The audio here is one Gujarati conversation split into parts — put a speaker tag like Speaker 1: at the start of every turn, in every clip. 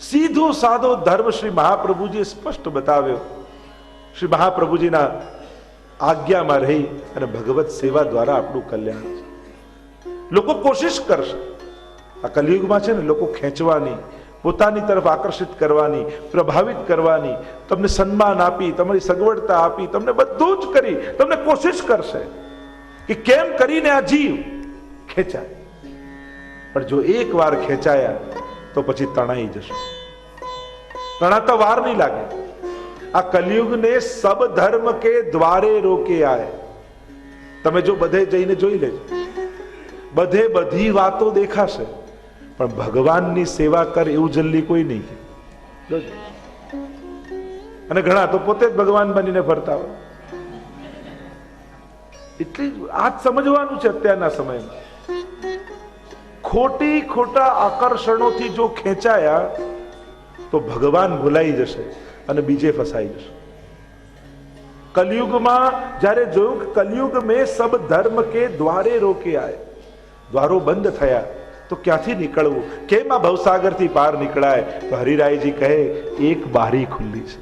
Speaker 1: સીધો સાદો ધર્મ શ્રી મહાપ્રભુજીએ સ્પષ્ટ બતાવ્યો. શ્રી મહાપ્રભુજીના આજ્ઞામાં રહી અને ભગવત સેવા દ્વારા આપણું કલ્યાણ છે. લોકો કોશિશ કરશે, આ કલિયુગમાં છે ને, લોકો ખેંચવાની, પોતાની તરફ આકર્ષિત કરવાની, પ્રભાવિત કરવાની, તમને સન્માન આપી, તમારી સગવડતા આપી, તમને બધું જ કરી, તમને કોશિશ કરશે કે કેમ કરીને આ જીવ ખેંચાય. પણ જો એક વાર ખેંચાયા તો પછી તણાઈ જશે. તણાતા વાર નહીં લાગે. આ કલયુગ ને સબ ધર્મ કે દ્વારે રોકે આય. તમે જો બધે જઈને જોઈ લેજો, બધે બધી વાતો દેખાશે, પણ ભગવાનની સેવા કર એવું જલ્દી કોઈ નહીં કે. અને ઘણા તો પોતે જ ભગવાન બનીને ફરતા હોય. એટલે આ જ સમજવાનું છે અત્યારના સમયમાં. ખોટા આકર્ષણોથી જો ખેંચાયા તો ભગવાન ભૂલાઈ જશે અને બીજે ફસાઈ જશે. કલયુગમાં જ્યારે જોયું કે કલયુગ મેં સબ ધર્મ કે દ્વારે રોકે આય, દ્વારો બંધ થયા તો ક્યાંથી નીકળવું, કેમ આ ભવસાગરથી પાર નીકળાય? તો હરિરાયજી કહે એક બારી ખુલ્લી છે.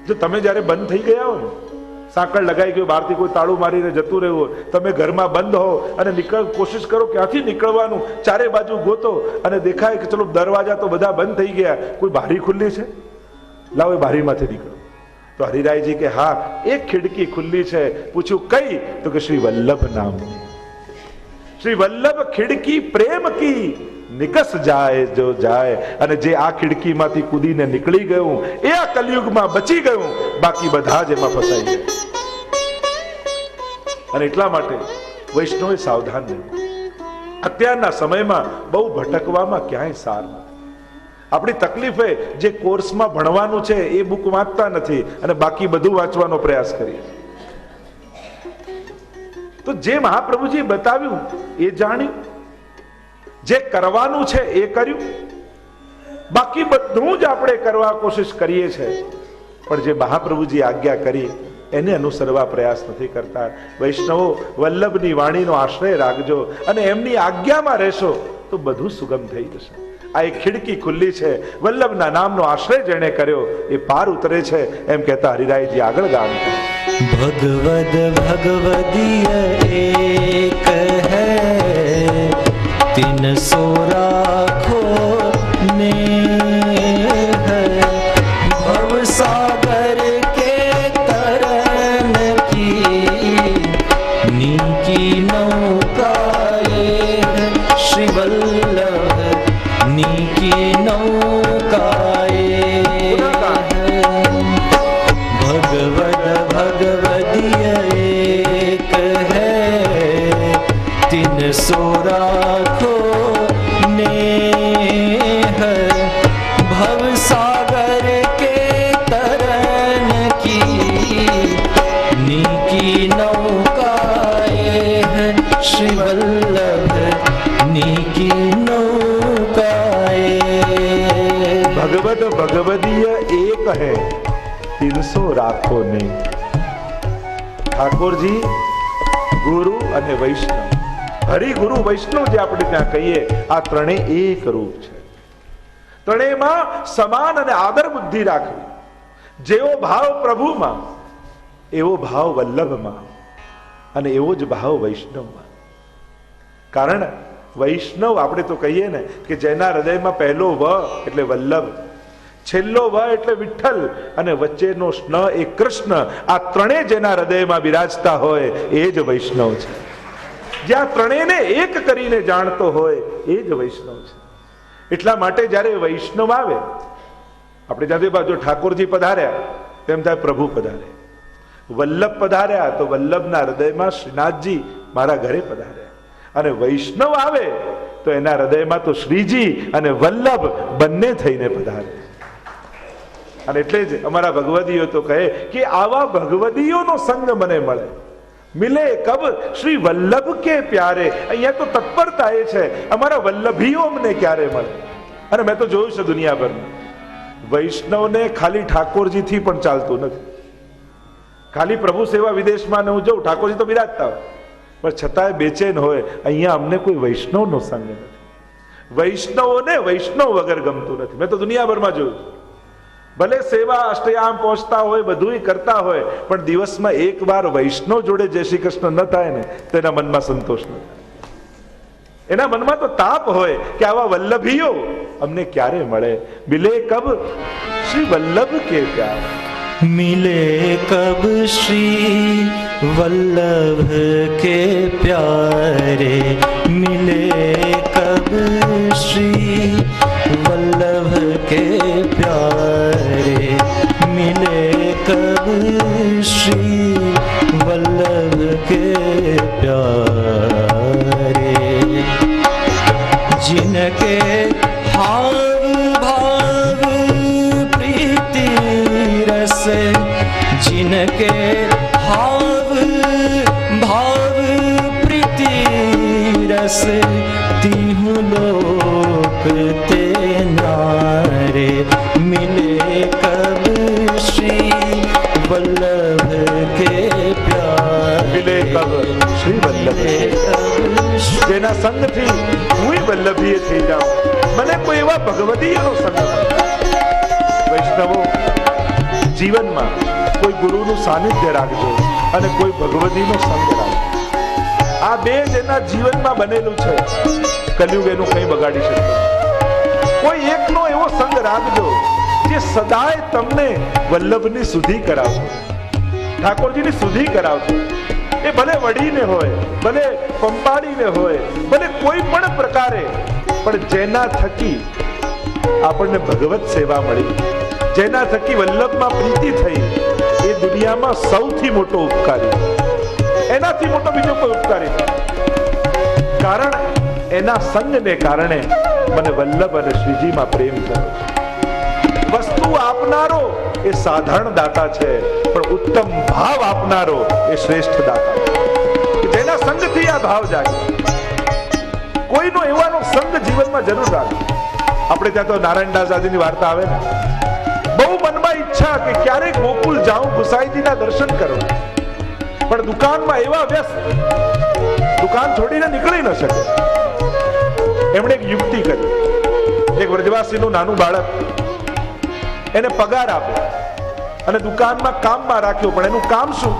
Speaker 1: જો તમે જ્યારે બંધ થઈ ગયા હો ને, સાંકળ લગાઈ ગયો, બહારથી કોઈ તાળું મારીને જતું રહ્યું, તમે ઘરમાં બંધ હો અને કોશિશ કરો ક્યાંથી નીકળવાનું, ચારે બાજુ ગોતો અને દેખાય કે ચલો દરવાજા તો બધા બંધ થઈ ગયા, કોઈ બારી ખુલ્લી છે, લાવો એ બારીમાંથી નીકળો. તો હરિરાયજી કે હા, એક ખિડકી ખુલ્લી છે. પૂછ્યું કઈ? તો કે શ્રી વલ્લભ નામની. શ્રી વલ્લભ ખિડકી પ્રેમ કી નિકસ જાય જો જાય. અને જે આ ખિડકીમાંથી કૂદીને નીકળી ગયું એ આ કલયુગમાં બચી ગયું, બાકી બધા જ એમાં ફસાઈ ગયા. અને એટલા માટે વૈષ્ણવે સાવધાન રહેવું. અત્યારના સમયમાં બહુ ભટકવામાં ક્યાંય સાર નથી. આપણી તકલીફ એ જે કોર્સમાં ભણવાનું છે એ બુક વાંચતા નથી અને બાકી બધું વાંચવાનો પ્રયાસ કરીએ. તો જે મહાપ્રભુજી બતાવ્યું એ જાણ્યું, જે કરવાનું છે એ કર્યું, બાકી બધું જ આપણે કરવા કોશિશ કરીએ છીએ, પણ જે મહાપ્રભુજી આજ્ઞા કરી એને અનુસરવા પ્રયાસ નથી કરતા. વૈષ્ણવો, વલ્લભની વાણીનો આશ્રય રાખજો અને એમની આજ્ઞામાં રહેશો તો બધું સુગમ થઈ જશે. આ એક ખિડકી ખુલ્લી છે. વલ્લભના નામનો આશ્રય જેણે કર્યો એ પાર ઉતરે છે, એમ કહેતા હરિરાયજી આગળ ગાન કરે.
Speaker 2: ભગવદ ભગવદીય એક હૈ, તિન સો રાખો ને ભવ સાગર કે તરણ કી નીકી નૌકાએ શ્રી વલ્લભ નીકી નૌકાએ. ભગવદ ભગવદીય એક હૈ, તિન સો રાખો ને ભવ સાગર કે તરણ કી નીકી નૌકાએ શ્રી વલ્લભ નીકી નૌકાએ.
Speaker 1: ભગવદ ભગવદીય એક હૈ, 300 રાખો ને. ઠાકોરજી, ગુરુ અને વૈષ્ણવ, હરિગુરુ વૈષ્ણવ જે આપણે ત્યાં કહીએ, આ ત્રણેય એક રૂપ છે. ત્રણેયમાં સમાન અને આદર બુદ્ધિ રાખવી. જેવો ભાવ પ્રભુમાં એવો ભાવ વલ્લભમાં અને એવો જ ભાવ વૈષ્ણવમાં. કારણ વૈષ્ણવ આપણે તો કહીએ ને કે જેના હૃદયમાં પહેલો વ એટલે વલ્લભ, છેલ્લો વ એટલે વિઠ્ઠલ અને વચ્ચેનો સ્ન એ કૃષ્ણ, આ ત્રણેય જેના હૃદયમાં બિરાજતા હોય એ જ વૈષ્ણવ છે. જ્યાં ત્રણેયને એક કરીને જાણતો હોય એ જ વૈષ્ણવ છે. એટલા માટે જ્યારે વૈષ્ણવ આવે, આપણે જાતે બાજુ ઠાકોરજી પધાર્યા તેમ થાય પ્રભુ પધારે, વલ્લભ પધાર્યા તો વલ્લભના હૃદયમાં શ્રીનાથજી મારા ઘરે પધાર્યા, અને વૈષ્ણવ આવે તો એના હૃદયમાં તો શ્રીજી અને વલ્લભ બંને થઈને પધારે. અને એટલે જ અમારા ભગવદીઓ તો કહે કે આવા ભગવદીઓનો સંગ મને મળે, મિલે કબ શ્રી વલ્લભ કે પ્યારે. અહીંયા તો તત્પરતા એ છે અમારા વલ્લભીઓ અમને ક્યારે મળે. અને મેં તો જોયું છે દુનિયાભરમાં, વૈષ્ણવને ખાલી ઠાકોરજીથી પણ ચાલતું નથી. ખાલી પ્રભુ સેવા વિદેશમાં હું જઉં, ઠાકોરજી તો બિરાજતા હોય પણ છતાંય બેચેન હોય, અહીંયા અમને કોઈ વૈષ્ણવનો સંગ નથી. વૈષ્ણવોને વૈષ્ણવ વગર ગમતું નથી. મેં તો દુનિયાભરમાં જોયું, ભલે સેવા અષ્ટયામ પહોંચતા હોય, બધું કરતા હોય, પણ દિવસમાં એક વાર વૈષ્ણવ જોડે જય શ્રી કૃષ્ણ ન થાય ને તો એના મનમાં સંતોષ ન થાય. એના મનમાં તો તાપ હોય કે આવા વલ્લભીઓ અમને ક્યારે મળે. મિલે કબ શ્રી વલ્લભ કે પ્યાર,
Speaker 2: मिले कब श्री वल्लभ के प्यारे, मिले कब श्री वल्लभ के प्यारे, मिले कब श्री वल्लभ के प्यारे, जिनके हाव भाव प्रीति रस, जिनके हाव भाव प्रीति रस, तीहूं लोक ते नारे, मिले कब श्री वल्लभ के प्यारे,
Speaker 1: મિલે કબ શ્રી વલ્લભ કે પ્યાર. જેના સંગથી હું વલ્લભીએ થઈ જાઉં, મને કોઈ એવા ભગવદીયનો સંગ મળે. વૈષ્ણવો, જીવનમાં કોઈ ગુરુનું સાનિધ્ય રાખજો અને કોઈ ભગવદીનો સંગ રાખજો. આ બે જેના જીવનમાં બનેલું છે, કલયુગ એનું કંઈ બગાડી શકતો. કોઈ એકનો એવો સંગ રાખજો જે સદાય તમને વલ્લભની સુધી કરાવતો, ઠાકોરજીની સુધી કરાવતો. એ ભલે વડીને હોય, ભલે પંપાળીને હોય, ભલે કોઈ પણ પ્રકારે, પણ જેના થકી આપણને ભગવત સેવા મળી, જેના થકી વલ્લભમાં પ્રીતિ થઈ, એ દુનિયામાં સૌથી મોટો ઉપકારી. એનાથી મોટો બીજો કોઈ ઉપકારી નથી. કારણ એના સંગને કારણે મને વલ્લભ અને શ્રીજીમાં પ્રેમ થયો. વસ્તુ આપનારો એ સાધારણ દાતા છે, પણ ઉત્તમ ભાવ આપનારો એ શ્રેષ્ઠ દાતા છે. જેના સંગથી આ ભાવ જાગે. કોઈનો એવાનો સંગ જીવનમાં જરૂર રાખે. આપણે ત્યાં તો નારાયણદાસ દાદીની વાર્તા આવે ને, બહુ મનમાં ઈચ્છા કે ક્યારેક ગોકુલ જાઉં, ગુસાઈજીના દર્શન કરું, પણ દુકાનમાં એવા વ્યસ્ત, દુકાન છોડીને નીકળી ન શકે. એમણે એક યુક્તિ કરી. એક વ્રજવાસીનું નાનું બાળક, એને પગાર આપ્યો અને દુકાનમાં કામમાં રાખ્યો, પણ એનું કામ શું?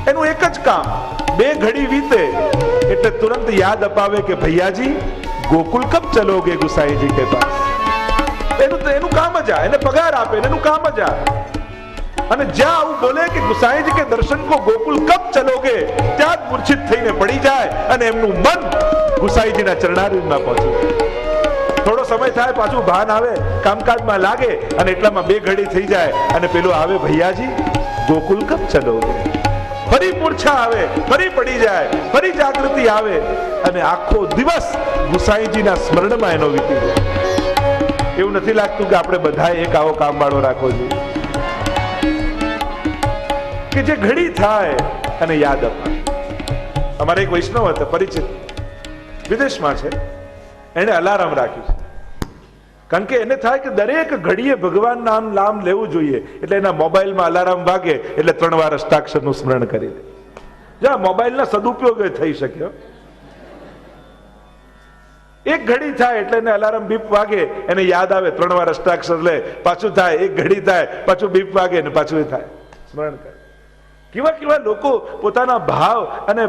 Speaker 1: એનું એક જ કામ, 2 ઘડી વીતે એટલે તુરંત યાદ અપાવે કે ભૈયાજી ગોકુલ કબ ચલોગે ગુસાઈજી કે પાસ. એનું કામ જ આ, એને પગાર આપે, એનું કામ જ આ. અને જ્યાં આવું બોલે કે ગુસાઈજી કે દર્શન કો ગોકુલ કબ ચલોગે, ત્યાં જ મૂર્છિત થઈને પડી જાય અને એમનું મન ગુસાઈજીના ચરણારવિંદમાં પહોંચે. થોડો સમય થાય, પાછું ભાન આવે, કામકાજમાં લાગે, અને એટલામાં 2 ઘડી થઈ જાય અને પેલો આવે ભૈયાજી ગોકુલ કબ ચલોગે. ફરી મૂર્છા આવે, ફરી પડી જાય, ફરી જાગૃતિ આવે અને આખો દિવસ ગુસાઈજીના સ્મરણમાં એનો વીતી જાય. એવું નથી લાગતું કે આપણે બધાએ એક આવો કામવાળો રાખવો જોઈએ કે જે ઘડી થાય અને યાદ અપાય. અમારે એક વૈષ્ણવ હતા પરિચિત, વિદેશમાં છે. એને અલાર્મ રાખ્યું છે, કારણ કે એને થાય કે દરેક ઘડીએ ભગવાન નામ લેવું જોઈએ. એટલે એના મોબાઈલમાં અલાર્મ વાગે એટલે 3 વાર અષ્ટાક્ષરનું સ્મરણ કરી લે. જા મોબાઈલના સદુપયોગ થઈ શક્યો. એક ઘડી થાય એટલે એને અલાર્મ બીપ વાગે, એને યાદ આવે, 3 વાર અષ્ટાક્ષર લે, પાછું થાય, એક ઘડી થાય, પાછું બીપ વાગે ને પાછું એ થાય, સ્મરણ કરે. કેવા કેવા લોકો પોતાના ભાવ અને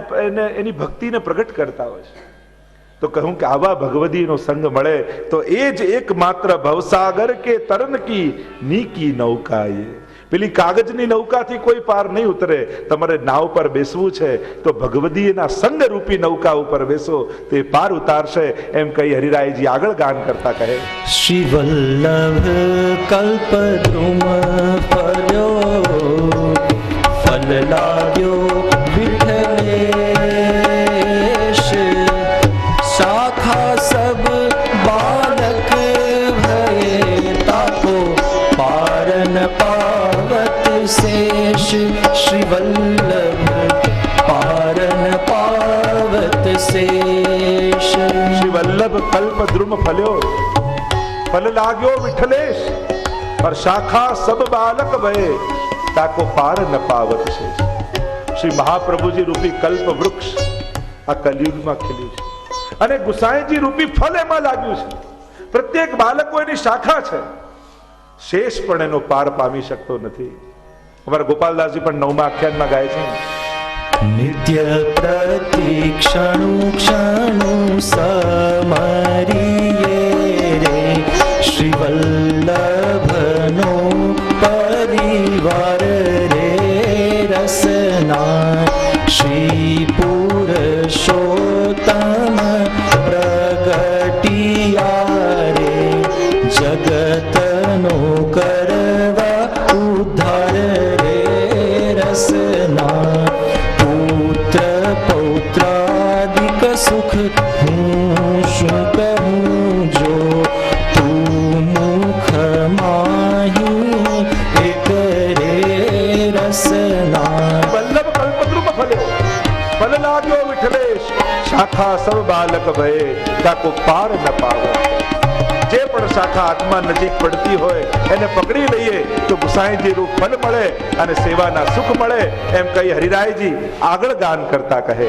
Speaker 1: એની ભક્તિને પ્રગટ કરતા હોય છે. તો કહું કે આવા ભગવદીનો સંગ મળે તો એ જ એકમાત્ર ભવસાગર કે તરણ કી નીકી નૌકા. એ પેલી કાગજની નૌકાથી કોઈ પાર નહીં ઉતરે. તમારે નાવ પર બેસવું છે તો ભગવદીના સંગ રૂપી નૌકા ઉપર બેસો, તે પાર ઉતારશે. એમ કહી હરિરાયજી આગળ ગાન કરતા કહે,
Speaker 2: શ્રી વલ્લભ કલ્પદ્રુમ ફર્યો, ફલ લાગ્યો વિઠ્ઠલેશ, शाखा सब बालक भये, ताको पारन पावत शेष, श्री वल्लभ पारन पावत शेष.
Speaker 1: श्री वल्लभ कल्प द्रुम फल्यो, फल लाग्यो विठलेश, और शाखा सब बालक भये, ताको पार न पावत शेष. श्री महाप्रभुजी रूपी कल्प वृक्ष આ કલયુગમાં ખીલ્યું છે. અને ગુસાઈજી રૂપી ફળ એમાં લાગ્યું છે. પ્રત્યેક બાળકો એની શાખા છે, શેષ પણ એનો પાર પામી શકતો નથી. અમારા ગોપાલદાસજી પણ 9મા આખ્યાનમાં ગાય છે,
Speaker 2: નિત્ય પ્રતિક્ષણુ ક્ષણુ સમરીએ રે શ્રી વલ્લભનો પરિવાર રે રસના શ્રી પુરુષોત્તમ પ્રગટિયા રે જગતનો કરવા ઉદ્ધાર રે રસના પૌત્રાદિક સુખ હું શું કહું જો તું મુખ માહી એક રે રસના.
Speaker 1: વલ્લભ કલ્પદ્રુમ ફલ્યો, ફલ લાગ્યો વિઠ્ઠલેશ, શાખા સૌ બાલક ભયે તાકો પાર ન પાવે. જે પણ શાખા આત્મા નજીક પડતી હોય એને પકડી લઈએ તો ગુસાઈજી રૂપ ફલ મળે અને સેવાના સુખ મળે. એમ કહી હરિરાયજી આગળ ગાન કરતા કહે,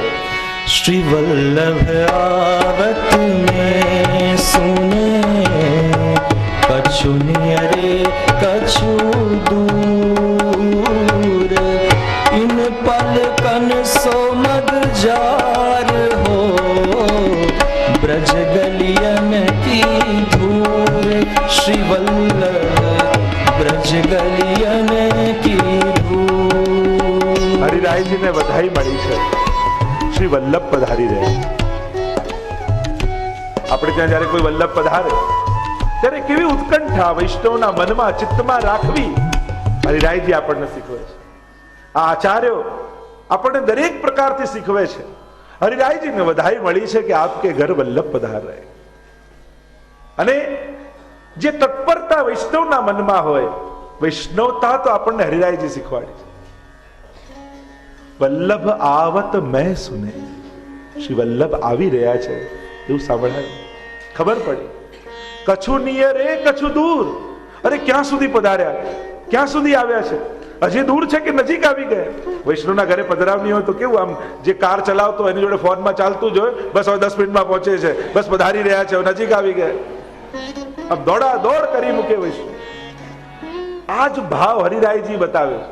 Speaker 2: શ્રી વલ્લભ આવત મેં સુને કछु નિયરે કछु દૂર ઇન પલકન સો મગ જાર હો ब्रज गलियन की धूर श्री वल्लभ ब्रज गलियन की धूर.
Speaker 1: હરિરાયજીને વધાઈ મળી છે, શ્રી વલ્લભ પધારી રહે. આપણે ત્યાં જયારે કોઈ વલ્લભ પધારે ત્યારે કેવી ઉત્કંઠા વૈષ્ણવના મનમાં ચિત્તમાં રાખવી હરિરાયજી આપણને શીખવે છે. આ આચાર્યો આપણને દરેક પ્રકારથી શીખવે છે. હરિરાયજીને વધાઈ મળી છે કે આપકે ઘર વલ્લભ પધાર રહે. અને જે તત્પરતા વૈષ્ણવના મનમાં હોય, વૈષ્ણવતા તો આપણને હરિરાયજી શીખવાડી છે. વલ્લભ આવત મેં સુને, શ્રી વલ્લભ આવી રહ્યા છે એવું સાંભળાયું, ખબર પડી. કछु નિયર એ કछु દૂર. અરે ક્યાં સુધી પધાર્યા, ક્યાં સુધી આવ્યા છે, હજી દૂર છે કે નજીક આવી ગયા. વૈષ્ણવના ઘરે પધરાવની હોય તો કેવું, આમ જે કાર ચલાવતો એની જોડે ફોનમાં ચાલતું જ હોય, બસ હવે 10 મિનિટમાં પહોંચે છે, બસ પધારી રહ્યા છે, હવે નજીક આવી ગયા. આમ દોડા દોડ કરી મૂકે વૈષ્ણવ. આ જ ભાવ હરિરાયજી બતાવે છે.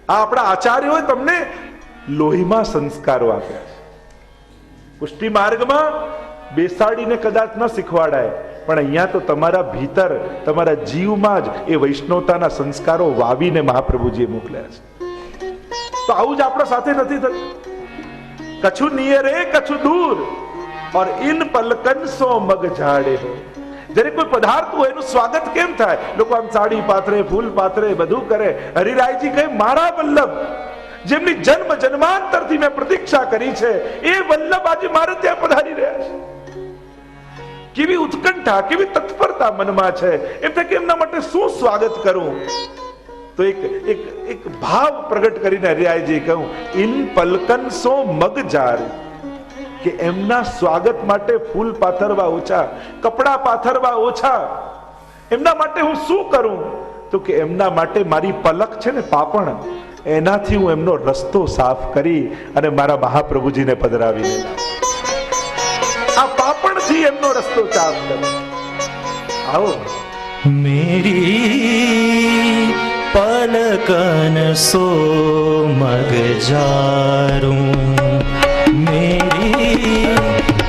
Speaker 1: આ આપણા આચાર્યોએ તમને લોહીમાં સંસ્કારો આપ્યા છે. પુષ્ટિ માર્ગમાં બેસાડીને કદાચ ન શીખવાડાય, પણ અહીંયા તો તમારા ભીતર, તમારા જીવમાં જ એ વૈષ્ણવતાના સંસ્કારો વાવીને મહાપ્રભુજીએ મોકલ્યા છે. તો આવું જ આપણા સાથે નથી થતું. કछु નિયરે કछु દૂર ઓર ઇન પલકન સો મગ ઝાડે હો. જ્યારે કોઈ પધારતું હોય એનું સ્વાગત કેમ થાય? લોકો આમ સાડી પાથરે, ફૂલ પાથરે, બધું કરે. હરિરાયજી કહે, મારા વલ્લભ જેમની જન્મ જન્માંતરથી મેં પ્રતીક્ષા કરી છે, એ વલ્લભ આજે મારે ત્યાં પધારી રહ્યા છે. કેવી ઉત્કંઠા, કેવી તત્પરતા મનમાં છે. એમ થાય કે એમના માટે શું સ્વાગત કરું. તો એક ભાવ પ્રગટ કરીને હરિરાયજી કહ્યું, ઇન પલકન સો મગ ઝાડ, કે એમના સ્વાગત માટે ફૂલ પાથરવા ઓછા, કપડા પાથરવા ઓછા. એમના માટે હું શું કરું? તો કે એમના માટે મારી પલક છે ને, પાપણ, એનાથી હું એમનો રસ્તો સાફ કરી અને મારા મહાપ્રભુજીને પધરાવી દેલા. આ પાપણથી એમનો રસ્તો સાફ કર. આવો
Speaker 2: मेरी पलकन सो मग जारूं, मेरी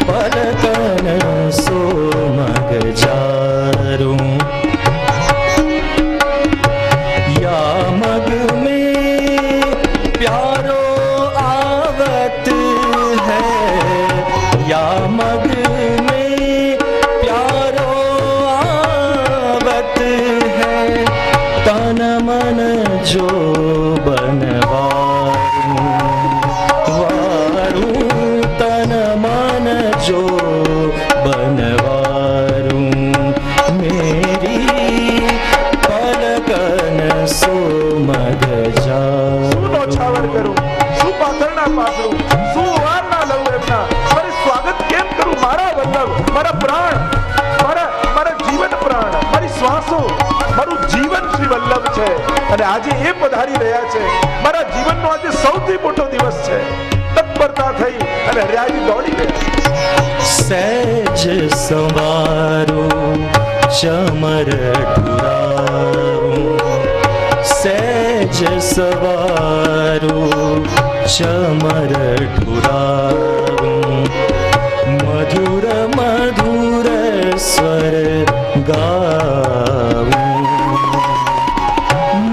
Speaker 2: पलकन सो मग जारूं. या मग में प्यारो आवत है, या मग में प्यारो आवत है. तन मन जो बनवारूं वारूं, तन मन जो बनवारूं. मेरी पलकन सो मग जारूं.
Speaker 1: શું નોછાવર કરું, શું પાથરણા પાથરું, શું વાર ના લઉં એમના, મારે સ્વાગત કેમ કરું? મારા વલ્લભ, મારા પ્રાણ, મારા જીવન પ્રાણ, મારી શ્વાસો, મારું જીવન શ્રી વલ્લભ છે. અને આજે એ પધારી રહ્યા છે. મારા જીવનનો આજે સૌથી મોટો દિવસ છે. તત્પરતા થઈ અને હરિરાયજી દોડી ગયા.
Speaker 2: સહેજ સવારો ચમર ઢુરાવું, સહેજ સવારો ચમર ઢુરાવું, મધુર મધુર સ્વર ગાવું,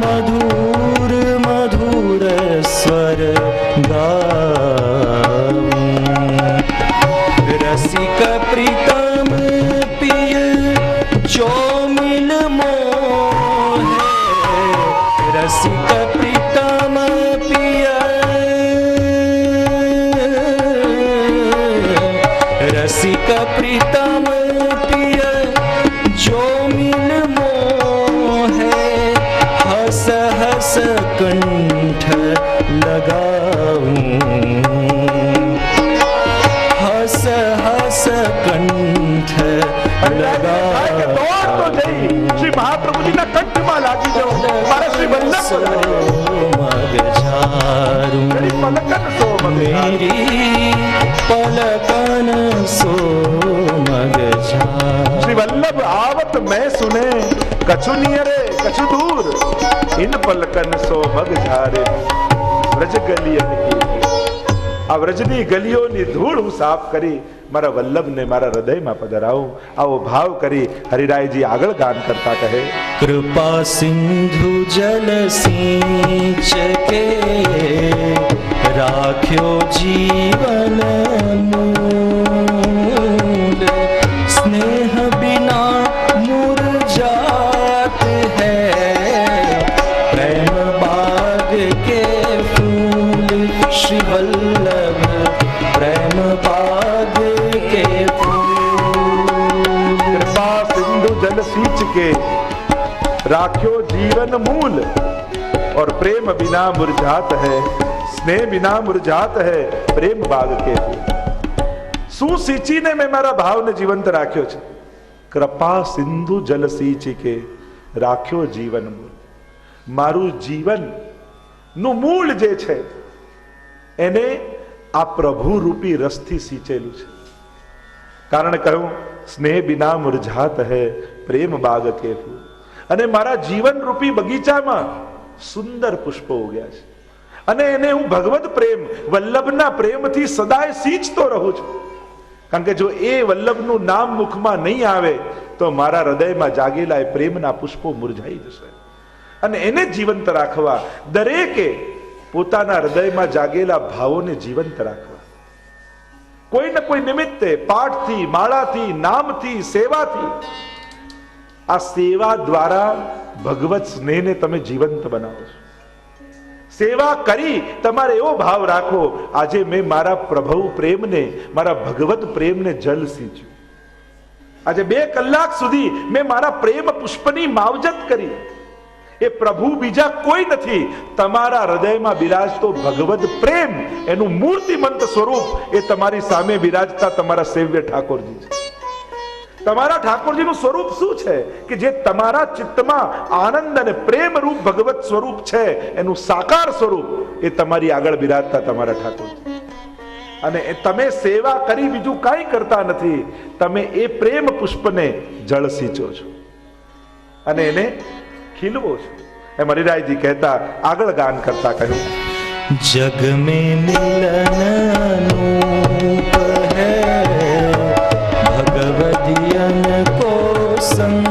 Speaker 2: મધુર મધુર સ્વર ગાવું. રસિક પ્રીતમ પિય જો મિલ મોહે, રસિક પ્રીતમ પિય, રસિક પ્રીતમ પિય જો મિલ મોહે, હસ હસ કંઠ લગાવું, હસ હસ કંઠ
Speaker 1: હરિરાયજી દોડતો જઈ શ્રી મહાપ્રભુજીના કંઠમાં લાગી જાઓ. મારા શ્રી વલ્લભ
Speaker 2: મગજારું,
Speaker 1: મેરી પલકન સો મગજારું.
Speaker 2: मेरी पलकन सो मगजारूं.
Speaker 1: श्री वल्लभ आवत मैं सुने, कछु नियरे कछु दूर, इन पलकन सो मग झारे व्रज गलियन की. આ વ્રજની ગલીઓની ધૂળ હું સાફ કરી મારા વલ્લભને મારા હૃદયમાં પધરાવું. આવો ભાવ કરી હરિરાયજી આગળ ગાન કરતા કહે,
Speaker 2: कृपा सिंधु जल सींच के राख्यो जीवन मूल, स्नेह बिना मुरझात है प्रेम बाग के फूल. श्री वल्लभ प्रेम बाग के फूल.
Speaker 1: कृपा सिंधु जल सींच के राख्यो जीवन मूल, और प्रेम बिना मुरझात है, स्नेह बिना मुरझात है प्रेम बाग के फूल. શું સિંચીને મેં મારા ભાવને જીવંત રાખ્યો છે? કૃપા સિંધુ જલ સિંચી કે રાખ્યો જીવન મૂળ. મારું જીવન નું મૂળ જે છે એને આ પ્રભુ રૂપી રસથી સિંચેલું છે. કારણ કહ્યું સ્નેહ બિના મુરઝાત હૈ પ્રેમ બાગ કે ફૂલ. અને મારા જીવન રૂપી બગીચામાં સુંદર પુષ્પો ઉગ્યા છે અને એને હું ભગવત પ્રેમ વલ્લભના પ્રેમથી સદાય સિંચતો રહું છું. કારણ કે જો એ વલ્લભનું નામ મુખમાં નહીં આવે તો મારા હૃદયમાં જાગેલા એ પ્રેમના પુષ્પો મુરઝાઈ જશે. અને એને જીવંત રાખવા દરેકે પોતાના હૃદયમાં જાગેલા ભાવોને જીવંત રાખવા કોઈ ને કોઈ નિમિત્તે પાઠથી, માળાથી, નામથી, સેવાથી, આ સેવા દ્વારા ભગવત સ્નેહને તમે જીવંત બનાવો છો. સેવા કરી તમારે એવો ભાવ રાખો, આજે મેં મારા પ્રભુ પ્રેમને, મારા ભગવત પ્રેમને જલ સિંચ્યું. આજે 2 કલાક સુધી મેં મારા પ્રેમ પુષ્પની માવજત કરી. એ પ્રભુ બીજા કોઈ નથી, તમારા હૃદયમાં બિરાજતો ભગવત પ્રેમ, એનું મૂર્તિમંત સ્વરૂપ એ તમારી સામે બિરાજતા તમારા સેવ્ય ઠાકોરજી છે. તમારા ઠાકોરજીનું સ્વરૂપ શું છે કે જે તમારા ચિત્તમાં આનંદ અને પ્રેમ રૂપ ભગવત સ્વરૂપ છે, એનું સાકાર સ્વરૂપ એ તમારી આગળ બિરાજતા તમારા ઠાકોરજી. અને તમે સેવા કરી બીજું કાંઈ કરતા નથી, તમે એ પ્રેમ પુષ્પને જળ સિંચો છો અને એને ખીલવો છો. એમ હરિરાયજી કહેતા આગળ ગાન કરતા કહ્યું,
Speaker 2: जग में मिलन अनूप है भगवदियन को संग,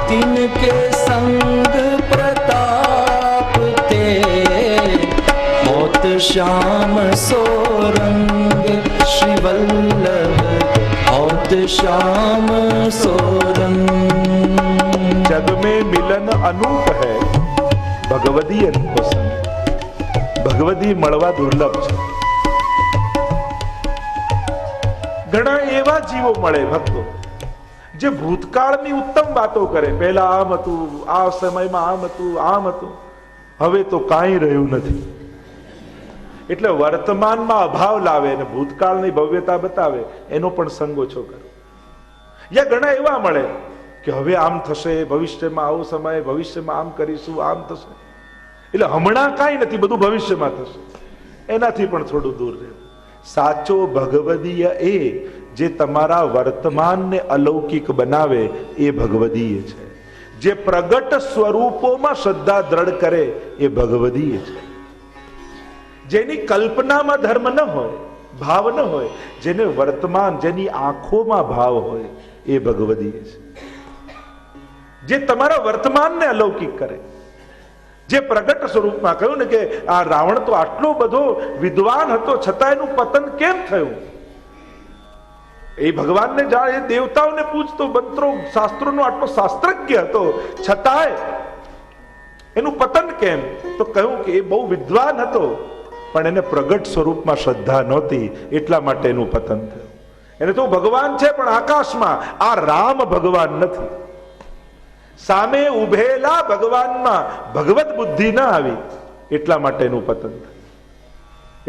Speaker 2: तिनके संग प्रताप ते होत श्याम सोरंग. श्री वल्लभ होत श्याम सोरंग.
Speaker 1: जग में मिलन अनूप है भगवदी अनूप संग. ભગવદી મળવા દુર્લભ છે. ઘણા એવા જીવો મળે ભક્તો જે ભૂતકાળની ઉત્તમ વાતો કરે, પહેલા આમ હતું, આ સમયમાં આમ હતું, આમ હતું, હવે તો કાંઈ રહ્યું નથી. એટલે વર્તમાનમાં અભાવ લાવે અને ભૂતકાળની ભવ્યતા બતાવે, એનો પણ સંગ ઓછો કરો. યા ઘણા એવા મળે કે હવે આમ થશે, ભવિષ્યમાં આવો સમય, ભવિષ્યમાં આમ કરીશું, આમ થશે. એટલે હમણાં કાંઈ નથી, બધું ભવિષ્યમાં થશે, એનાથી પણ થોડું દૂર રહેવું. સાચો ભગવદીય એ જે તમારા વર્તમાનને અલૌકિક બનાવે એ ભગવદીય છે. જે પ્રગટ સ્વરૂપોમાં શ્રદ્ધા દ્રઢ કરે એ ભગવદીય છે. જેની કલ્પનામાં ધર્મ ન હોય, ભાવ ન હોય, જેને વર્તમાન, જેની આંખોમાં ભાવ હોય એ ભગવદીય છે. જે તમારા વર્તમાનને અલૌકિક કરે, જે પ્રગટ સ્વરૂપમાં. કહ્યું ને કે આ રાવણ તો આટલો બધો વિદ્વાન હતો છતાં એનું પતન કેમ થયું? એ ભગવાનને જાણે, એ દેવતાઓને પૂછતો, મંત્રો શાસ્ત્રોનો આટલો શાસ્ત્રજ્ઞ હતો છતાંય એનું પતન કેમ? તો કહ્યું કે એ બહુ વિદ્વાન હતો પણ એને પ્રગટ સ્વરૂપમાં શ્રદ્ધા નહોતી, એટલા માટે એનું પતન થયું. એને તો ભગવાન છે પણ આકાશમાં, આ રામ ભગવાન નથી. સામે ઉભેલા ભગવાનમાં ભગવત બુદ્ધિ ના આવી, એટલા માટે એનું પતન થયું.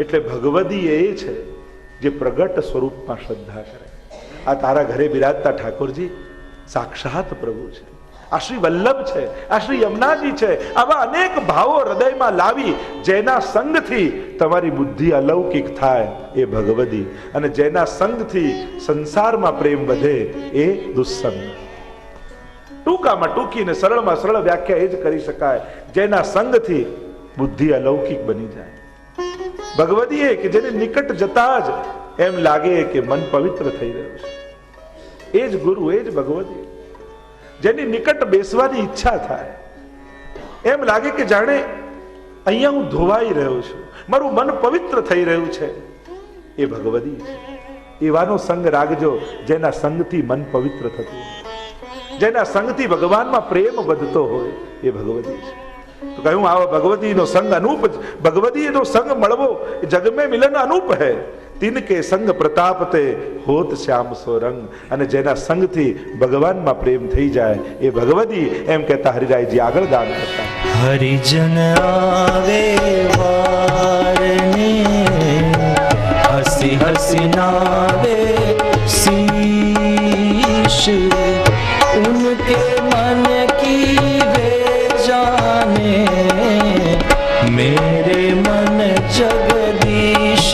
Speaker 1: એટલે ભગવદી એ છે જે પ્રગટ સ્વરૂપમાં શ્રદ્ધા કરે. આ તારા ઘરે બિરાજતા ઠાકોરજી સાક્ષાત પ્રભુ છે, આ શ્રી વલ્લભ છે, આ શ્રી યમુનાજી છે. આવા અનેક ભાવો હૃદયમાં લાવી જેના સંગથી તમારી બુદ્ધિ અલૌકિક થાય એ ભગવદી, અને જેના સંગથી સંસારમાં પ્રેમ વધે એ દુસ્સંગ. ટૂંકામાં ટૂંકી ને સરળમાં સરળ વ્યાખ્યા એ જ કરી શકાય, જેના સંગથી બુદ્ધિ અલૌકિક બની જાય. ભગવદી એ કે જેને નિકટ જતા જ એમ લાગે કે મન પવિત્ર થઈ રહ્યું છે, એ જ ગુરુ, એ જ ભગવદી. જેની નિકટ બેસવાની ઈચ્છા થાય, એમ લાગે કે જાણે અહીંયા હું ધોવાઈ રહ્યો છું, મારું મન પવિત્ર થઈ રહ્યું છે, એ ભગવદી છે. એવાનો સંગ રાખજો જેના સંગથી મન પવિત્ર થતું હોય, જેના સંગથી ભગવાનમાં પ્રેમ વધતો હોય, એ ભગવદી છે. તો કહ્યું આવો ભગવતીનો સંગ અનૂપ, ભગવતીનો સંગ મળવો જગ મેં મિલન અનૂપ હૈ, તિનકે સંગ પ્રતાપ તે હોત શ્યામ સો રંગ. અને જેના સંગથી ભગવાનમાં પ્રેમ થઈ જાય એ ભગવતી, એમ કહેતા હરિરાયજી આગળ ગાન કરતા.
Speaker 2: હરિજન આવે વારને, હસી હસી નાવે શીશ, उनके मन की वे जाने, मेरे मन जगदीश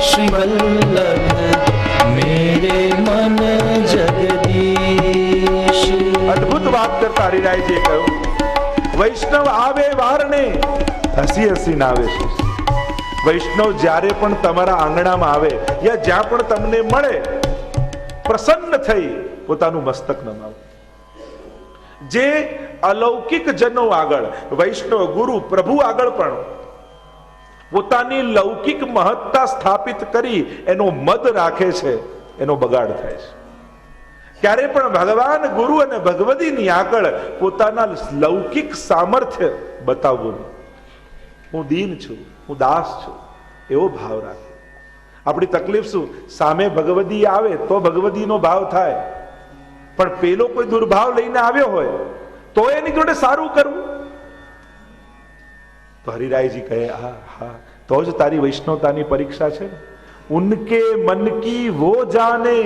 Speaker 2: श्री वल्लभ, मेरे मन जगदीश.
Speaker 1: અદ્ભુત વાત કરતા હરિરાયજીએ કહ્યું, વૈષ્ણવ આવે વારને, હસી હસી નાવે છે. વૈષ્ણવ જ્યારે પણ તમારા આંગણામાં આવે યા જ્યાં પણ તમને મળે, પ્રસન્ન થઈ પોતાનું મસ્તક નમાવે. જે અલૌકિક જનો આગળ, વૈષ્ણવ ગુરુ પ્રભુ આગળ પણ પોતાની લૌકિક મહત્તા સ્થાપિત કરી એનો મદ રાખે છે, એનો બગાડ થાય છે. ક્યારે પણ ભગવાન ગુરુ અને ભગવતીની આગળ પોતાના લૌકિક સામર્થ્ય બતાવવું નહીં. હું દીન છું, હું દાસ છું, એવો ભાવ રાખે. આપણી તકલીફ શું? સામે ભગવતી આવે તો ભગવતીનો ભાવ થાય, પણ પેલો કોઈ દુર્ભાવ લઈને આવ્યો હોય તો એની જોડે સારું કરવું. તો હરિરાયજી કહે, હા હા, તો જ તારી વૈષ્ણવતાની પરીક્ષા છે ને. ઉનકે મન કી વો જાને,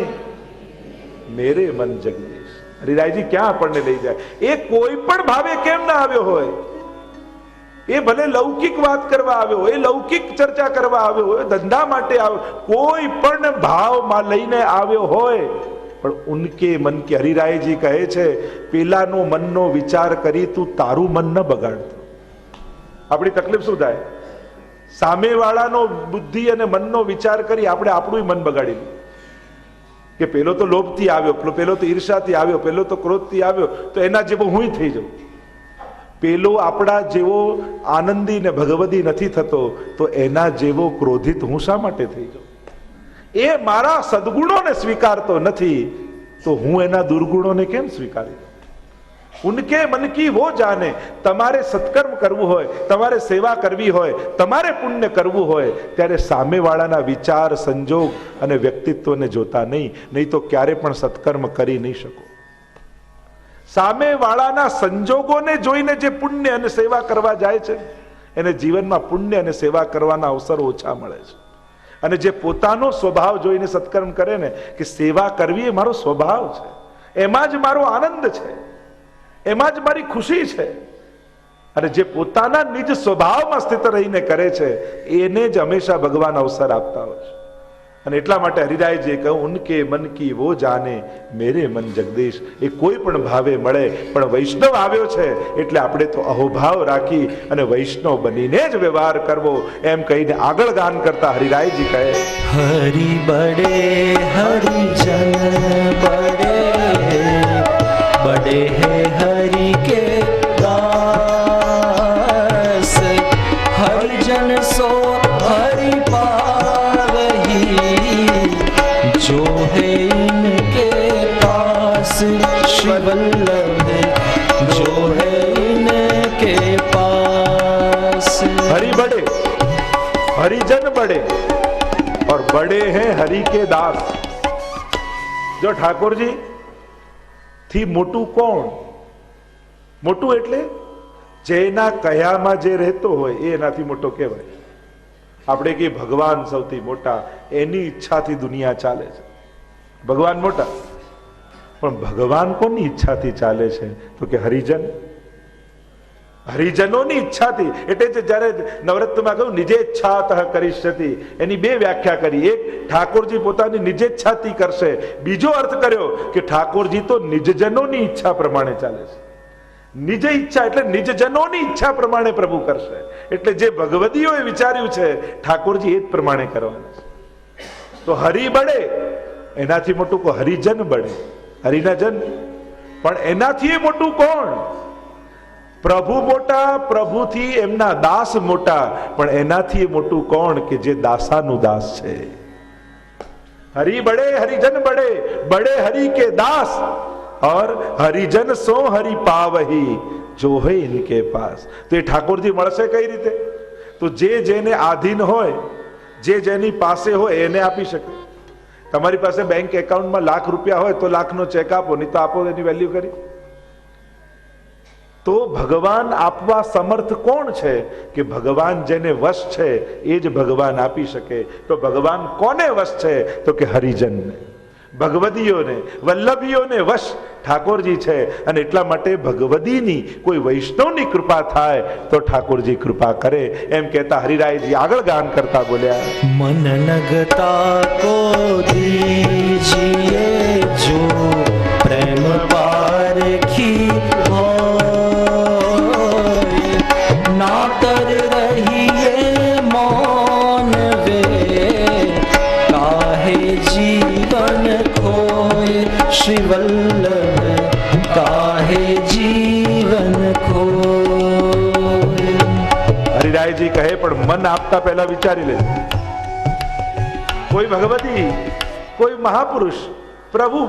Speaker 1: મેરે મન જગદીશ. હરિરાયજી ક્યાં આપણને લઈ જાય? એ કોઈ પણ ભાવે કેમ ના આવ્યો હોય, એ ભલે લૌકિક વાત કરવા આવ્યો હોય, લૌકિક ચર્ચા કરવા આવ્યો હોય, ધંધા માટે આવ્યો, કોઈ પણ ભાવમાં લઈને આવ્યો હોય, પણ ઉનકે મન કે, હરિરાયજી કહે છે પેલાનો મનનો વિચાર કરી તું તારું મન ન બગાડતો. આપણી તકલીફ શું થાય? સામેવાળાનો બુદ્ધિ અને મનનો વિચાર કરી આપણે આપણું મન બગાડી લીધું કે પેલો તો લોભથી આવ્યો, પેલો તો ઈર્ષાથી આવ્યો, પેલો તો ક્રોધથી આવ્યો, તો એના જેવો હું થઈ જાઉં. પેલો આપણા જેવો આનંદી ને ભગવદી નથી થતો, તો એના જેવો ક્રોધિત હું શા માટે થઈ જાઉં? એ મારા સદગુણોને સ્વીકારતો નથી, તો હું એના દુર્ગુણોને કેમ સ્વીકારી? ઉનકે મન કી વો જાને. તમારે સત્કર્મ કરવું હોય, તમારે સેવા કરવી હોય, તમારે પુણ્ય કરવું હોય, ત્યારે સામેવાળાના વિચાર, સંજોગ અને વ્યક્તિત્વને જોતા નહીં, નહીં તો ક્યારે પણ સત્કર્મ કરી નહીં શકો. સામેવાળાના સંજોગોને જોઈને જે પુણ્ય અને સેવા કરવા જાય છે, એને જીવનમાં પુણ્ય અને સેવા કરવાના અવસર ઓછા મળે છે. અને જે પોતાનો સ્વભાવ જોઈને સત્કર્મ કરે ને, કે સેવા કરવી એ મારો સ્વભાવ છે, એમાં જ મારો આનંદ છે, એમાં જ મારી ખુશી છે, અને જે પોતાના નિજ સ્વભાવમાં સ્થિત રહીને કરે છે એને જ હંમેશા ભગવાન અવસર આપતા હોય છે. અને એટલા માટે હરિરાયજીએ કહ્યું, ઉનકે મન કી વો જાને મેરે મન જગદીશ. એ કોઈ પણ ભાવે મળે, પણ વૈષ્ણવ આવ્યો છે એટલે આપણે તો અહોભાવ રાખી અને વૈષ્ણવ બનીને જ વ્યવહાર કરવો, એમ કહીને આગળ ગાન કરતા હરિરાયજી કહે,
Speaker 2: હરિ બડે હરિજન બડે बड़े हैं हरि के दास, हरिजन सो हरि पावही, जो है इनके पास श्री वल्लभ, जो है इनके पास.
Speaker 1: हरि बड़े, हरिजन बड़े और बड़े हैं हरि के दास. जो ठाकुर जी થી મોટું કોણ? મોટું એટલે જેના કયામાં જે રહેતો હોય એ એનાથી મોટો કહેવાય. આપણે કે ભગવાન સૌથી મોટા, એની ઈચ્છાથી દુનિયા ચાલે છે. ભગવાન મોટા, પણ ભગવાન કોની ઈચ્છાથી ચાલે છે? તો કે હરિજન, હરિજનોની ઈચ્છાથી. એટલે જ્યારે નવરત્નમાં કહ્યું નિજેચ્છાતઃ કરિષ્યતિ, એની બે વ્યાખ્યા કરી. એક, ઠાકોરજી પોતાની નિજેચ્છાથી કરશે. બીજો અર્થ કર્યો કે ઠાકોરજી તો નિજજનોની ઈચ્છા પ્રમાણે ચાલે છે. નિજ ઈચ્છા એટલે નિજજનોની ઈચ્છા પ્રમાણે પ્રભુ કરશે. એટલે જે ભગવદીઓએ વિચાર્યું છે ઠાકોરજી એ જ પ્રમાણે કરવાના છે. તો હરિ બળે, એનાથી મોટું કો હરિજન બળે, હરિના જન. પણ એનાથી મોટું કોણ? પ્રભુ મોટા, પ્રભુથી એમના દાસ મોટા, પણ એનાથી મોટું કોણ? કે જે દાસાનું દાસ છે. हरि बड़े हरिजन बड़े, बड़े हरि के दास और हरिजन सो हरि पावही, जो है इनके पास. तो ये ઠાકોરજી મળશે કઈ રીતે? તો જે જેને આધીન હોય, જે જેની પાસે હોય એને આપી શકે. તમારી પાસે બેંક એકાઉન્ટમાં લાખ રૂપિયા હોય તો લાખનો ચેક આપો, નહીં તો આપો એની વેલ્યુ કરી. તો ભગવાન આપવા સમર્થ કોણ છે? કે ભગવાન જેને વશ છે એ જ ભગવાન આપી શકે. તો ભગવાન કોને વશ છે? તો કે હરિજનને, ભગવદીઓને, વલ્લભીઓને વશ ઠાકોરજી છે. અને એટલા માટે ભગવદીની કોઈ વૈષ્ણવની કૃપા થાય તો ઠાકોરજી કૃપા કરે, એમ કહેતા હરિરાયજી આગળ ગાન કરતા બોલ્યા,
Speaker 2: मन नगता को दीजिए जो प्रेम पारखी होए, नातर रहिए मौन वे, काहे जीवन खोए, श्री वल्लभ काहे जीवन खोए.
Speaker 1: હરિરાયજી કહે પણ મન આપતા પહેલા વિચારી લે. કોઈ ભગવતી, કોઈ મહાપુરુષ, પ્રભુ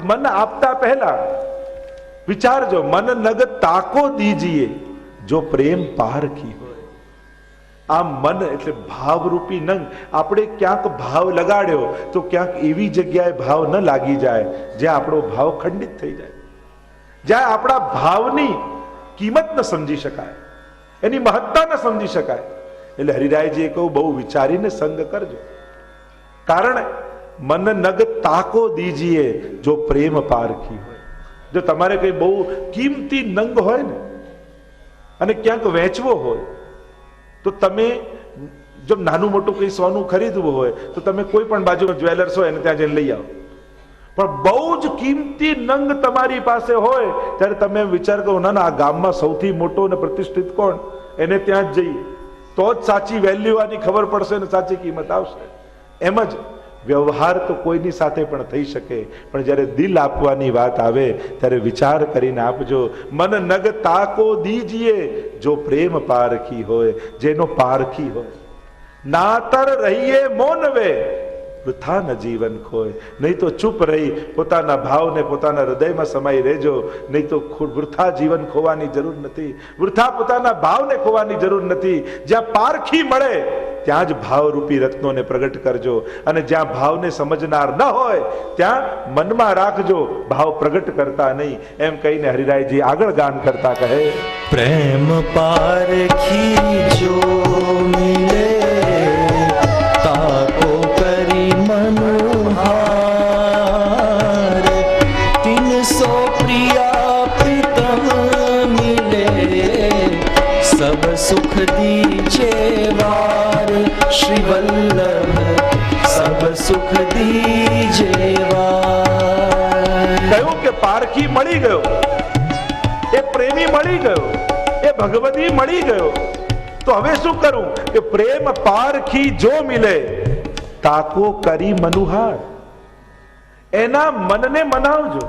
Speaker 1: મન આપતા પહેલા વિચારજો. મન નગ તાકો દીજીએ જો પ્રેમ પારખી હોય. આ મન એટલે ભાવરૂપી નંગ. આપણે ક્યાંક ભાવ લગાડ્યો તો ક્યાંક એવી જગ્યાએ ભાવ ન લાગી જાય જ્યાં આપણો ભાવ ખંડિત થઈ જાય, જ્યાં આપણા ભાવની કિંમત ન સમજી શકાય, એની મહત્તા ન સમજી શકાય. એટલે હરિરાયજીએ કહ્યું બહુ વિચારીને સંગ કરજો. કારણ મન નગ તાકો દીજીએ જો પ્રેમ પારખી હોય. જો તમારે કઈ બહુ કિંમતી નંગ હોય ને અને ક્યાંક વેચવો હોય તો તમે, જો નાનું મોટું કઈ સોનું ખરીદવું હોય તો તમે કોઈ પણ બાજુમાં જ્વેલર્સ હોય એને ત્યાં જઈને લઈ આવો. પણ બહુ જ કિંમતી નંગ તમારી પાસે હોય ત્યારે તમે વિચાર કરો, ના ના, આ ગામમાં સૌથી મોટો અને પ્રતિષ્ઠિત કોણ, એને ત્યાં જ જઈએ તો જ સાચી વેલ્યુ આની ખબર પડશે ને સાચી કિંમત આવશે. એમ જ વ્યવહાર તો કોઈની સાથે પણ થઈ શકે, પણ જ્યારે દિલ આપવાની વાત આવે ત્યારે વિચાર કરીને આપજો. મન નગ તાકો દીજીએ જો પ્રેમ પારખી હોય, જેનો પારખી હોય. નાતર રહીએ મૌનવે, વૃથા ન જીવન ખોય. નહીં તો ચૂપ રહી પોતાના ભાવને પોતાના હૃદયમાં સમાઈ રહેજો, નહીં તો વૃથા જીવન ખોવાની જરૂર નથી, વૃથા પોતાના ભાવને ખોવાની જરૂર નથી. જ્યાં પારખી મળે ત્યાં જ ભાવરૂપી રત્નોને પ્રગટ કરજો, અને જ્યાં ભાવને સમજનાર ન હોય ત્યાં મનમાં રાખજો, ભાવ પ્રગટ કરતા નહીં. એમ કહીને હરિરાયજી આગળ ગાન કરતા કહે,
Speaker 2: प्रेम पारखी जो मिले, ताको करी मनुहार, 300 प्रिया प्रीतम मिले, सुख दीजे वार श्री वल्लभ सब सुख दीजे वार।
Speaker 1: કહ્યું કે પારખી મળી ગયો, એ પ્રેમી મળી ગયો, એ ભગવતી મળી ગયો, તો હવે શું કરું કે પ્રેમ પારખી જો મિલે તાકો કરી મનુહાર, એના મનને મનાવજો,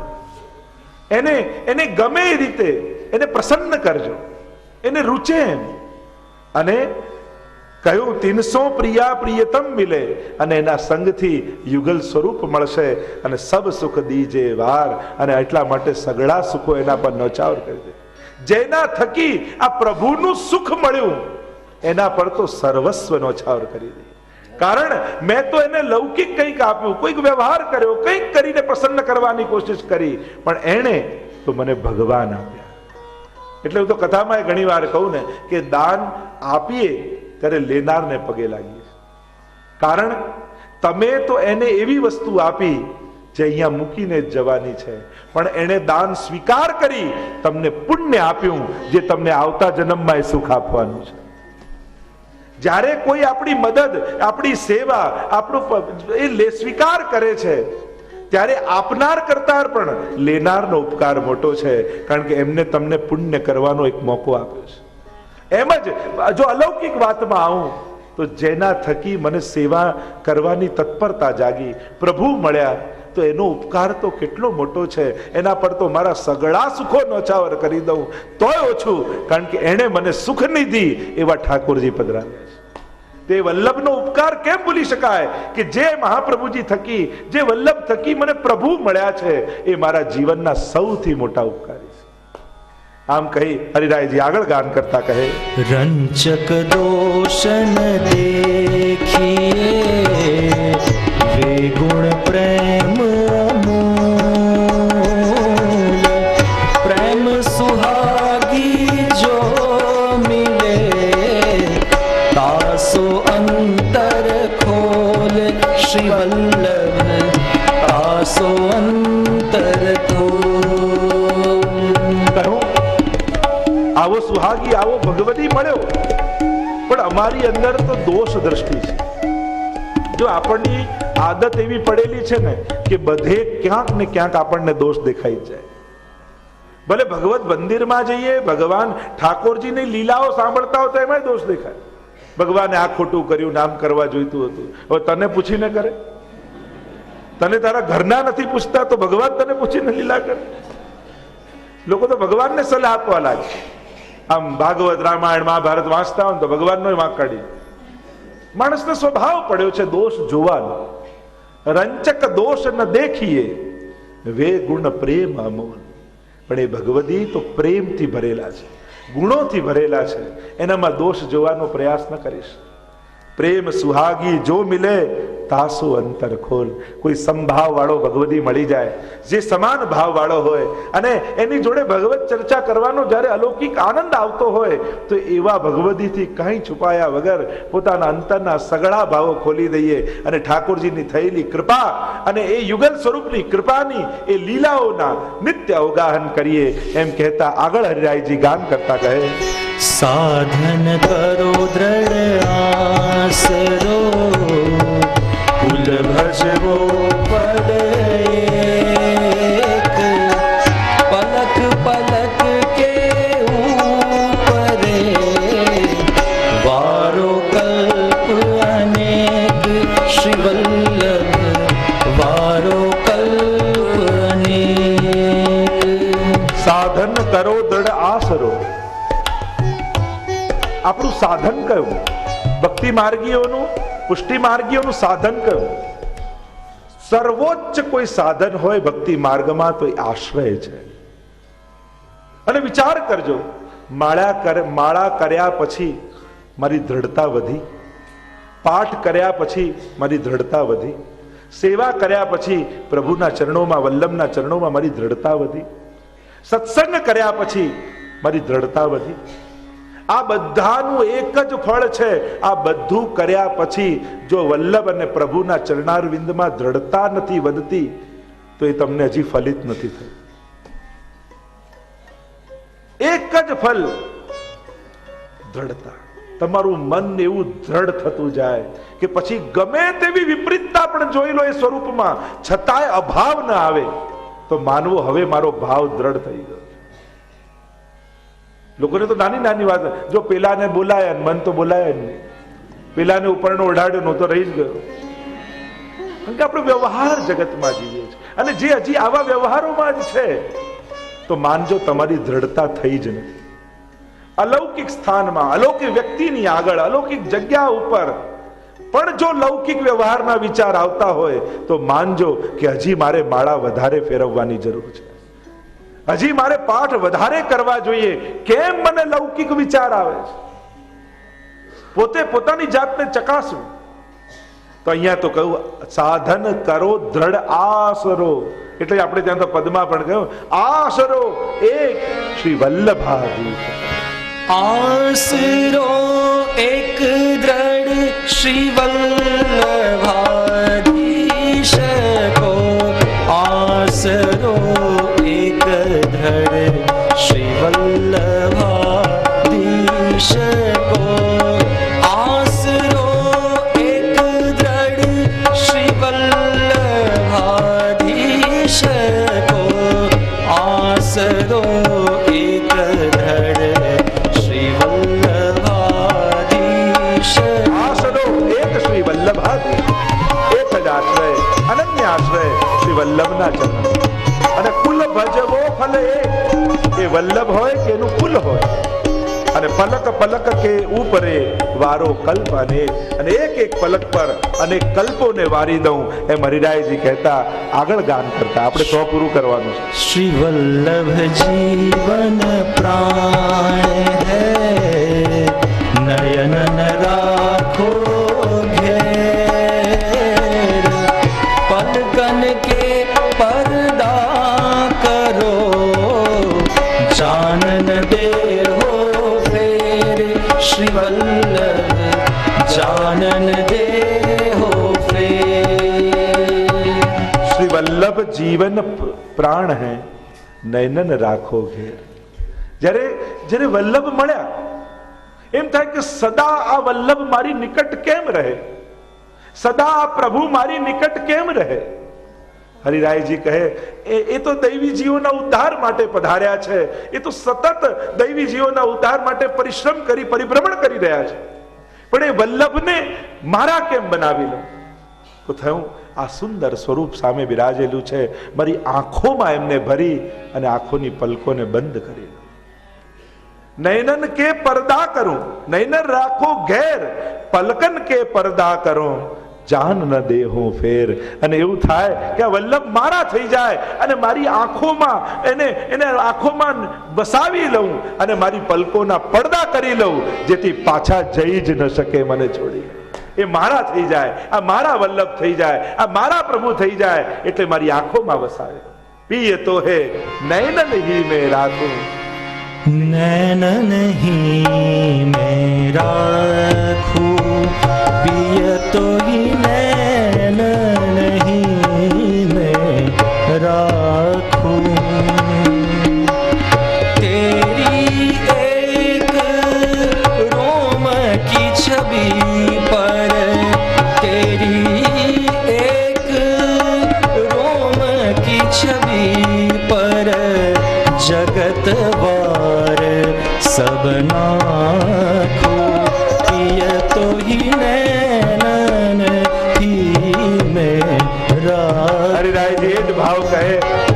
Speaker 1: એને ગમે એ રીતે એને પ્રસન્ન કરજો, એને રૂચે એમ. અને કહ્યું 300 પ્રિયા પ્રિયતમ મિલે, અને એના સંગથી યુગલ સ્વરૂપ મળશે, અને સબ સુખ દીજે વાર, અને એટલા માટે સગળા સુખો એના પર નોચાવર કરી દે. જેના થકી આ પ્રભુનું સુખ મળ્યું એના પર તો સર્વસ્વ નોચાવર કરી દે. કારણ મેં તો એને લૌકિક કંઈક આપ્યું, કોઈક વ્યવહાર કર્યો, કંઈક કરીને પ્રસન્ન કરવાની કોશિશ કરી, પણ એણે તો મને ભગવાન આપ્યા. એટલે હું તો કથામાં ઘણી વાર કહું ને કે દાન આપીએ ત્યારે લેનારને પગે લાગીએ. કારણ તમે તો એને એવી વસ્તુ આપી જે અહીંયા મૂકીને જ જવાની છે, પણ એણે દાન સ્વીકાર કરી તમને પુણ્ય આપ્યું જે તમને આવતા જન્મમાં એ સુખ આપવાનું છે. જ્યારે કોઈ આપણી મદદ, આપણી સેવા, આપણું એ સ્વીકાર કરે છે ત્યારે આપનાર કરતા પણ લેનારનો ઉપકાર મોટો છે, કારણ કે એમને તમને પુણ્ય કરવાનો એક મોકો આપ્યો છે. એમ જ જો અલૌકિક વાતમાં આવું તો જેના થકી મને સેવા કરવાની તત્પરતા જાગી, પ્રભુ મળ્યા, તો એનો ઉપકાર તો કેટલો મોટો છે. એના પર તો મારા સગળા સુખો નોચાવર કરી દઉં તોય ઓછું, કારણ કે એણે મને સુખ નિધિ એવા ઠાકોરજી પધરાવ્યા છે. તે વલ્લભનો ઉપકાર કેમ ભૂલી શકાય કે જે મહાપ્રભુજી થકી, જે વલ્લભ થકી મને પ્રભુ મળ્યા છે, એ મારા જીવનના સૌથી મોટા ઉપકારી છે. આમ કહી હરિરાયજી આગળ ગાન કરતા કહે,
Speaker 2: રંચક દોષ ન દેખીએ વે ગુણ પ્રેમ અમૂલ, પ્રેમ સુહાગી જો મિલે તાસો અંતર ખોલ શ્રી વલ્લભ તાસો અંતર ખોલ.
Speaker 1: કહું આવો સુહાગી, આવો ભગવતી મળ્યો, પણ અમારી અંદર તો દોષ દ્રષ્ટિ છે. જો આપણની આદત એવી પડેલી છે ને કે બધે ક્યાંક ને ક્યાંક આપણને દોષ દેખાઈ જાય. ભલે ભગવત મંદિરમાં જઈએ, ભગવાન ઠાકોરજીની લીલાઓ સાંભળતા હોય તો એમાં દોષ દેખાય. ભગવાને આ ખોટું કર્યું, નામ કરવા જોઈતું હતું. હવે તને પૂછીને કરે? તને તારા ઘરના નથી પૂછતા તો ભગવાન તને પૂછીને લીલા કરે? લોકો તો ભગવાનને સલાહ આપવા લાગે. આમ ભાગવત, રામાયણ, મહાભારત વાંચતા હોય તો ભગવાનનો વાંક કાઢી. માણસનો સ્વભાવ પડ્યો છે દોષ જોવાનો. રંચક દોષ ન દેખીએ વે ગુણ પ્રેમ અમોલ. પણ એ ભગવદી તો પ્રેમથી ભરેલા છે, ગુણોથી ભરેલા છે, એનામાં દોષ જોવાનો પ્રયાસ ન કરીશ. પ્રેમ સુહાગી જો મિલે તાસો અંતર ખોલ. કોઈ સમભાવ વાળો ભગવદી મળી જાય, જે સમાન ભાવ વાળો હોય, અને એની જોડે ભગવત ચર્ચા કરવાનો જ્યારે અલૌકિક આનંદ આવતો હોય, તો એવા ભગવદીથી કંઈ છુપાયા વગર પોતાના અંતરના સગળા ભાવો ખોલી દઈએ, અને ઠાકોરજીની થયેલી કૃપા અને એ યુગલ સ્વરૂપની કૃપાની એ લીલાઓના નિત્ય અવગાહન કરીએ. એમ કહેતા આગળ હરિરાયજી ગાન કરતા કહે,
Speaker 2: સાધન કરો દ્રઢ આસરો કુલ ભજવો પદ એક, પલક પલક કે ઉપરે વારો કલ્પ અનેક શ્રી વલ્લભ વારો કલ્પ અનેક.
Speaker 1: સાધન કરો દ્રઢ આસરો. આપણું સાધન કયું? ભક્તિ માર્ગીઓનું, પુષ્ટિ માર્ગીઓનું સાધન કયું? સર્વોચ્ચ કોઈ સાધન હોય ભક્તિ માર્ગમાં તો એ આશ્રય છે. અને વિચાર કરજો, માળા કર્યા પછી મારી દ્રઢતા વધી, પાઠ કર્યા પછી મારી દ્રઢતા વધી, સેવા કર્યા પછી પ્રભુના ચરણોમાં, વલ્લભના ચરણોમાં મારી દ્રઢતા વધી, સત્સંગ કર્યા પછી મારી દ્રઢતા વધી. આ બધાનું એક જ ફળ છે. આ બધું કર્યા પછી જો વલ્લભ અને પ્રભુના ચરણારવિંદમાં દ્રઢતા નથી વધતી તો એ તમને હજી ફલિત નથી થયું. એક જ ફલ, દ્રઢતા, તમારું મન એવું દ્રઢ થતું જાય કે પછી ગમે તેવી વિપરીતતા પણ જોઈ લો એ સ્વરૂપમાં, છતાંય અભાવ ન આવે તો માનવો હવે મારો ભાવ દ્રઢ થઈ ગયો. લોકોને તો નાની નાની વાત, જો પેલાને બોલાયા મન તો બોલાયા જ નહીં, પેલાને ઉપરનો ઓઢાડ્યો નો તો રહી જ ગયો. કારણ કે આપણે વ્યવહાર જગતમાં જીવીએ છીએ, અને જે હજી આવા વ્યવહારોમાં જ છે તો માનજો તમારી દ્રઢતા થઈ જ નથી. અલૌકિક સ્થાનમાં, અલૌકિક વ્યક્તિની આગળ, અલૌકિક જગ્યા ઉપર પણ જો લૌકિક વ્યવહારના વિચાર આવતા હોય તો માનજો કે હજી મારે માળા વધારે ફેરવવાની જરૂર છે, હજી મારે પાઠ વધારે કરવા જોઈએ. કેમ મને લૌકિક વિચાર આવે છે? પોતે પોતાની જાતને ચકાસવું. તો અહીંયા તો કહ્યું સાધન કરો દ્રઢ આસરો, એટલે આપણે ત્યાં તો પદમાં પણ કહ્યું આસરો એક શ્રી વલ્લભાધીશ.
Speaker 2: આસરો એક દ્રઢ શ્રી વલ્લભાધીશ કો, આસરો એક દ્રઢ શ્રી વલ્લભાધીશ કો, આસરો એક દ્રઢ શ્રી વલ્લભાધીશ કો, આસરો એક દ્રઢ શ્રી વલ્લભાધીશ.
Speaker 1: આસરો એક શ્રી વલ્લભાધીશ, એક જ આશ્રય, અનન્ય આશ્રય શ્રી વલ્લભના ચરણ. અને કુલ ભજવો ફલ એક, એ વલ્લભ હોય કે એનું કુલ હોય. અને પલક પલક કે ઉપરે વારો કલ્પ અનેક, અને એક એક પલક પર અનેક કલ્પોને વારી દઉં, એમ હરિરાયજી કહેતા આગળ ગાન કરતા. આપણે તો પૂરું કરવાનું છે.
Speaker 2: શ્રી વલ્લભ જીવન પ્રાણ હૈ, નયન રાખો ઘેર, પલકન કે પરદા કરો, जानन दे हो फेर, श्री वल्लभ जानन दे हो फेर.
Speaker 1: श्री वल्लभ जीवन प्राण है, નયનન રાખો ઘેર. જ્યારે જ્યારે વલ્લભ મળ્યા એમ થાય કે સદા આ વલ્લભ મારી નિકટ કેમ રહે, સદા આ પ્રભુ મારી નિકટ કેમ રહે. હરિરાયજી કહે એ તો દૈવી જીવોના ઉદ્ધાર માટે પધાર્યા છે, એ તો સતત દૈવી જીવોના ઉદ્ધાર માટે પરિશ્રમ કરી પરિભ્રમણ કરી રહ્યા છે, પણ એ વલ્લભને મારા કેમ બનાવી લો. તો થયું આ સુંદર સ્વરૂપ સામે બિરાજેલું છે, મારી આંખોમાં એમને ભરી અને આંખોની પલકોને બંધ કરી લો. નયનન કે પરદા કરું, નયન રાખો ઘેર, પલકન કે પરદા કરો, જાન ન દેહો ફેર. અને એવું થાય કે આ વલ્લભ મારા થઈ જાય અને મારી આંખોમાં એને આંખોમાં વસાવી લઉં અને મારી પલકોના પડદા કરી લઉં, જેથી પાછા જઈ જ ન શકે મને છોડી. એ મારા થઈ જાય, આ મારા વલ્લભ થઈ જાય, આ મારા પ્રભુ થઈ જાય, એટલે મારી આંખોમાં વસાવે. પિય તો હે નયન હી મેં રાખું,
Speaker 2: नैनन ही मैं राखूं, पिय तो ही नैन नहीं मैं राखूं. तेरी एक रोम की छवि पर, तेरी एक रोम की छवि पर, जगत सब नाखो, पिय तो ही नैनन ही में राखूं.
Speaker 1: હરિરાયજી એ જ ભાવ કહે,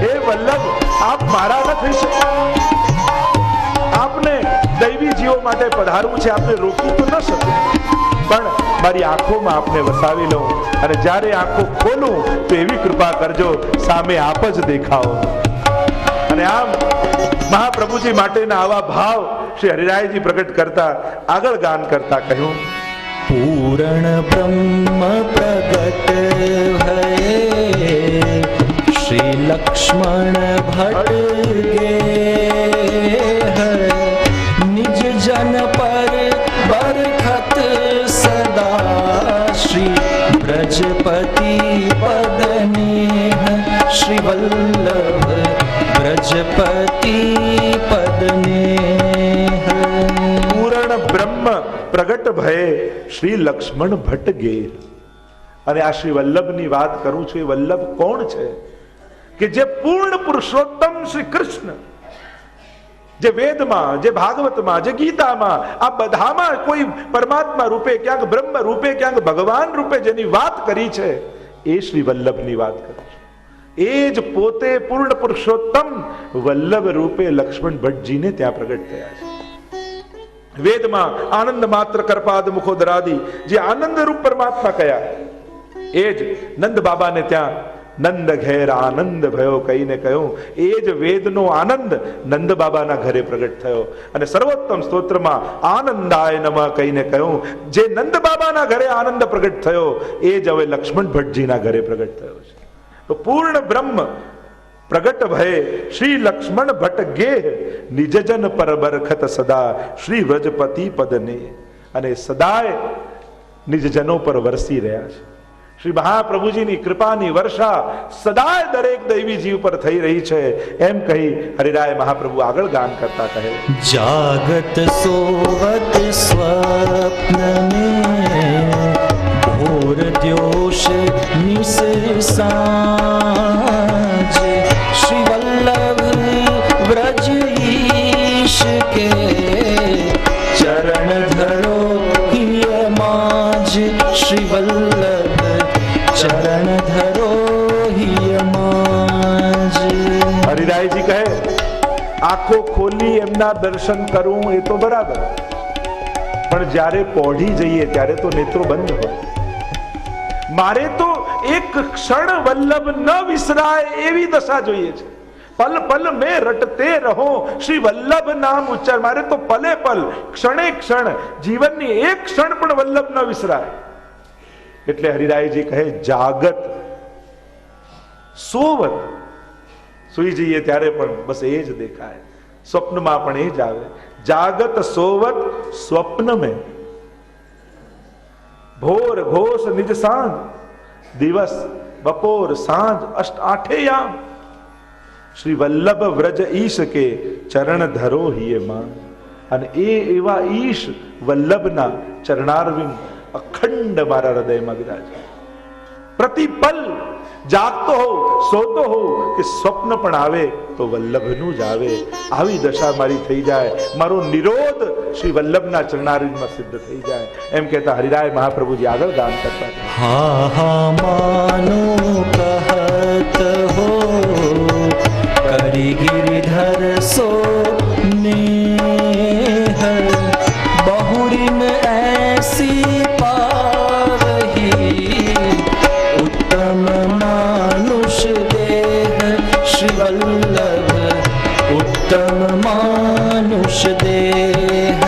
Speaker 1: હે વલ્લભ આપ મારા ન થઈ શકો, આપને દૈવી જીવો માટે પધારવું છે, આપને રોકવું તો ન શકું, પણ મારી આંખોમાં આપને વસાવી લઉં, અને જ્યારે આંખો ખોલું તો એવી કૃપા કરજો સામે આપ જ દેખાઓ. અને આમ મહાપ્રભુજી માટેના આવા ભાવ શ્રી હરિરાયજી પ્રગટ કરતા આગળ ગાન કરતા કહ્યું,
Speaker 2: પૂર્ણ બ્રહ્મ પ્રગટ ભયે, શ્રી લક્ષ્મણ ભટ્ટ ગે, નિજ જન પર બરખત સદા, શ્રી બ્રજપતિ પદને, શ્રી વલ્લભ બ્રજપતિ પદને.
Speaker 1: પૂર્ણ બ્રહ્મ પ્રગટ ભયે શ્રી લક્ષ્મણ ભટ્ટ ગેર. અને આ શ્રી વલ્લભની વાત કરું છું. એ વલ્લભ કોણ છે? કે જે પૂર્ણ પુરુષોત્તમ શ્રી કૃષ્ણ, જે વેદમાં, જે ભાગવતમાં, જે ગીતામાં, આ બધામાં કોઈ પરમાત્મા રૂપે, ક્યાંક બ્રહ્મ રૂપે, ક્યાંક ભગવાન રૂપે જેની વાત કરી છે, એ શ્રી વલ્લભની વાત કરું છું. એ જ પોતે પૂર્ણ પુરુષોત્તમ વલ્લભ રૂપે લક્ષ્મણ ભટ્ટજીને ત્યાં પ્રગટ થયા છે. વેદમાં આનંદ માત્ર કરપાદ મુખોદરાદી જે આનંદ રૂપ પરમાત્મા કયા, એ જ નંદ બાબાને ત્યાં નંદ ઘેર આનંદ ભયો કહીને કહ્યું. એ જ વેદનો આનંદ નંદ બાબાના ઘરે પ્રગટ થયો. અને સર્વોત્તમ સ્તોત્રમાં આનંદાય નમઃ કહીને કહ્યું, જે નંદ બાબાના ઘરે આનંદ પ્રગટ થયો એ જ હવે લક્ષ્મણ ભટ્ટજીના ઘરે પ્રગટ થયો છે. તો પૂર્ણ બ્રહ્મ પ્રગટ ભયે શ્રી લક્ષ્મણ ભટ્ટ ગેહ નિજજન પર બરખત સદા શ્રી વ્રજપતિ પદને. અને સદાય નિજજનો પર વરસી રહ્યા છે. શ્રી મહાપ્રભુજીની કૃપાની વર્ષા સદાય દરેક દૈવી જીવ પર થઈ રહી છે. એમ કહી હરિરાય મહાપ્રભુ આગળ ગાન કરતા કહે,
Speaker 2: જાગત સોવત સ્વપ્ન में भोर द्योष निस सांझ श्री वल्लभ व्रज ईश के चरण धरो हिय माज श्री वल्लभ चरण धरो हिय माज.
Speaker 1: હરિરાયજી કહે, આંખો ખોલી એમના દર્શન કરું એ તો બરાબર, પણ જ્યારે પોઢી જઈએ ત્યારે તો નેત્રો બંધ હોય. મારે તો એક ક્ષણ વલ્લભ ન વિસરાય એવી દશા જોઈએ છે. પલ પલ મેં રટતે રહો શ્રી વલ્લભ નામ ઉચ્ચાર. મારે તો પલે પલ, ક્ષણે ક્ષણ, જીવનની એક ક્ષણ પણ વલ્લભ ન વિસરાય. એટલે હરિરાયજી કહે, જાગત સોવત, સુઈ જઈએ ત્યારે પણ બસ એ જ દેખાય, સ્વપ્નમાં પણ એ જ આવે. જાગત સોવત સ્વપ્ન में ભોર ઘોષ નિજ સાંજ, દિવસ બપોર સાંજ અષ્ટ આઠે યામ શ્રી વલ્લભ વ્રજ ઈશ કે ચરણ ધરો હિય માં. અને એ એવા ઈશ વલ્લભના ચરણારવિંદ અખંડ મારા હૃદયમાં વિરાજે. પ્રતિપલ જાગતો હો, સોતો હો કે સ્વપ્ન પણ આવે તો વલ્લભનું જ આવે. આવી દશા મારી થઈ જાય, મારો નિરોધ શ્રી વલ્લભના ચરણારવિંદમાં સિદ્ધ થઈ જાય. એમ કહેતા હરિરાય મહાપ્રભુજી આગળ ગાન કરતા,
Speaker 2: હા હા માનો કહત હો કરી गिरधर सो नेह बहुरिन ऐसी पावही उत्तम मानुष देह श्री वल्लभ उत्तम मानुष देह.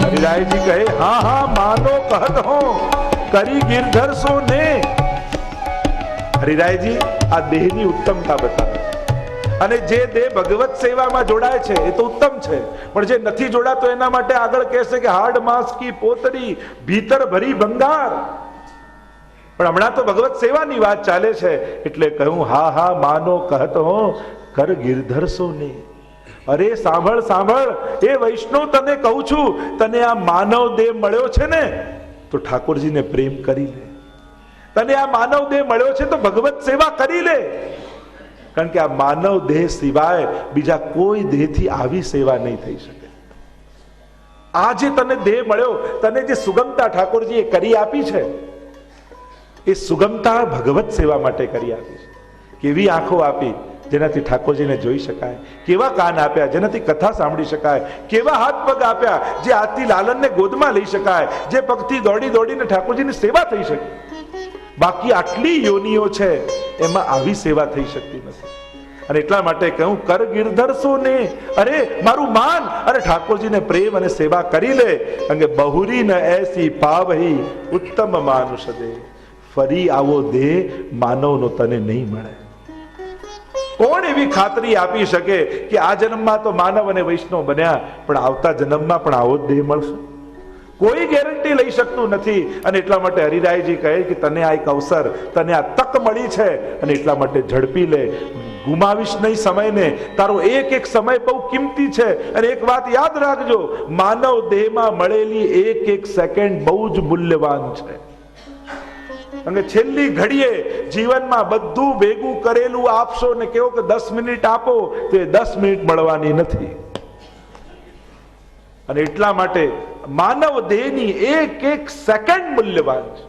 Speaker 1: હરિરાયજી કહે, હા હા માનો કહત હો કરી ગિરધર સો ને. હરિરાયજી આ દેહની ઉત્તમતા બતાવે. અને જે દેહ ભગવત સેવામાં જોડાય છે એ તો ઉત્તમ છે, પણ જે નથી જોડાતો એના માટે આગળ કહેશે કે હાડ માંસ કી પોતરી ભીતર ભરી ભંગાર. પણ હમણાં તો ભગવત સેવાની વાત ચાલે છે એટલે કહ્યું, હા હા માનો કહત હો કર ગિરધર સો ને. અરે સાંભળ સાંભળ, એ વૈષ્ણવ તને કહું છું, તને આ માનવ દેહ મળ્યો છે ને તો ઠાકોરજીને પ્રેમ કરી લે. તને આ માનવ દેહ મળ્યો છે તો ભગવત સેવા કરી લે. કારણ કે આ માનવ દેહ સિવાય બીજા કોઈ દેહથી આવી સેવા નહીં થઈ શકે. આ જે તને દેહ મળ્યો, તને જે સુગમતા ઠાકોરજીએ કરી આપી છે, એ સુગમતા ભગવત સેવા માટે કરી આપી છે. કેવી આંખો આપી જેનાથી ઠાકોરજીને જોઈ શકાય, કેવા કાન આપ્યા જેનાથી કથા સાંભળી શકાય, કેવા હાથ પગ આપ્યા જે હાથથી લાલનને ગોદમાં લઈ શકાય, જે પગથી દોડી દોડીને ઠાકોરજીની સેવા થઈ શકે. બાકી આટલી યોનિઓ છે એમાં આવી સેવા થઈ શકતી નથી. અને એટલા માટે કહું, કર ગિરધર સો ને. અરે મારું માન અને ઠાકોરજીને પ્રેમ અને સેવા કરી લે. કારણ કે બહુરી ન એસી પાવહી ઉત્તમ માનુષ દે. ફરી આવો દેહ માનવનો તને નહીં મળે. કોણ એવી ખાતરી આપી શકે કે આ જન્મમાં તો માનવ અને વૈષ્ણવ બન્યા, પણ આવતા જન્મમાં પણ આવો જ દેહ મળશે? કોઈ ગેરંટી લઈ શકતું નથી. અને એટલા માટે હરિરાયજી કહે કે તને આ એક અવસર, તને આ તક મળી છે અને એટલા માટે ઝડપી લે. ગુમાવીશ નહીં સમયને. તારો એક એક સમય બહુ કિંમતી છે. અને એક વાત યાદ રાખજો, માનવ દેહમાં મળેલી એક એક સેકન્ડ બહુ જ મૂલ્યવાન છે. અને છેલ્લી ઘડીએ જીવનમાં બધું ભેગું કરેલું આપશો ને કેવો કે 10 મિનિટ આપો તો એ 10 મિનિટ મળવાની નથી. અને એટલા માટે માનવ દેહની એક એક સેકન્ડ મૂલ્યવાન છે.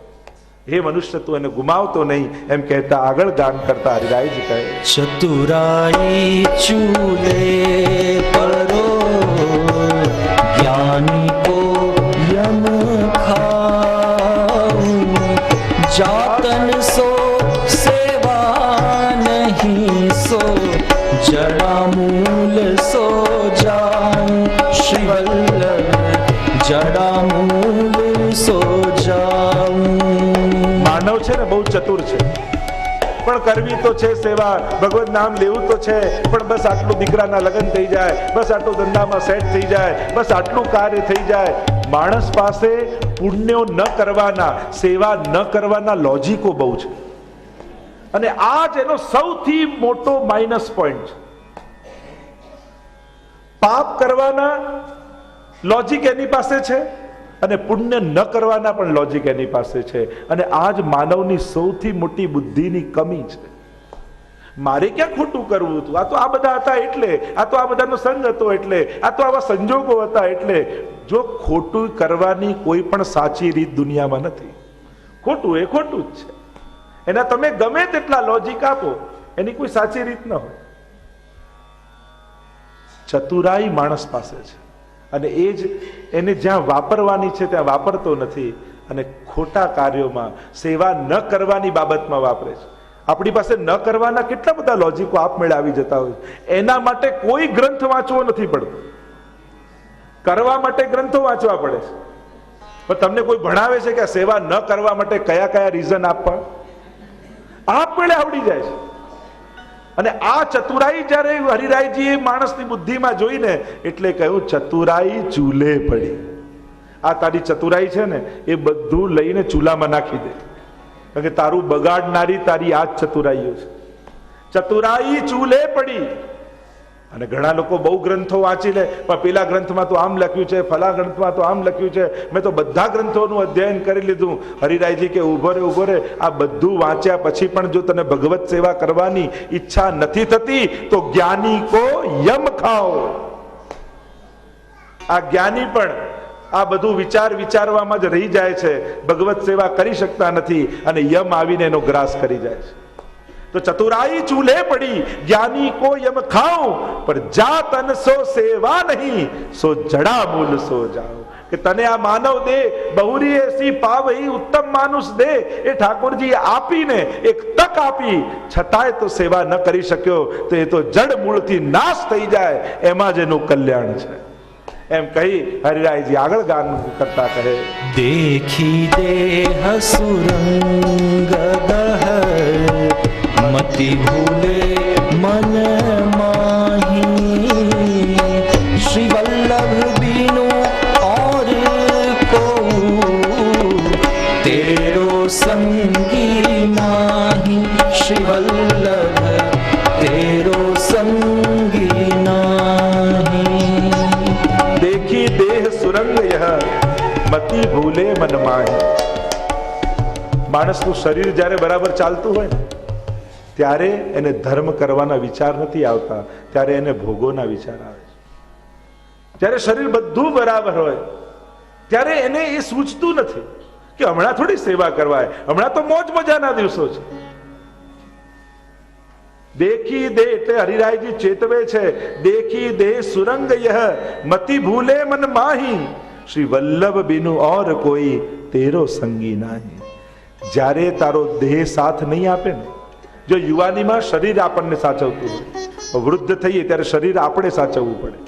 Speaker 1: હે મનુષ્ય, તું એને ગુમાવતો નહીં, એમ કહેતા આગળ ગાન કરતા હરિરાયજી કહે,
Speaker 2: ચતુરાઈ ચૂલે પરો જ્ઞાની કો યમ ખાઉ, જાતન સો સેવા નહીં સો જડા મૂલ સો જાઉં. શ્રી વલ્લભ જડા મૂલ સો જાઉં.
Speaker 1: માનવ છે ને બહુ ચતુર છે, પણ કરવી તો છે સેવા, ભગવત નામ લેવું તો છે, પણ બસ આટલું દીકરાના લગ્ન થઈ જાય, બસ આટલું ધંધામાં સેટ થઈ જાય, બસ આટલું કાર્ય થઈ જાય. માણસ પાસે પુણ્યો ન કરવાના, સેવા ન કરવાના લોજિકો બહુ છે. અને આ જ એનો સૌથી મોટો માઇનસ પોઈન્ટ છે. પાપ કરવાના લોજિક એની પાસે છે અને પુણ્ય ન કરવાના પણ લોજિક એની પાસે છે. અને આ જ માનવની સૌથી મોટી બુદ્ધિની કમી છે. મારે ક્યાં ખોટું કરવું હતું? આ તો આ બધા હતા એટલે, આ તો આ બધાનો સંગ હતો એટલે, આ તો આવા સંજોગો હતા એટલે. જો ખોટું કરવાની કોઈ પણ સાચી રીત દુનિયામાં નથી. ખોટું એ ખોટું જ છે. એના તમે ગમે તેટલા લોજિક આપો, એની કોઈ સાચી રીત ન હોય. ચતુરાઈ માણસ પાસે છે અને એ જ એને જ્યાં વાપરવાની છે ત્યાં વાપરતો નથી અને ખોટા કાર્યોમાં, સેવા ન કરવાની બાબતમાં વાપરે છે. આપણી પાસે ન કરવાના કેટલા બધા લોજિકો આપમેળે આવી જતા હોય છે. એના માટે કોઈ ગ્રંથ વાંચવો નથી પડતો, કરવા માટે ગ્રંથો વાંચવા પડે છે. પણ તમને કોઈ ભણાવે છે કે સેવા ન કરવા માટે કયા કયા રીઝન આપવા? આપમેળે આવડી જાય છે. અને આ ચતુરાઈ જ્યારે હરિરાયજીએ માણસની બુદ્ધિમાં જોઈને એટલે કહ્યું, ચતુરાઈ ચૂલે પડી. આ તારી ચતુરાઈ છે ને એ બધું લઈને ચૂલામાં નાખી દે, કારણ કે તારું બગાડનારી તારી આ જ ચતુરાઈઓ છે. ચતુરાઈ ચૂલે પડી. અને ઘણા લોકો બહુ ગ્રંથો વાંચી લે, પણ પેલા ગ્રંથમાં તો આમ લખ્યું છે, ફલા ગ્રંથમાં તો આમ લખ્યું છે, મેં તો બધા ગ્રંથોનું અધ્યયન કરી લીધું. હરિરાયજી કે ઉભો રે, આ બધું વાંચ્યા પછી પણ જો તને ભગવત સેવા કરવાની ઈચ્છા નથી થતી તો જ્ઞાની કો યમ ખાઓ. આ જ્ઞાની પણ આ બધું વિચારવામાં જ રહી જાય છે, ભગવત સેવા કરી શકતા નથી અને યમ આવીને એનો ગ્રાસ કરી જાય છે. તો ચતુરાઈ ચૂલે પડી, જ્ઞાની કો યમ ખાઓ, પર જાત અન સો સેવા નહીં, સો જડા મૂલ સો જાઓ. કે તને આ માનવ દે બહુરી એસી પાવહી ઉત્તમ માનુષ દે, એ ઠાકોરજી આપીને એક તક આપી, છતાંય તો સેવા ન કરી શક્યો તો એ તો જડ મૂળથી નાશ થઈ જાય, એમાં જ એનું કલ્યાણ છે. એમ કહી હરિરાયજી આગળ ગાન કરતા કહે,
Speaker 2: દેખી દેહ સુરંગ મતિ ભૂલે મન માહી, શ્રી વલ્લભ બીનો और को तेरो संगी नाही. श्री वल्लभ तेरो संगी नाही.
Speaker 1: देखी देह सुरंग यह મતિ ભૂલે મન માહી. માણસનું શરીર જ્યારે બરાબર ચાલતું હોય ને ત્યારે એને ધર્મ કરવાના વિચાર નથી આવતા, ત્યારે એને ભોગોના વિચાર આવે છે. જ્યારે શરીર બધું બરાબર હોય ત્યારે એને એ સૂચતું નથી કે હમણાં થોડી સેવા કરવાય, હમણાં તો મોજ મજાના દિવસો છે. દેખી દે એટલે હરિરાયજી ચેતવે છે, દેખી દે સુરંગ યહ મતિ ભૂલે મન માહી, શ્રી વલ્લભ બિનુ ઓર કોઈ તેરો સંગી નાહી. જ્યારે તારો દેહ સાથ નહીં આપે ને, જો યુવાનીમાં શરીર આપણને સાચવતું હોય, વૃદ્ધ થઈએ ત્યારે શરીર આપણે સાચવવું પડે.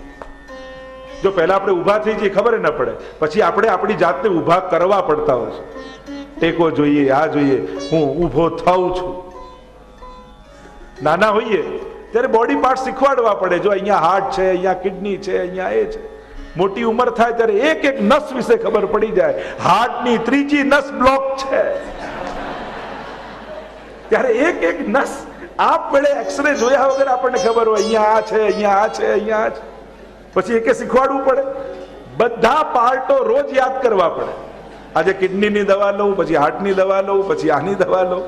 Speaker 1: જો પહેલા આપણે ઊભા થઈ જઈએ ખબર ન પડે, પછી આપણે આપણી જાતને ઊભા કરવા પડતા હોય છે. ટેકો જોઈએ, આ જોઈએ, હું ઊભો થાઉં છું. નાના હોઈએ ત્યારે બોડી પાર્ટ શીખવાડવા પડે, જો અહીંયા હાર્ટ છે, અહીંયા કિડની છે, અહીંયા એ છે. મોટી ઉંમર થાય ત્યારે એક એક નસ વિશે ખબર પડી જાય, હાર્ટની ત્રીજી નસ બ્લોક છે, ત્યારે એક એક નસ આપમેળે એક્સરે જોયા વગર આપણને ખબર હોય અહીંયા આ છે, અહીંયા આ છે, અહીંયા આ છે. પછી એકે શીખવાડવું પડે. બધા પાર્ટો રોજ યાદ કરવા પડે. આજે કિડનીની દવા લઉં, પછી હાર્ટની દવા લઉં, પછી આની દવા લઉં.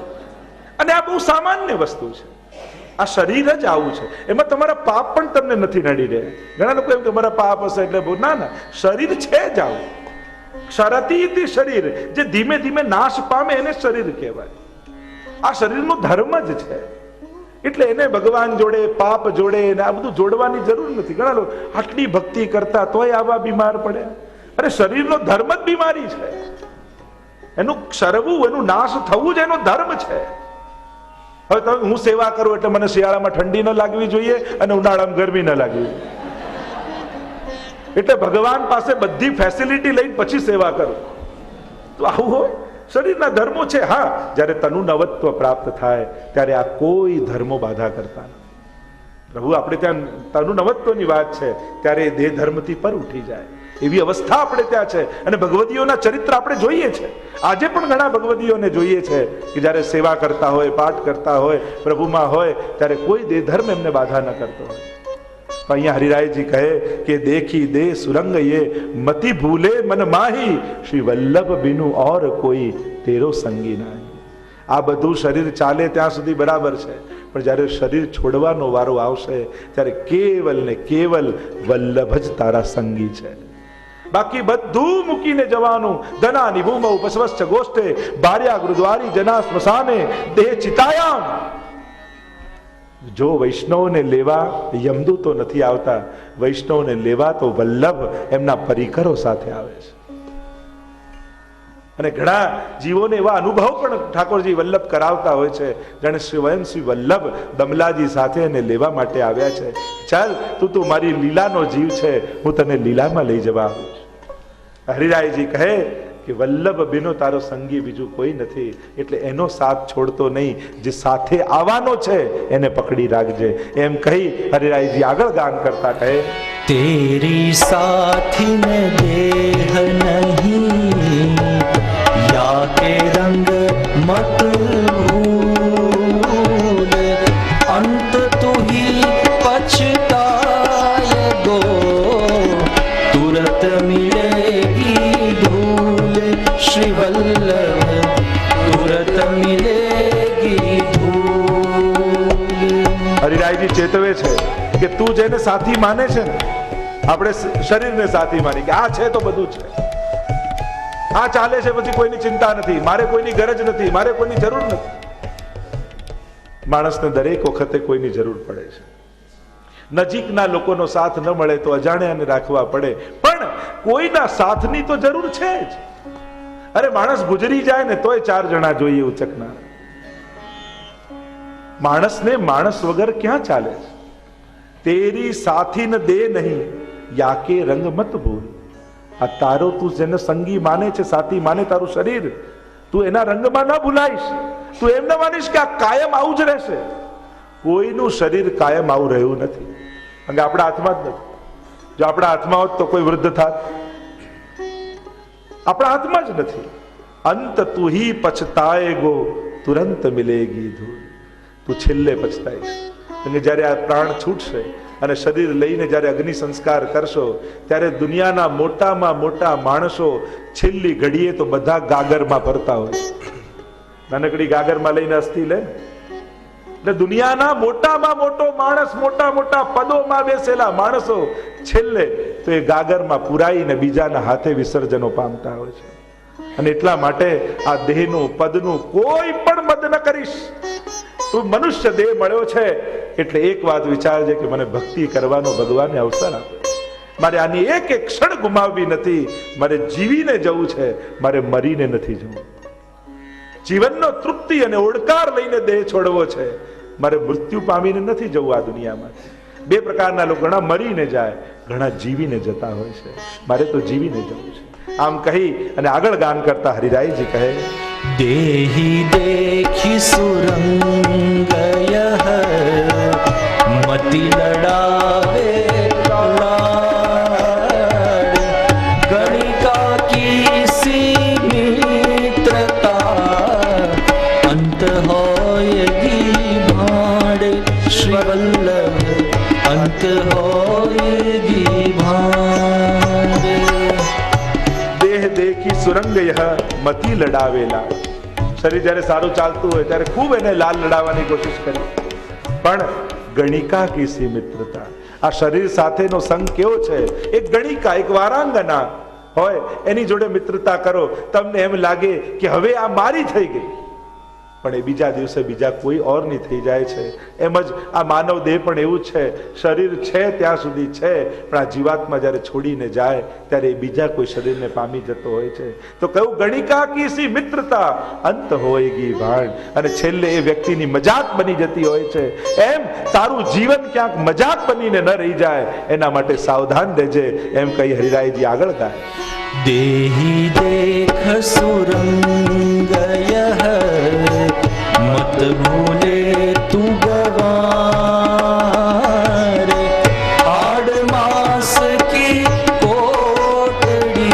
Speaker 1: અને આ બહુ સામાન્ય વસ્તુ છે. આ શરીર જ આવું છે. એમાં તમારા પાપ પણ તમને નથી નડી રહ્યા. ઘણા લોકો એમ કે મારા પાપ હશે એટલે બહુ, ના ના, શરીર છે જ આવું. ક્ષરતી શરીર, જે ધીમે ધીમે નાશ પામે એને શરીર કહેવાય. આ શરીરનો ધર્મ જ છે. એટલે એને ભગવાન જોડે, પાપ જોડે, આ બધું જોડવાની જરૂર નથી. ઘણા લોકો આટલી ભક્તિ કરતા તોય આવા બીમાર પડ્યા. અરે શરીરનો ધર્મ જ બીમારી છે. એનું ક્ષરવું, એનું નાશ થવું જ એનો ધર્મ છે. હવે તમે, હું સેવા કરું એટલે મને શિયાળામાં ઠંડી ન લાગવી જોઈએ અને ઉનાળામાં ગરમી ન લાગવી. એટલે ભગવાન પાસે બધી ફેસિલિટી લઈને પછી સેવા કરું. તો આવું હોય. શરીરના ધર્મો છે. હા, જ્યારે તનુ નવત્વ પ્રાપ્ત થાય ત્યારે આ કોઈ ધર્મો બાધા કરતા નથી. પ્રભુ આપણે ત્યાં તનુ નવત્વની વાત છે ત્યારે દેહ ધર્મથી પર ઉઠી જાય એવી અવસ્થા આપણે ત્યાં છે. અને ભગવદીઓના ચરિત્ર આપણે જોઈએ છે. આજે પણ ઘણા ભગવદીઓને જોઈએ છે કે જ્યારે સેવા કરતા હોય, પાઠ કરતા હોય, પ્રભુમાં હોય, ત્યારે કોઈ દેહ ધર્મ એમને બાધા ન કરતો હોય. અહીંયા હરિરાયજી કહે કે દેખી દે સુરંગ યે મતિ ભૂલે મન માહી, શ્રી વલ્લભ બિનુ ઓર કોઈ તેરો સંગી નાહી. આ બધું શરીર ચાલે ત્યાં સુધી બરાબર છે, પણ જ્યારે શરીર છોડવાનો વારો આવશે ત્યારે કેવલ ને કેવલ વલ્લભ જ તારા સંગી છે. બાકી બધું મૂકીને જવાનું. ધના નિભૂમૌ પશ્વશ્ચ ગોષ્ઠે, ભાર્યા ગુરુદ્વારી જના સ્મશાને, દેહ ચિતાયામ. જો વૈષ્ણવને લેવા યમદૂતો નથી આવતા, વૈષ્ણવને લેવા તો વલ્લભ એમના પરિકરો સાથે આવે છે. અને ઘણા જીવોને એવા અનુભવ પણ ઠાકોરજી વલ્લભ કરાવતા હોય છે, જાણે સ્વયં શ્રી વલ્લભ દમલાજી સાથે એને લેવા માટે આવ્યા છે. ચાલ, તું મારી લીલાનો જીવ છે, હું તને લીલામાં લઈ જવા આવું છું. હરિરાયજી કહે કે વલ્લભ બિનો તારો સંગી બીજું કોઈ નથી, એટલે એનો સાથ છોડતો નહીં. જે સાથે આવવાનો છે એને પકડી રાખજે. એમ કહી હરિરાયજી આગળ ગાન કરતા કહે,
Speaker 2: तेरी साथी में देह नहीं, या के रंग मत भूल, अंत तू ही पछताएगो, तुरंत मिलेगी धूल, श्री वल्लभ तुरंत मिलेगी धूल.
Speaker 1: હરિરાયજી ચેતવે છે કે તું જેને સાથી માને છે ને, આપણે શરીરને સાથી માની કે આ છે તો બધું છે, આ ચાલે છે, પછી કોઈની ચિંતા નથી, મારે કોઈની ગરજ નથી, મારે કોઈની જરૂર નથી. માણસને દરેક વખતે કોઈની જરૂર પડે છે. નજીકના લોકોનો સાથ ન મળે તો અજાણ્યાને રાખવા પડે, પણ કોઈના સાથની તો જરૂર છે જ. અરે માણસ ગુજરી જાય ને તોય 4 જણા જોઈએ ઉચકના. માણસને માણસ વગર ક્યાં ચાલે છે? તેરી સાથી ન દે નહીં, યાકે રંગ મત ભૂલ. આ તારો તું જેને સંગી માને છે, સાથી માને તારું શરીર, તું એના રંગમાં ન ભૂલાઈશ. તું એમ ન માનીશ કે આ કાયમ આવું જ રહેશે. કોઈનું શરીર કાયમ આવું રહ્યું નથી, કારણ કે આપણા હાથમાં જ નથી. જો આપણા હાથમાં હોત તો કોઈ વૃદ્ધ થાત. આપણા હાથમાં જ નથી. અંત તું હી પછતાએગો, તુરંત મિલેગી ધૂલ. તું છેલ્લે પછતાઈશ. અને જ્યારે આ પ્રાણ છૂટશે અને શરીર લઈને જ્યારે અગ્નિ સંસ્કાર કરશો, ત્યારે દુનિયાના મોટામાં મોટા માણસો છેલ્લી ઘડીએ તો બધા ગાગરમાં ફરતા હોય. નાનકડી ગાગરમાં લઈને અસ્થિ લે. એટલે દુનિયાના મોટામાં મોટો માણસ, મોટા મોટા પદોમાં બેસેલા માણસો છેલ્લે તો એ ગાગરમાં પુરાઈને બીજાના હાથે વિસર્જનો પામતા હોય છે. અને એટલા માટે આ દેહનું, પદનું કોઈ પણ મદ ન કરીશ. તું મનુષ્ય દેહ મળ્યો છે એટલે એક વાત વિચારજે કે મને ભક્તિ કરવાનો ભગવાને અવસર આપ્યો. મારે આની એક એક ક્ષણ ગુમાવવી નથી. મારે જીવીને જવું છે, મારે મરીને નથી જવું. જીવનનો તૃપ્તિ અને ઓડકાર લઈને દેહ છોડવો છે, મારે મૃત્યુ પામીને નથી જવું આ દુનિયામાં. 2 પ્રકારના લોકો, ઘણા મરીને જાય, ઘણા જીવીને જતા હોય છે. મારે તો જીવીને જવું છે. આમ કહી અને આગળ ગાન કરતા હરિરાયજી કહે,
Speaker 2: देहि देखी सुरंग यह मति लड़ावे लाड, गणिका की सी मित्रता अंत होयगी भान. मत होएगी भांड।
Speaker 1: દેહ દેખી સુરંગ યહ મતિ લડાવેલા. શરીર જ્યારે સારું ચાલતું હોય ત્યારે ખૂબ એને લાલ લડાવવાની કોશિશ કરી, પણ ગણિકા કીસી મિત્રતા. આ શરીર સાથેનો સંગ કેવો છે? એક ગણિકા, એક વારાંગના હોય એની જોડે મિત્રતા કરો, તમને એમ લાગે કે હવે આ મારી થઈ ગઈ, પણ એ બીજા દિવસે બીજા કોઈ ઓરની થઈ જાય છે. એમ જ આ માનવ દેહ પણ એવું છે, શરીર છે ત્યાં સુધી છે, પણ આ જીવાત્મા જ્યારે છોડીને જાય ત્યારે એ બીજા કોઈ શરીરને પામી જતો હોય છે. તો કહ્યું ગણિકા કીસી મિત્રતા અંત હોયગી ભાણ. અને છેલ્લે એ વ્યક્તિની મજાક બની જતી હોય છે. એમ તારું જીવન ક્યાંક મજાક બનીને ન રહી જાય એના માટે સાવધાન રહેજે, એમ કહી હરિરાયજી આગળ ગાય.
Speaker 2: देहि देख सुरंग यह मत भूले तू गवार। आड़ मास की कोटड़ी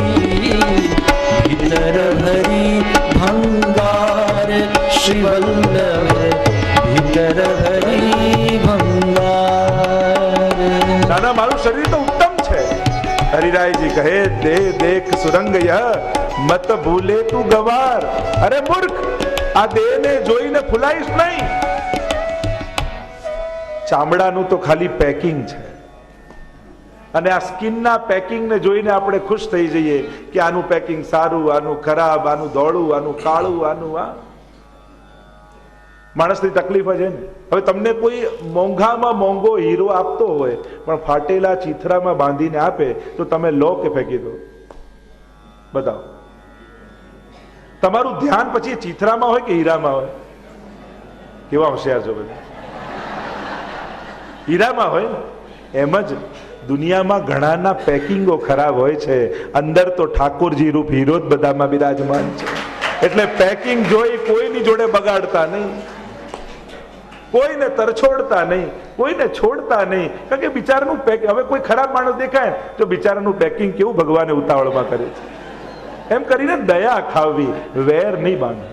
Speaker 2: भीतर भरी भंगार। श्री वल्लभ भीतर भरी भंगार।
Speaker 1: નાના મારું શરીર તો ઉત્તમ છે. હરિરાયજી કહે દે દેખ સુરંગ યહ મત ભૂલે તું ગવાર. અરે મૂર્ખ, આ દેહને જોઈને ફૂલાઈશ નહીં. ચામડાનું તો ખાલી પેકિંગ છે, અને આ સ્કિનના પેકિંગને જોઈને આપણે ખુશ થઈ જઈએ કે આનું પેકિંગ સારું, આનું ખરાબ, આનું ધોળું, આનું કાળું, આનું આ. માણસની તકલીફ છે ને. હવે તમને કોઈ મોંઘામાં મોંઘો હીરો આપતો હોય પણ ફાટેલા ચીથરામાં બાંધીને આપે તો તમે લો કે ફેંકી દો? બતાવો. તમારું ધ્યાન પછી ચીથરામાં હોય કે હીરામાં હોય? કેવા હોશિયાર છો બધા! હીરામાં હોય ને. એમ જ દુનિયામાં ઘણાના પેકિંગો ખરાબ હોય છે, અંદર તો ઠાકોરજી રૂપ હીરો જ બધામાં બિરાજમાન છે. એટલે પેકિંગ જોઈ કોઈની જોડે બગાડતા નહીં, કોઈને તરછોડતા નહીં, કોઈને છોડતા નહીં. કારણ કે બિચારાનું પેકિંગ, હવે કોઈ ખરાબ માણસ દેખાય તો બિચારાનું પેકિંગ કેવું ભગવાને ઉતાવળમાં કરે છે. એમ કરીને દયા ખાવવી, વેર નહીં બાંધવું.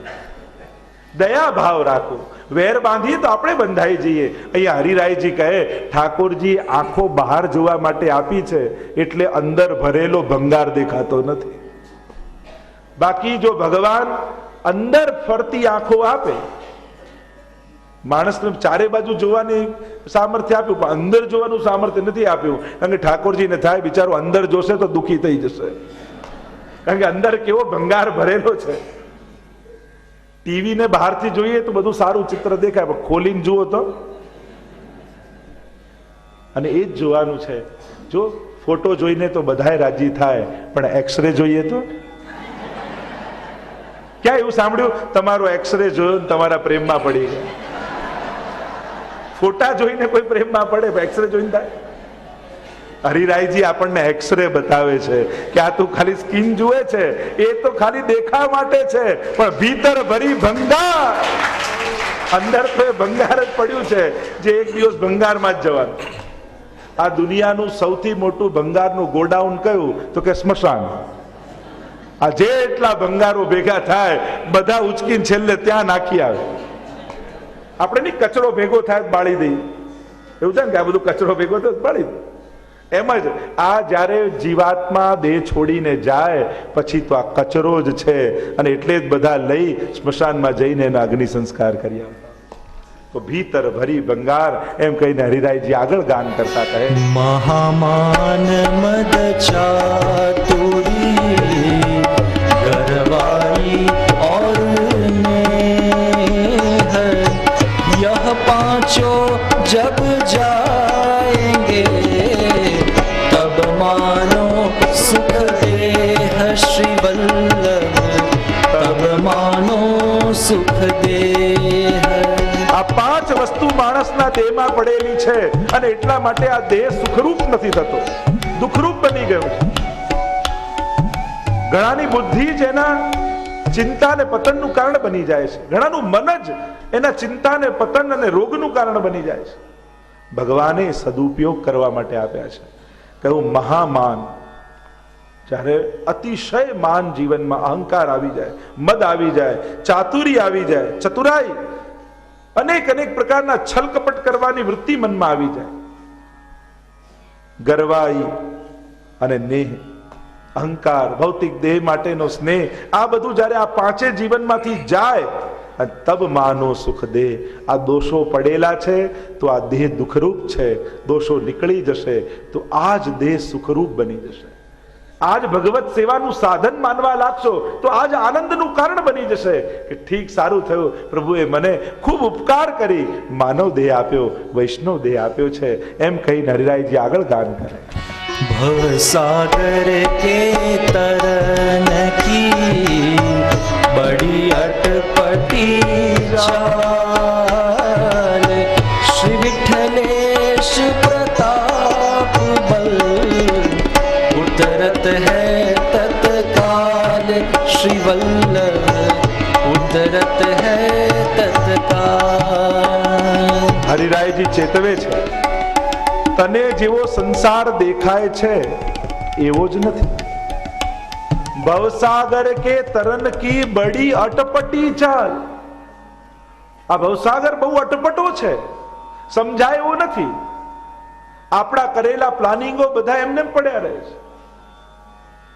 Speaker 1: દયા ભાવ રાખો. વેર બાંધીએ તો આપણે બંધાઈ જઈએ. અહીંયા હરિરાયજી કહે ઠાકોરજી આંખો બહાર જોવા માટે આપી છે એટલે અંદર ભરેલો ભંગાર દેખાતો નથી. બાકી જો ભગવાન અંદર ફરતી આંખો આપે, માણસને ચારે બાજુ જોવાની સામર્થ્ય આપ્યું પણ અંદર જોવાનું સામર્થ્ય નથી આપ્યું. કારણ કે ઠાકોરજીને થાય બિચારો અંદર જોશે તો દુઃખી થઈ જશે, કારણ કે અંદર કેવો ભંગાર ભરેલો છે. ટીવી ને બહારથી જોઈએ તો બધું સારું ચિત્ર દેખાય, પણ ખોલીને જુઓ તો, અને એ જ જોવાનું છે. જો ફોટો જોઈને તો બધાય રાજી થાય, પણ એક્સરે જોઈએ તો ક્યાં એવું સાંભળ્યું તમારો એક્સરે જોયો તમારા પ્રેમમાં પડી ગયા? ફોટા જોઈને કોઈ પ્રેમમાં પડે, એક્સરે જોઈને થાય? હરિરાયજી આપણને એક્સરે બતાવે છે કે આ તું ખાલી સ્કિન જુએ છે, એ તો ખાલી દેખાવ માટે છે, પણ ભીતર ભરી ભંગાર. અંદર તો એ ભંગાર જ પડ્યું છે જે એક દિવસ ભંગારમાં જ જવાનું. આ દુનિયાનું સૌથી મોટું ભંગારનું ગોડાઉન કયું? તો કે સ્મશાન. આ જેટલા ભંગારો ભેગા થાય બધા ઉચકીને છેલ્લે ત્યાં નાખી આવે. આપણે નહીં કચરો ભેગો થાય બાળી દઈએ, એવું છે ને કે આ બધું કચરો ભેગો થયો બાળી દે. એમ જ આ જ્યારે જીવાત્મા દેહ છોડીને જાય પછી તો આ કચરો જ છે, અને એટલે જ બધા લઈ સ્મશાનમાં જઈને એના અગ્નિ સંસ્કાર કરી આવતા. તો ભીતર ભરી ભંગાર એમ કહીને હરિરાયજી આગળ ગાન કરતા કહે
Speaker 2: महामान मद चातुरी गरवाई और नेह यह पांचों जब जाएंगे तब मानो सुख देह श्री वल्लभ तब मानो सुख देह.
Speaker 1: આ પાંચ વસ્તુ માણસના દેહમાં પડેલી છે અને એટલા માટે આ દેહ સુખરૂપ નથી થતો, દુઃખરૂપ બની ગયો છે. ઘણાની બુદ્ધિ જ એના ચિંતા અને પતનનું કારણ બની જાય છે, ઘણાનું મન જ એના ચિંતા ને પતન અને રોગનું કારણ બની જાય છે. ભગવાને સદુપયોગ કરવા માટે આપ્યા છે. કહ્યું મહામાન, જ્યારે અતિશય માન જીવનમાં અહંકાર આવી જાય, મદ આવી જાય, ચાતુરી આવી જાય, ચતુરાઈ, અનેક અનેક પ્રકારના છલ કપટ કરવાની વૃત્તિ મનમાં આવી જાય, ગરવાઈ અને નેહ, અહંકાર, ભૌતિક દેહ માટેનો સ્નેહ, આ બધું જ્યારે આ પાંચે જીવનમાંથી જાય અને તબ માનો સુખ દે. આ દોષો પડેલા છે તો આ દેહ દુઃખરૂપ છે, દોષો નીકળી જશે તો આ જ દેહ સુખરૂપ બની જશે. આજ ભગવત સેવાનું સાધન માનવા લાગશો તો આજ આનંદનું કારણ બની જશે કે ઠીક, સારું થયું, પ્રભુએ મને ખૂબ ઉપકાર કરી માનવ દેહ આપ્યો, વૈષ્ણવ દેહ આપ્યો છે, એમ કહીને હરિરાયજી આગળ ગાન કરે.
Speaker 2: भवसागर के तरन की बड़ी अटपटी चाल, श्री विठलेश प्रताप बल उतरत है तत्काल, श्री वल्लभ उतरत है तत्काल.
Speaker 1: હરિરાયજી ચેતવે છે, તને જેવો સંસાર દેખાય છે એવો જ નથી. ભવસાગર કે તરન કી બડી અટપટી ચાલ. આ ભવસાગર બહુ અટપટો છે, સમજાય એવો નથી. આપણા કરેલા પ્લાનિંગો બધા એમને પડ્યા રહે છે.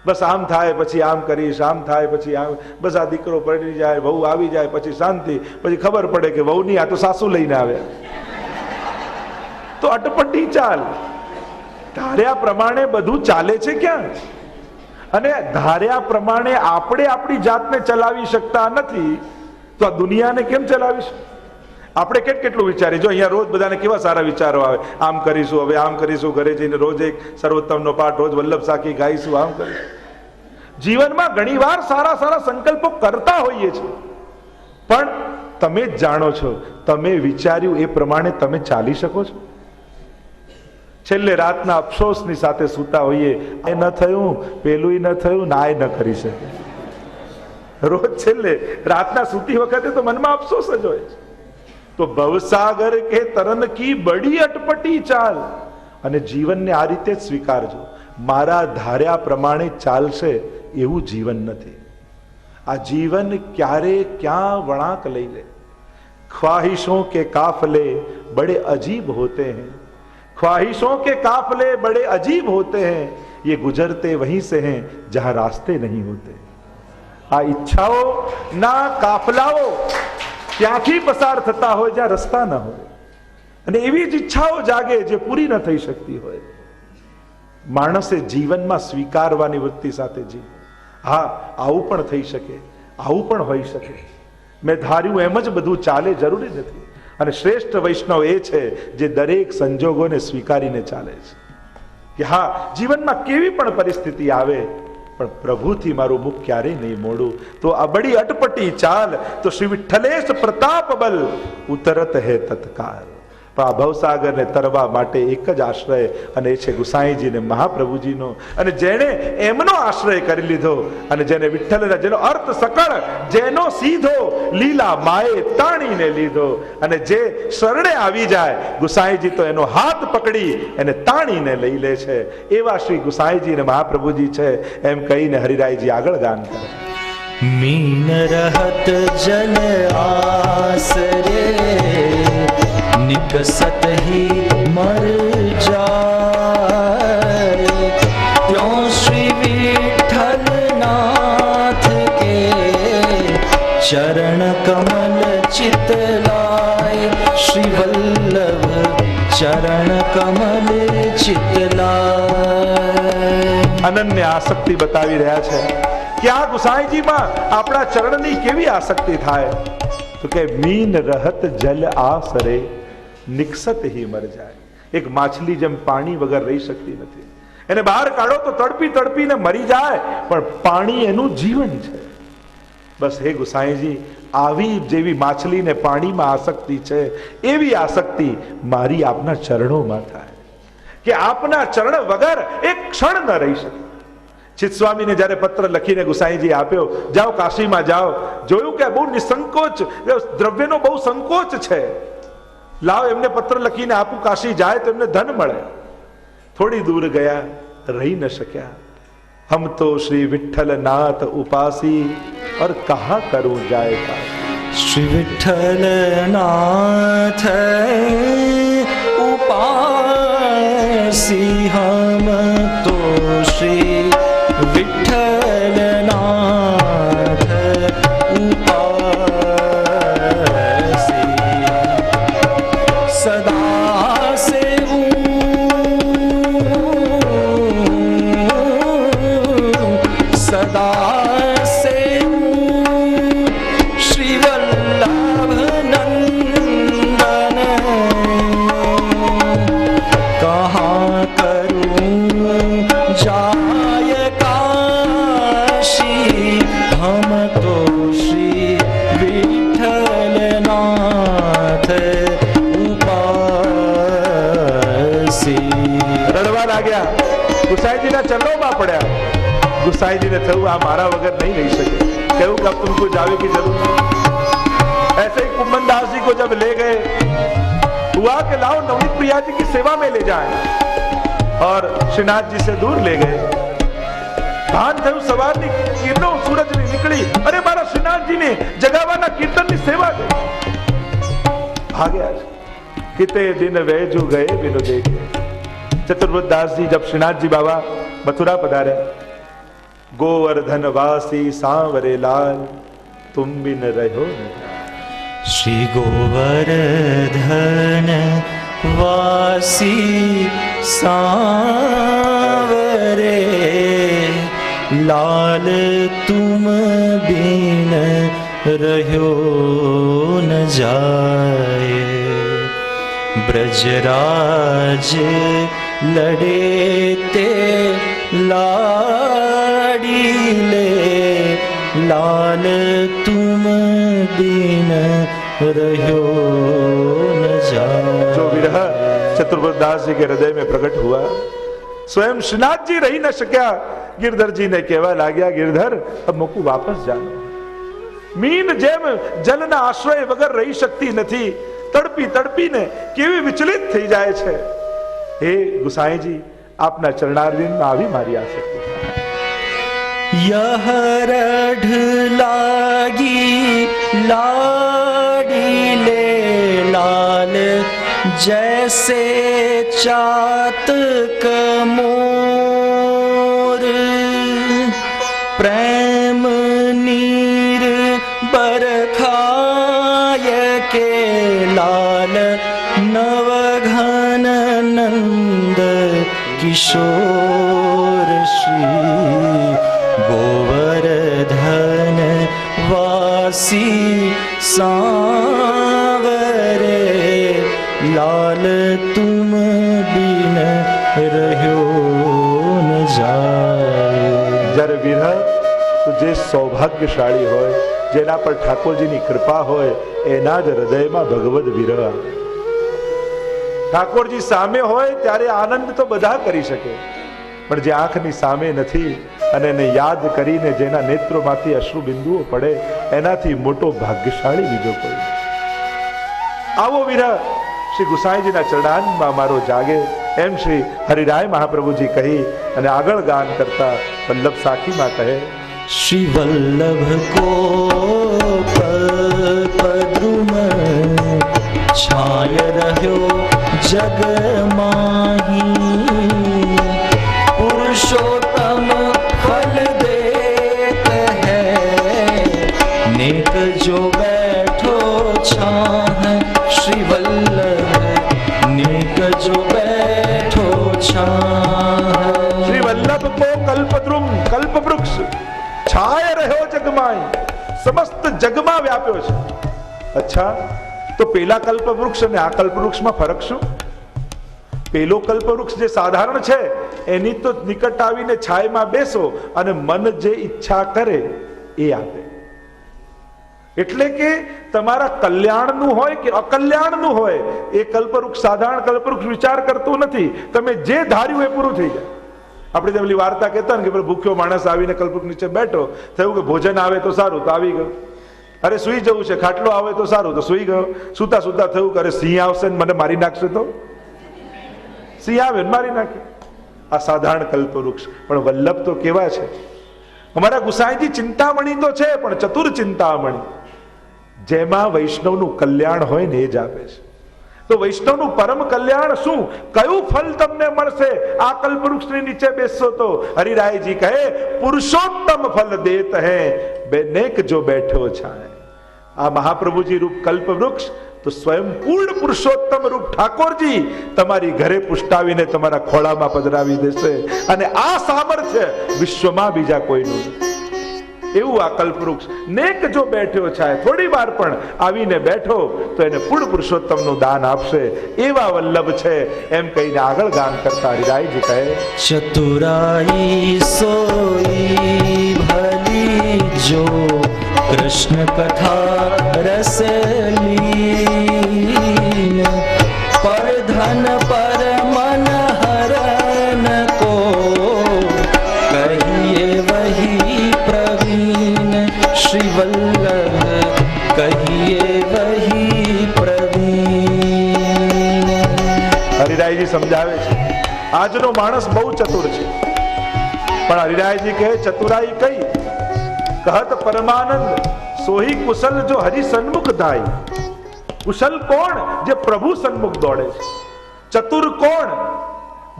Speaker 1: બસ આમ થાય પછી આમ કરીશ, આમ થાય પછી આમ, બસ આ દીકરો પરણી જાય, વહુ આવી જાય પછી શાંતિ, પછી ખબર પડે કે વહુ નહીં, આ તો સાસુ લઈને આવ્યા. તો અટપટી ચાલ. ધાર્યા પ્રમાણે બધું ચાલે છે ક્યાં? અને ધાર્યા પ્રમાણે આપણે આપણી જાતને ચલાવી શકતા નથી તો આ દુનિયાને કેમ ચલાવીશું? આપણે કેટલું વિચારીએ. જો અહીંયા રોજ બધાને કેવા સારા વિચારો આવે, આમ કરીશું, હવે આમ કરીશું, ઘરે જઈને રોજ એક સર્વોત્તમનો પાઠ, રોજ વલ્લભ સાખી ગાઈશું, આમ કરીશું. જીવનમાં ઘણીવાર સારા સારા સંકલ્પો કરતા હોઈએ છીએ, પણ તમે જ જાણો છો, તમે વિચાર્યું એ પ્રમાણે તમે ચાલી શકો છો? છેલ્લે રાતના અફસોસની સાથે સૂતા હોઈએ, એ ન થયું, પેલું ન થયું, ના એ ન કરી શકે. રોજ છેલ્લે રાતના સૂતી વખતે તો મનમાં અફસોસ જ હોય છે. તો ભવસાગર કે તરન કી બડી અટપટી ચાલ. અને જીવનને આ રીતે જ સ્વીકારજો. મારા ધાર્યા પ્રમાણે ચાલશે એવું જીવન નથી. આ જીવન ક્યારે ક્યાં વળાંક લઈ લે. ख्वाहिशों के काफले बड़े अजीब होते हैं, ख्वाहिशों के काफले बड़े अजीब होते हैं, ये गुजरते वहीं से हैं जहां रास्ते नहीं होते. આ ઈચ્છાઓ ના કાફલાઓ ત્યાંથી પસાર થતા હોય જ્યાં રસ્તા ન હોય, અને એવી જ ઈચ્છાઓ જાગે જે પૂરી ન થઈ શકતી હોય. માણસે જીવનમાં સ્વીકારવાની વૃત્તિ સાથે જીવ. હા, આવું પણ થઈ શકે, આવું પણ હોઈ શકે, મેં ધાર્યું એમ જ બધું ચાલે જરૂરી નથી. અને શ્રેષ્ઠ વૈષ્ણવ એ છે જે દરેક સંજોગોને સ્વીકારીને ચાલે છે કે હા, જીવનમાં કેવી પણ પરિસ્થિતિ આવે પણ પ્રભુથી મારું મુખ ક્યારેય નહીં મોડું. તો આ બડી અટપટી ચાલ તો શ્રી વિઠ્ઠલેશ પ્રતાપ બલ ઉતરત હે તત્કાલ. પણ આ ભવસાગરને તરવા માટે એક જ આશ્રય, અને એ છે ગુસાઈજી ને મહાપ્રભુજીનો. અને જેણે એમનો આશ્રય કરી લીધો, અને જેને વિઠ્ઠલના, જેનો અર્થ સકળ, જેનો સીધો લીલા માએ તાણીને લીધો, અને જે શરણે આવી જાય ગુસાઈજી તો એનો હાથ પકડી એને તાણીને લઈ લે છે. એવા શ્રી ગુસાઈજી ને મહાપ્રભુજી છે, એમ કહીને હરિરાયજી આગળ ગાન કરે.
Speaker 2: मीन रहत जल आसरे, निकसत ही मर जाए, त्यों श्री विठ्ठल नाथ के चरण कमल चित लाए, श्री वल्लभ चरण कमल चित लाए.
Speaker 1: અનન્ય આસક્તિ બતાવી રહ્યા છે કે આ ગુસાઈજીમાં આપણા ચરણની કેવી આસક્તિ થાય. તો કે મીન રહત જલ આસરે, નિકસત હી મર જાય. એક માછલી જેમ પાણી વગર રહી શકતી નથી, એને બહાર કાઢો તો તડપી તડપીને મરી જાય, પણ પાણી એનું જીવન છે. બસ હે ગુસાઈજી, આવી જેવી માછલીને પાણીમાં આસક્તિ છે, એવી આસક્તિ મારી આપના ચરણોમાં થાય કે આપના ચરણ વગર એક ક્ષણ ન રહી શકે. ચિત્તસ્વામીને જ્યારે પત્ર લખીને ગુસાઈજી આપ્યો, જાઓ કાશીમાં જાઓ, જોયું કે બહુ નિસંકોચ, દ્રવ્યનો બહુ સંકોચ છે, લાવ એમને પત્ર લખીને આપું, કાશી જાય તો એમને ધન મળે. થોડી દૂર ગયા, રહી ન શક્યા. હમ તો શ્રી વિઠ્ઠલ નાથ ઉપાસી और कहा करूं जाए पास.
Speaker 2: श्री विठ्ठल नाथ उपासी हम
Speaker 1: રડવા લાગ્યા, ગુસાઈજીના ચરણોમાં પડ્યા. गुसाईजी ने थયું आ मारा वगर नहीं रह सके. कहूं कि अब तुमको जावे की जरूरत नहीं. ऐसे ही कुम्भनदास जी को जब ले गए, हुआ कि लाओ नवनीत प्रिया जी की सेवा में ले जाए, और श्रीनाथ जी से दूर ले गए. भान थયું સવારની કિરણો સૂરજની નીકળી, અરે મારા શ્રીનાથજી ને જગાવાના કીર્તનની સેવા કરી. ભાગ્યા किते दिन वेजू गए बिनु देखे. चतुर्बुद्ध दास जी जब श्रीनाथ जी बाबा मथुरा पधारे, गोवर्धन वासी सांवरे लाल तुम बिन रहो न.
Speaker 2: श्री गोवर्धन वासी सांवरे लाल तुम बिन रहो न जाए. ब्रजराज लड़े ते लाड़ी ले लाल तुम बिन रहो न जाए.
Speaker 1: जो विरह चतुर्बुद्ध दास जी के हृदय में प्रकट हुआ, स्वयं श्रीनाथ जी रही न सक्या. गिरधर जी ने कहवा लाग्या, गिरधर अब मोकू वापस जानो. मीन जेम जलना आश्रय वगर रही શકતી નથી, તડપી તડપીને કેવી વિચલિત થઈ જાય છે. હે ગુસાઈજી, આપના ચરણારવિંદમાં આવી મારી આસક્તિ.
Speaker 2: यह रढ़ लागी लाड़ी ले लाल जैसे चातक मोर. प्रेम नीर बरखाय के लाल नवघन नंद किशोर. श्री गोवर्धन वासी सांवरे लाल तुम बिन रहो न जाए.
Speaker 1: જ્યારે વિરહ તો જે સૌભાગ્યશાળી હોય, જેના પર ઠાકોરજીની કૃપા હોય, એના જ હૃદયમાં ભગવદ વિરહ આવે. ઠાકોરજી સામે હોય ત્યારે આનંદ તો બધા કરી શકે, પણ જે આંખની સામે નથી અને એને યાદ કરીને જેના નેત્રોમાંથી અશ્રુ બિંદુઓ પડે, એનાથી મોટો ભાગ્યશાળી બીજો કોઈ. આવો વિરહ શ્રી ગુસાઈજીના ચરણારમાં મારો જાગે, એમ શ્રી હરિરાય મહાપ્રભુજી કહી અને આગળ ગાન કરતા વલ્લભ સાખીમાં કહે,
Speaker 2: श्री वल्लभ को पद्रुम छाय रह्यो जग माही. पुरुषोत्तम फल देत है नेक जो बैठो छाह. श्री वल्लभ नेक जो बैठो छाह.
Speaker 1: श्री वल्लभ को कल्पद्रुम कल्प वृक्ष छाय રહ્યો જગમાં, સમસ્ત જગમાં વ્યાપ્યો છે. અચ્છા, તો પેલા કલ્પવૃક્ષ અને આ કલ્પવૃક્ષમાં ફરક શું? પેલો કલ્પવૃક્ષ જે સાધારણ છે, એની તો નિકટ આવીને છાયમાં બેસો અને મન જે ઈચ્છા કરે એ આપે. એટલે કે તમારા કલ્યાણનું હોય કે અકલ્યાણનું હોય, એ કલ્પવૃક્ષ સાધારણ કલ્પવૃક્ષ વિચાર કરતું નથી. તમે જે ધાર્યું એ પૂરું થઈ જાય. આપણે પેલી વાર્તા કહેતા ને કે ભૂખ્યો માણસ આવીને કલ્પવૃક્ષ નીચે બેઠો, થયું કે ભોજન આવે તો સારું, તો આવી ગયો. અરે સુઈ જવું છે, ખાટલો આવે તો સારું, તો સુઈ ગયો. સુતા સુતા થયું કે અરે સિંહ આવશે ને મને મારી નાખશે, તો સિંહ આવે ને મારી નાખે. આ સાધારણ કલ્પવૃક્ષ. પણ વલ્લભ તો કેવા છે! અમારા ગુસાઈજી ચિંતામણી તો છે, પણ ચતુર ચિંતામણી, જેમાં વૈષ્ણવનું કલ્યાણ હોય ને એ જ આપે છે. તો વૈષ્ણવનું પરમ કલ્યાણ શું, કયું ફલ તમને મળશે આ કલ્પવૃક્ષની નીચે બેસશો તો? હરિરાયજી કહે, પુરુષોત્તમ ફલ દેત હૈ બેનેક જો બેઠો છાય. આ મહાપ્રભુજી રૂપ કલ્પવૃક્ષ તો સ્વયં પૂર્ણ પુરુષોત્તમ રૂપ ઠાકોરજી તમારી ઘરે પુષ્ટાવીને તમારા ખોળામાં પધરાવી દેશે. અને આ સામર્થ્ય વિશ્વમાં બીજા કોઈનું નથી. એવું આ કલ્પવૃક્ષ નેક જો બેઠ્યો છે, થોડી વાર પણ આવીને બેઠો તો એને પૂર્ણ પુરુષોત્તમનું દાન આપશે. એવા વલ્લભ છે, એમ કહીને આગળ ગાન કરતા હરિરાયજી કહે,
Speaker 2: चतुराई सोई भली जो कृष्ण कथा रसलीन. पर धन पर मन हर
Speaker 1: હરિરાયજી સમજાવે છે આજનો માણસ બહુ ચતુર છે, પણ હરિરાયજી કહે ચતુરાઈ કઈ? કહત પરમાનંદ સોહી કુશલ જો હરિ સન્મુખ ધાય. કુશલ કોણ? જે પ્રભુ સન્મુખ દોડે છે. ચતુર કોણ?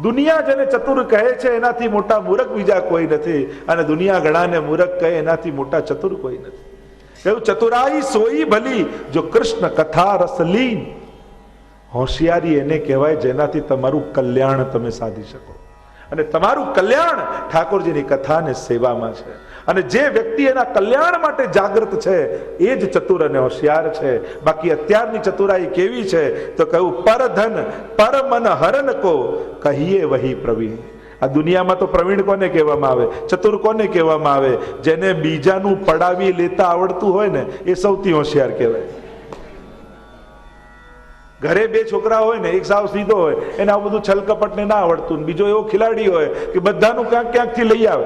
Speaker 1: દુનિયા જેને ચતુર કહે છે એનાથી મોટા મૂરખ બીજા કોઈ નથી, અને દુનિયા ઘણાને મૂરખ કહે એનાથી મોટા ચતુર કોઈ નથી. એવું ચતુરાઈ સોઈ ભલી જો કૃષ્ણ કથા રસલીન. હોશિયારી એને કહેવાય જેનાથી તમારું કલ્યાણ તમે સાધી શકો, અને તમારું કલ્યાણ ઠાકોરજીની કથા અને સેવામાં છે. અને જે વ્યક્તિ એના કલ્યાણ માટે જાગૃત છે એ જ ચતુર અને હોશિયાર છે. બાકી અત્યારની ચતુરાઈ કેવી છે તો કહ્યું પરધન પર મન હરન કો કહીએ વહી પ્રવીણ. આ દુનિયામાં તો પ્રવીણ કોને કહેવામાં આવે? ચતુર કોને કહેવામાં આવે? જેને બીજાનું પડાવી લેતા આવડતું હોય ને એ સૌથી હોશિયાર કહેવાય. ઘરે બે છોકરા હોય ને, એક સાવ સીધો હોય, એને આવું બધું છલકપટ ને ના આવડતું, બીજો એવો ખિલાડી હોય કે બધાનું ક્યાંક ક્યાંકથી લઈ આવે,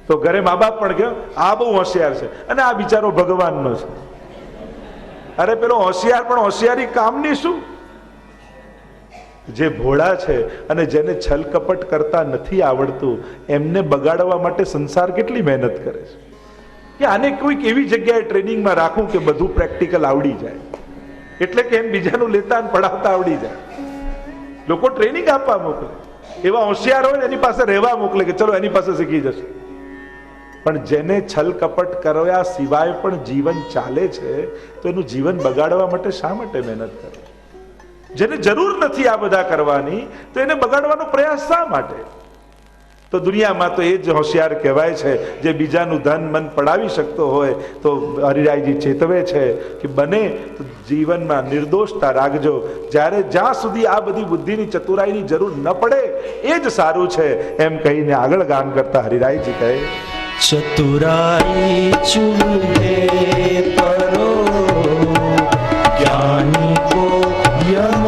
Speaker 1: તો ઘરે મા બાપ પણ કે આ બહુ હોશિયાર છે અને આ બિચારો ભગવાનનો છે. અરે પેલો હોશિયાર પણ હોશિયારી કામની શું? જે ભોળા છે અને જેને છલકપટ કરતા નથી આવડતું એમને બગાડવા માટે સંસાર કેટલી મહેનત કરે છે કે આને કોઈક એવી જગ્યાએ ટ્રેનિંગમાં રાખું કે બધું પ્રેક્ટિકલ આવડી જાય, એટલે કે એમ બીજાનું લેતા અને પડાવતા આવડી જાય. લોકો ટ્રેનિંગ આપવા મોકલે, એવા હોશિયાર હોય ને એની પાસે રહેવા મોકલે કે ચલો એની પાસે શીખી જશે. પણ જેને છલ કપટ કર્યા સિવાય પણ જીવન ચાલે છે તો એનું જીવન બગાડવા માટે શા માટે મહેનત કરે? જેને જરૂર નથી આ બધા કરવાની તો એને બગાડવાનો પ્રયાસ શા માટે? તો દુનિયામાં તો એ જ હોશિયાર કહેવાય છે જે બીજાનું ધન મન પડાવી શકતો હોય. તો હરિરાયજી ચેતવે છે કે બને તો જીવનમાં નિર્દોષતા રાખજો. જ્યાં સુધી આ બધી બુદ્ધિની ચતુરાઈની જરૂર ન પડે એ જ સારું છે એમ કહીને આગળ ગાન કરતા હરિરાયજી કહે
Speaker 2: ચતુરાઈ ચૂલે પરો જ્ઞાની કો યમ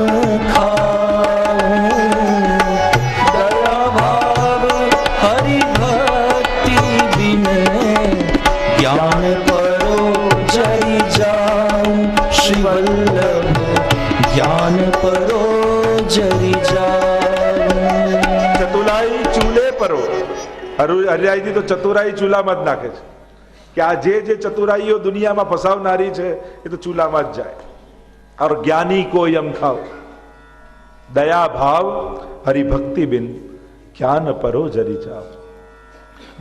Speaker 1: હરિરાયજી તો ચતુરાઈ ચૂલામાં જ નાખે છે કે આ જે ચતુરાઈઓ દુનિયામાં ફસાવનારી છે એ તો ચૂલામાં જ જાય. और ज्ञानी को यम खाओ दया भाव हरिभक्ति बिन ज्ञान परो जरी जाओ.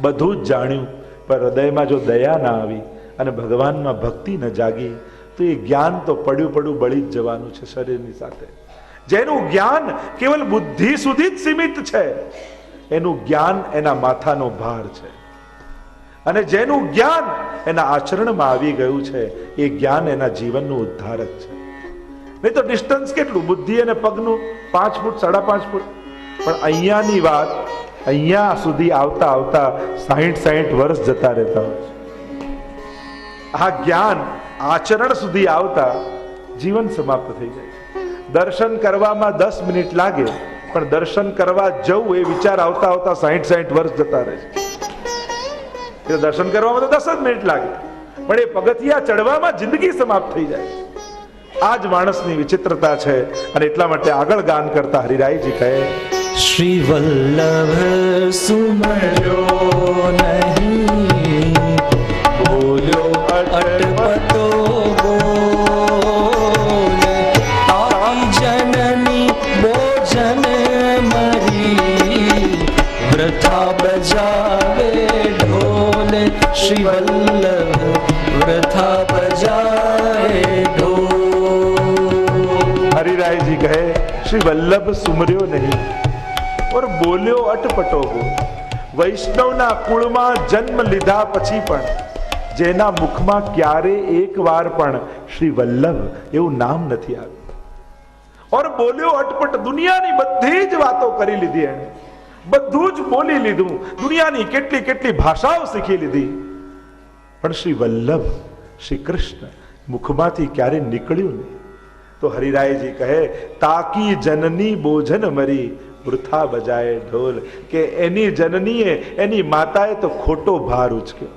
Speaker 1: બધું જ જાણ્યું પણ હૃદયમાં જો દયા ના આવી અને ભગવાનમાં ભક્તિ ન જાગી તો એ જ્ઞાન તો પડ્યું બળી જ જવાનું છે શરીરની સાથે. જેનું જ્ઞાન કેવલ બુદ્ધિ સુધી જ સીમિત છે એનું જ્ઞાન એના માથાનો ભાર છે, અને જેનું જ્ઞાન એના આચરણમાં આવી ગયું છે એ જ્ઞાન એના જીવનનું ઉદ્ધારક છે. નહીં તો ડિસ્ટન્સ કેટલું બુદ્ધિ અને પગનું 5 ફૂટ 5.5 ફૂટ. પણ અહીંયાની વાત અહીંયા સુધી આવતા આવતા 60 વર્ષ જતા રહેતા હોય છે. આ જ્ઞાન આચરણ સુધી આવતા જીવન સમાપ્ત થઈ જાય. દર્શન કરવામાં 10 મિનિટ લાગે પણ દર્શન કરવા જવું એ વિચાર આવતા આવતા 60 વર્ષ જતા રહે છે. દર્શન કરવામાં તો 10 જ મિનિટ લાગે પણ એ પગથિયા ચડવામાં જિંદગી સમાપ્ત થઈ જાય. આ જ માણસની વિચિત્રતા છે. અને એટલા માટે આગળ ગાન કરતા હરિરાયજી કહે
Speaker 2: શ્રી વલ્લભ સુમર્યો નહીં બોલ્યો અટપટો બોલે તારી જનની બોજન મરી વૃથા બજાવે ઢોલ. શ્રી વલ્લભ વૃથા બજાવે ઢોલ.
Speaker 1: હરિરાયજી કહે શ્રી વલ્લભ સુમર્યો નહીં और બોલ્યો અટપટો હો. વૈષ્ણવના કુળમાં જન્મ લીધા પછી પણ જેના મુખમાં ક્યારે એક વાર પણ શ્રી વલ્લભ એવું નામ નથી આવ્યું, और બોલ્યો અટપટ. દુનિયાની બધી જ વાતો કરી લીધી એને, બધું જ બોલી લીધું, દુનિયાની કેટલી ભાષાઓ શીખી લીધી, પણ શ્રી વલ્લભ શ્રી કૃષ્ણ મુખમાંથી ક્યારે નીકળ્યું નહીં. તો હરિરાયજી કહે તાકી જનની બોજન મરી વૃથા બજાય ઢોલ. કે એની જનનીએ એની માતાએ તો ખોટો ભાર ઉચક્યો,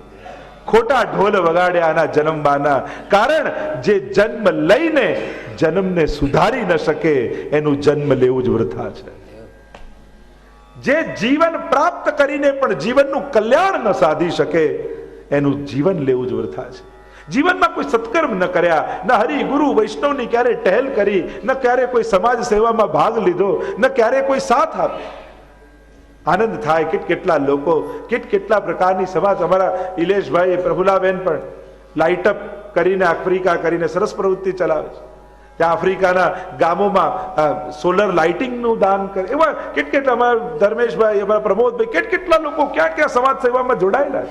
Speaker 1: ખોટા ઢોલ વગાડ્યા આના જન્મવાના. કારણ જે જન્મ લઈને જન્મને સુધારી ન શકે એનું જન્મ લેવું જ વૃથા છે. જે જીવન પ્રાપ્ત કરીને પણ જીવનનું કલ્યાણ ન સાધી શકે એનું જીવન લેવું જ વૃથા છે. જીવનમાં કોઈ સત્કર્મ ન કર્યા, ન હરિ ગુરુ વૈષ્ણવની ક્યારે ટહેલ કરી, ન ક્યારે કોઈ સમાજ સેવામાં ભાગ લીધો, ન ક્યારે કોઈ સાથ આપે. આનંદ થાય કેટલા લોકો કેટલા પ્રકારની સમાજ. અમારા ઇલેશભાઈ પ્રફુલાબેન પણ લાઇટ અપ કરીને આફ્રિકા કરીને સરસ પ્રવૃત્તિ ચલાવે છે. ત્યાં આફ્રિકાના ગામોમાં સોલર લાઇટિંગનું દાન કરે. એવા કેટલા અમારા ધર્મેશભાઈ, અમારા પ્રમોદભાઈ, કેટલા લોકો ક્યાં ક્યાં સમાજ સેવામાં જોડાયેલા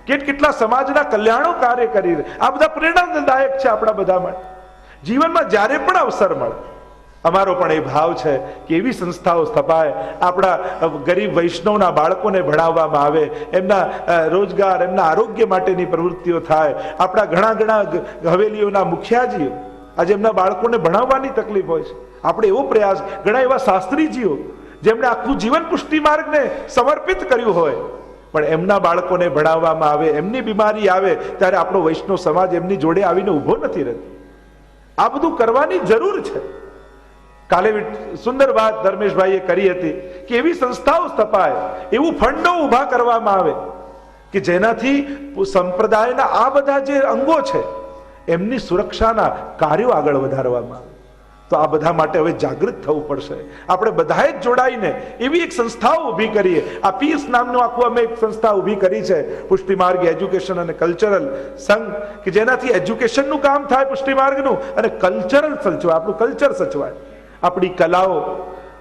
Speaker 1: છે, કેટલા સમાજના કલ્યાણો કાર્ય કરી. આ બધા પ્રેરણાદાયક છે આપણા બધા માટે. જીવનમાં જ્યારે પણ અવસર મળે, અમારો પણ એ ભાવ છે કે એવી સંસ્થાઓ સ્થપાય, આપણા ગરીબ વૈષ્ણવના બાળકોને ભણાવવામાં આવે, એમના રોજગાર, એમના આરોગ્ય માટેની પ્રવૃત્તિઓ થાય. આપણા ઘણા હવેલીઓના મુખિયાજીઓ આજે એમના બાળકોને ભણાવવાની તકલીફ હોય છે. આપણે એવો પ્રયાસ, ઘણા એવા શાસ્ત્રીજીઓ જેમણે આખું જીવન પુષ્ટિ માર્ગને સમર્પિત કર્યું હોય, પણ એમના બાળકોને ભણાવવામાં આવે, એમની બીમારી આવે ત્યારે આપણો વૈષ્ણવ સમાજ એમની જોડે આવીને ઊભો નથી રહેતો. આ બધું કરવાની જરૂર છે. કાલે સુંદર વાત ધર્મેશભાઈએ કરી હતી કે એવી સંસ્થાઓ સ્થપાય, એવું ફંડો ઊભા કરવામાં આવે કે જેનાથી સંપ્રદાયના આ બધા જે અંગો છે એમની સુરક્ષાના કાર્યો આગળ વધારવામાં આવે. તો આ બધા માટે હવે જાગૃત થવું પડશે. આપણે બધાએ જ જોડાઈને એવી એક સંસ્થાઓ ઊભી કરીએ. આ પીસ નામનું આખું અમે એક સંસ્થા ઊભી કરી છે, પુષ્ટિ માર્ગ એજ્યુકેશન અને કલ્ચરલ સંઘ, કે જેનાથી એજ્યુકેશનનું કામ થાય પુષ્ટિ માર્ગનું, અને કલ્ચરલ સચવાય, આપણું કલ્ચર સચવાય. આપણી કલાઓ,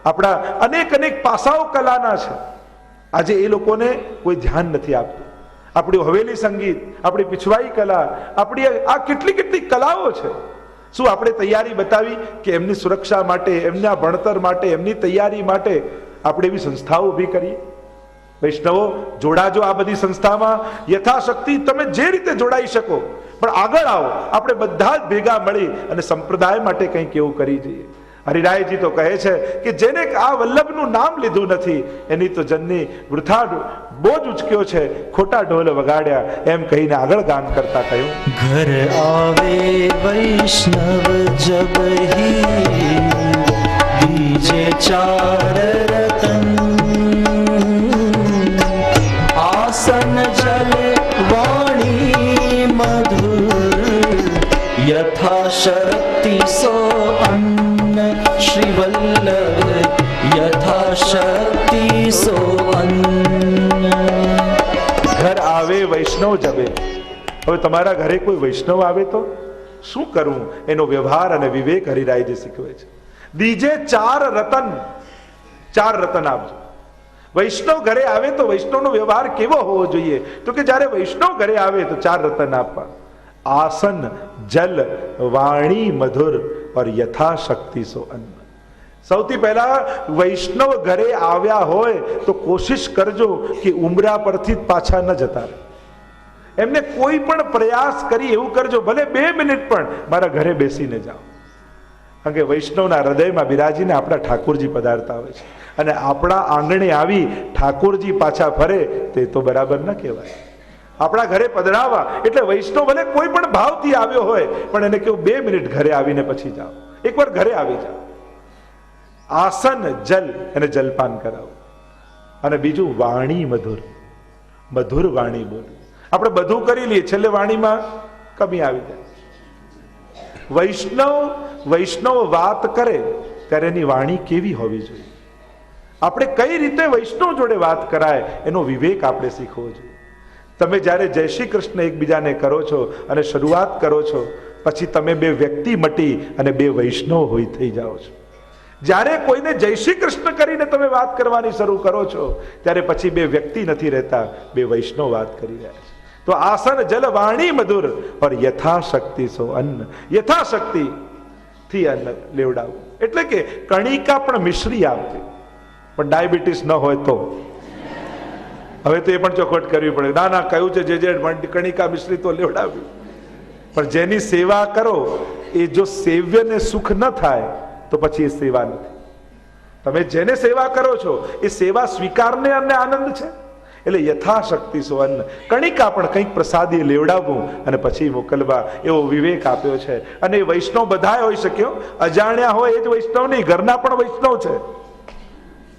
Speaker 1: આપણા અનેક પાસાઓ કલાના છે, આજે એ લોકોને કોઈ ધ્યાન નથી આપતું. આપણી હવેલી સંગીત, આપણી પીછવાઈ કલા, આપણી આ કેટલી કલાઓ છે. શું આપણે તૈયારી બતાવી કે એમની સુરક્ષા માટે, એમના ભણતર માટે, એમની તૈયારી માટે આપણે એવી સંસ્થાઓ ઊભી કરીએ? વૈષ્ણવો જોડાજો આ બધી સંસ્થામાં. યથાશક્તિ તમે જે રીતે જોડાઈ શકો, પણ આગળ આવો. આપણે બધા જ ભેગા મળી અને સંપ્રદાય માટે કંઈક એવું કરી જઈએ. હરિરાયજી તો કહે છે કે જેને આ વલ્લભનું નામ લીધું નથી એની તો જનની વૃથા બોજ ઉચક્યો છે, ખોટા ઢોલ વગાડ્યા, એમ કહીને આગળ ગાન કરતા કહ્યું,
Speaker 2: ઘર આવે વૈષ્ણવ જબ હી દીજે ચાર રતન, આસન જલ વાણી મધુર, યથા શક્તિ સો અન્ન શ્રી વલ્લભ, યથા શક્તિ સો અન્ન.
Speaker 1: ઘર આવે વૈષ્ણવ જબે. હવે તમારા ઘરે કોઈ વૈષ્ણવ આવે તો શું કરવું, એનો વ્યવહાર અને વિવેક હરિરાયજી શીખવે છે. દીજે ચાર રતન, ચાર રતન આપજો. વૈષ્ણવ ઘરે આવે તો વૈષ્ણવનો વ્યવહાર કેવો હોવો જોઈએ? તો કે જ્યારે વૈષ્ણવ ઘરે આવે તો ચાર રતન આપવા: આસન, જલ, વાણી મધુર और यथाशक्ति सो अन्न. સૌથી પહેલા વૈષ્ણવ ઘરે આવ્યા હોય તો કોશિશ કરજો કે ઉમરા પરથી પાછા ન જતા રહે. એમને કોઈ પણ પ્રયાસ કરી એવું કરજો, ભલે 2 મિનિટ પણ મારા ઘરે બેસીને જાઓ. કારણ કે વૈષ્ણવના હૃદયમાં બિરાજીને આપણા ઠાકોરજી પધારતા હોય છે, અને આપણા આંગણે આવી ઠાકોરજી પાછા ફરે તે તો બરાબર ન કહેવાય. આપણા ઘરે પધરાવા એટલે વૈષ્ણવ ભલે કોઈ પણ ભાવથી આવ્યો હોય, પણ એને કેવું 2 મિનિટ ઘરે આવીને પછી જાઓ, એકવાર ઘરે આવી જાઓ. આસન, જલ, એને જલપાન કરાવો. અને બીજું વાણી મધુર, મધુર વાણી બોલો. આપણે બધું કરી લઈએ, છેલ્લે વાણીમાં કમી આવી જાય. વૈષ્ણવ વાત કરે ત્યારે એની વાણી કેવી હોવી જોઈએ? આપણે કઈ રીતે વૈષ્ણવ જોડે વાત કરાય એનો વિવેક આપણે શીખવો જોઈએ. તમે જ્યારે જય શ્રી કૃષ્ણ એકબીજાને કરો છો અને શરૂઆત કરો છો, પછી તમે 2 વ્યક્તિ મટી અને 2 વૈષ્ણવ હોય થઈ જાઓ છો. જ્યારે કોઈને જય શ્રી કૃષ્ણ કરીને તમે વાત કરવાની શરૂ કરો છો ત્યારે પછી 2 વ્યક્તિ નથી રહેતા, 2 વૈષ્ણવ વાત કરી રહ્યા છે. તો આસન, જલ, વાણી મધુર और યથાશક્તિ સો અન્ન. યથાશક્તિ થી અન્ન લેવડાવવું એટલે કે કણિકા પણ મિશ્રી આપવી. પણ ડાયાબિટીસ ન હોય તો હવે તો એ પણ ચોખવટ કરવી પડે. ના કહ્યું છે જે કણિકા મિશ્રી તો લેવડાવ્યું. પણ જેની સેવા કરો એ જો સેવ્યને સુખ ન થાય તો પછી એ સેવા નથી. તમે જેને સેવા કરો છો એ સેવા સ્વીકારને અને આનંદ છે. એટલે યથાશક્તિ સો અન્ન, કણિકા પણ કંઈક પ્રસાદી લેવડાવવું અને પછી મોકલવા, એવો વિવેક આપ્યો છે. અને એ વૈષ્ણવ બધા હોઈ શક્યો, અજાણ્યા હોય એ જ વૈષ્ણવ નહીં, ઘરના પણ વૈષ્ણવ છે.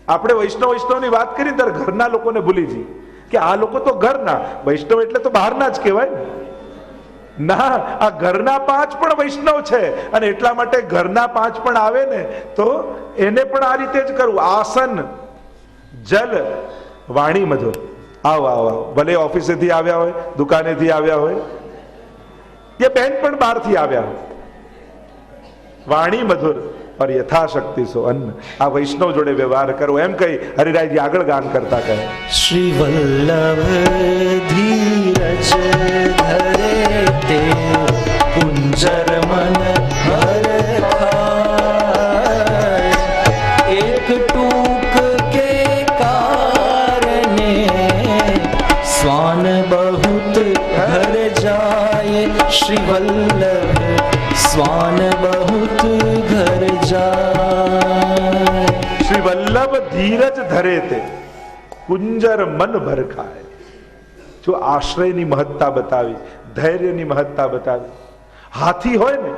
Speaker 1: આપણે વૈષ્ણવની વાત કરી ત્યારે ઘરના લોકોને ભૂલી જઈએ કે આ લોકો તો ઘરના, વૈષ્ણવ એટલે તો બહારના જ કહેવાય ના. આ ઘરના 5 પણ વૈષ્ણવ છે અને એટલા માટે ઘરના 5 પણ આવે ને તો એને પણ આ રીતે જ કરવું. આસન, જલ, વાણી મધુર. આવો આવો આવો, ભલે ઓફિસેથી આવ્યા હોય, દુકાનેથી આવ્યા હોય, એ બેન પણ બહારથી આવ્યા હોય, વાણી મધુર और यथाशक्ति सो अन्न. આ વૈષ્ણવ જોડે વ્યવહાર કરો એમ કહી હરિરાયજી આગળ ગાન કરતા કહે,
Speaker 2: શ્રી વલ્લભ ધીરજ ધરે તે કુંજર મન હરખાય, એક ટૂક કે કારણે स्वान बहुत घर जाए. श्री वल्लभ स्वान बहुत घर जाए.
Speaker 1: શ્રી વલ્લભ ધીરજ ધરે તે કુંજર મન ભરખાય. જો આશ્રયની મહત્તા બતાવી, ધૈર્યની મહત્તા બતાવી. હાથી હોય ને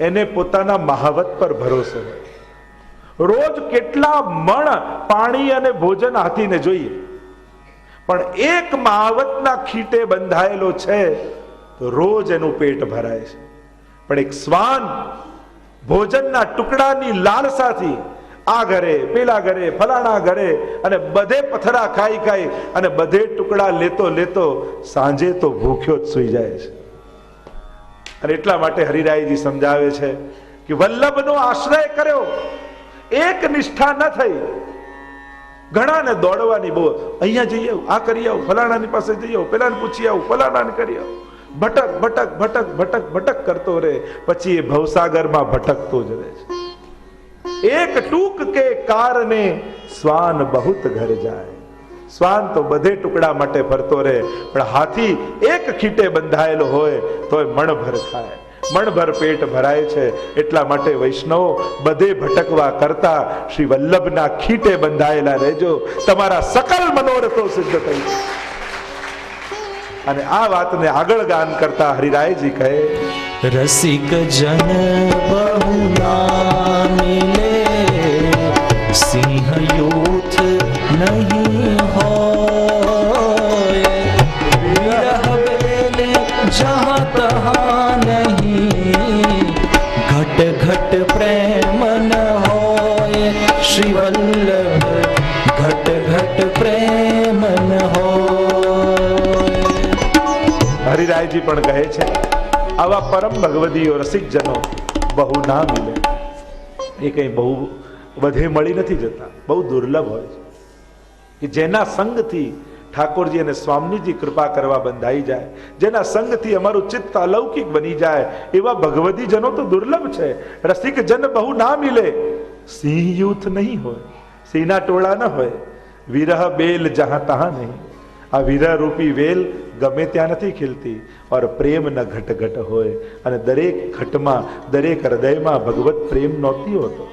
Speaker 1: એને પોતાના મહાવત પર ભરોસો હોય. રોજ કેટલા મણ પાણી અને ભોજન હાથીને જોઈએ, પણ એક મહાવતના ખીટે બંધાયેલો છે તો રોજ એનું પેટ ભરાય છે. પણ એક શ્વાન ભોજનના ટુકડાની લાલસાથી આ ઘરે, પેલા ઘરે, ફલાણા ઘરે અને બધે પથરા ખાઈ ખાઈ અને બધે ટુકડા લેતો લેતો સાંજે તો ભૂખ્યો જ સૂઈ જાય છે. અને એટલા માટે હરિરાયજી સમજાવે છે કે વલ્લભનો આશ્રય કર્યો, એક નિષ્ઠા ન થઈ. ઘણાને દોડવાની બહુ, અહીંયા જઈ આવું, આ કરી આવું, ફલાણાની પાસે જઈ આવું, પેલાને પૂછી આવું, ફલાણાને કરી આવું. ભટક ભટક ભટક ભટક ભટક કરતો રહે, પછી એ ભવસાગરમાં ભટકતો જ રહે છે. એક ટૂક કે કારણે શ્વાન બહુત ઘર જાય. શ્વાન તો બધે ટુકડા માટે ફરતો રહે, પણ હાથી એક ખીટે બંધાયેલો હોય તોય મણભર ખાય, મણભર પેટ ભરાય છે. એટલા માટે વૈષ્ણવ બધે ભટકવા કરતા શ્રી વલ્લભના ખીટે બંધાયેલા રહેજો, તમારા સકલ મનોરથો સિદ્ધ થઈ. અને આ વાતને આગળ ગાન કરતા હરિરાયજી કહે,
Speaker 2: રસિક જન બહુ ના મિલે, સિંહ યુથ નહીં હોય, વિરહ બેલે જહાં તહાં નહીં, ઘટ ઘટ પ્રેમ ન હોય. શ્રી વલ્લભ ઘટ ઘટ પ્રેમ ન હોય.
Speaker 1: હરિરાયજી પણ કહે છે આવા પરમ ભગવદીઓ રસિક જનો બહુ ના મિલે. એ કઈ બહુ વધે મળી નથી જતા, બહુ દુર્લભ હોય છે કે જેના સંગથી ઠાકોરજી અને સ્વામીજી કૃપા કરવા બંધાઈ જાય, જેના સંગથી અમારું ચિત્ત અલૌકિક બની જાય, એવા ભગવદી જનો તો દુર્લભ છે. રસિક જન બહુ ના મિલે, સિંહ યુથ નહીં હોય, સિંહના ટોળા ન હોય, વિરહ બેલ જહાં તહાં નહીં. આ વિરહ રૂપી વેલ ગમે ત્યાં નથી ખીલતી, ઓર પ્રેમ ન ઘટ ઘટ હોય. અને દરેક ઘટમાં, દરેક હૃદયમાં ભગવત પ્રેમ નહોતી હોતો.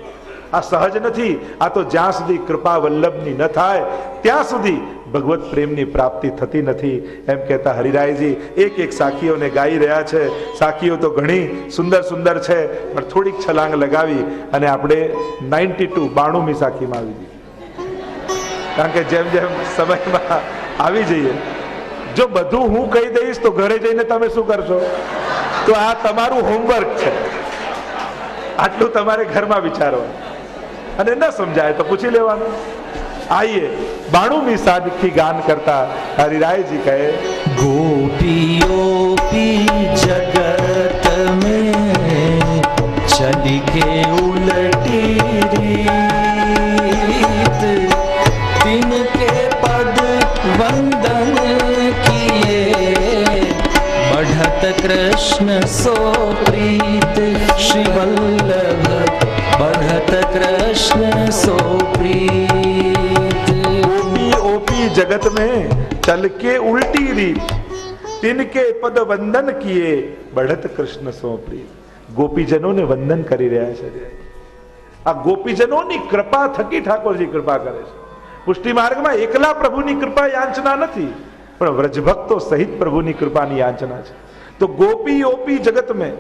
Speaker 1: આ સહજ નથી. આ તો જ્યાં સુધી કૃપા વલ્લભની ન થાય ત્યાં સુધી ભગવત પ્રેમની પ્રાપ્તિ થતી નથી. એમ કહેતા હરિરાયજી એક એક સાખીઓને ગાઈ રહ્યા છે. સાખીઓ તો ઘણી સુંદર સુંદર છે, પણ થોડીક છલાંગ લગાવી અને આપણે 92 સાખીમાં આવી જઈએ, કારણ કે જેમ જેમ સમયમાં આવી જઈએ. જો બધું હું કહી દઈશ તો ઘરે જઈને તમે શું કરશો? તો આ તમારું હોમવર્ક છે, આટલું તમારે ઘરમાં વિચારવાનું. અને ન સમજાય તો પૂછી લેવાનું. આઈએ 92મી સાખી ગાન કરતા હરિરાયજી કહે,
Speaker 2: गोपियों की जगत में चल के उलटी रीत, तिनके पद वंदन किए बढ़त कृष्ण सो प्रीत. श्री वल्लभ बढ़त कृष्ण सो प्रीत.
Speaker 1: ओपी जगत में चल के उल्टी रीत, तिनके पद वंदन किए बढ़त કૃષ્ણ સો પ્રીત. ગોપીજનોને વંદન કરી રહ્યા છે. આ ગોપીજનોની કૃપા થકી ઠાકોરજી કૃપા કરે છે. પુષ્ટિ માર્ગમાં એકલા પ્રભુની કૃપા યાચના નથી, પણ વ્રજભક્તો સહિત પ્રભુની કૃપાની યાચના છે. તો ગોપી ઓપી જગત મેં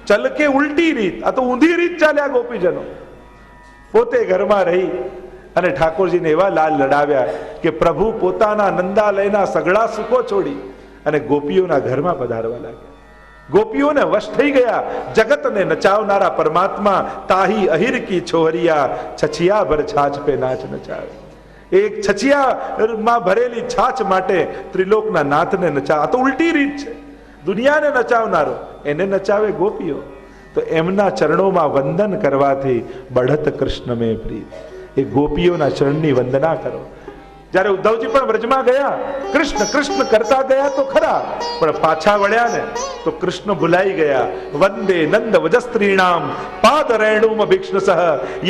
Speaker 1: ચલ કે ઉલટી રીત, આ તો ઊંધી રીત ચાલ્યા ગોપીજનો. પોતે ઘરમાં રહી અને ઠાકોરજીને એવા લાલ લડાવ્યા કે પ્રભુ પોતાના નંદાલયના સગળા સુખો છોડી અને ગોપીઓના ઘરમાં પધારવા લાગ્યા. ગોપીઓને વશ થઈ ગયા. જગતને નચાવનારા પરમાત્મા તાહી અહિર કી છોહરિયા છછિયા ભર છાછ પે નાચ નચાવે. એક છછિયામાં ભરેલી છાછ માટે ત્રિલોકના નાથને નચાવ. આ તો ઉલટી રીત છે. દુનિયાને નચાવનારો એને નચાવે ગોપીઓ. તો એમના ચરણોમાં વંદન કરવાથી બઢત કૃષ્ણ મેં પ્રીત. એ ગોપીઓના ચરણની વંદના કરો. જ્યારે ઉદ્ધવજી પણ વ્રજમાં ગયા, કૃષ્ણ કૃષ્ણ કરતા ગયા તો ખરા, પણ પાછા વળ્યા ને તો કૃષ્ણ ભૂલાઈ ગયા. વંદે નંદ વજસ્ત્રીણામ પાદ રેણુમ ભિક્ષણસઃ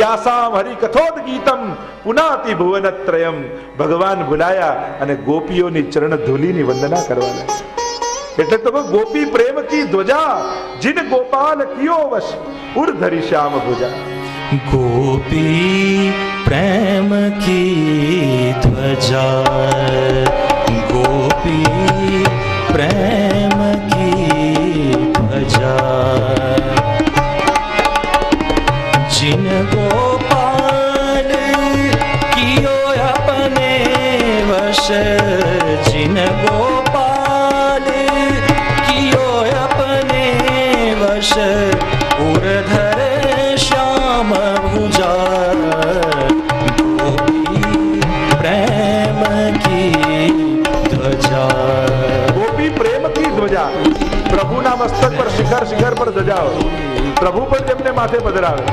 Speaker 1: યાસામ હરિ કથોદ ગીતમ પુનાતિ ભુવનત્રયમ. ભગવાન ભૂલાયા અને ગોપીઓની ચરણ ધૂલીની વંદના કરવા લાગ્યા. એટલે તો ગોપી પ્રેમ કી ધ્વજા જીન ગોપાલ કિયો વશ ઉર્ધરી શ્યામ ભુજા.
Speaker 2: गोपी प्रेम की ध्वजा, गोपी प्रेम की ध्वजा, जिन गोपाल कियो अपने वश, जिन गोपाल कियो अपने वश उर्धर श्याम भुजा. गोपी प्रेम की ध्वजा.
Speaker 1: ગોપી પ્રેમ કી ધ્વજા. પ્રભુના મસ્તક પર શિખર શિખર પર ધ્વજા હોય. પ્રભુ પણ તેમને માથે પધરાવે.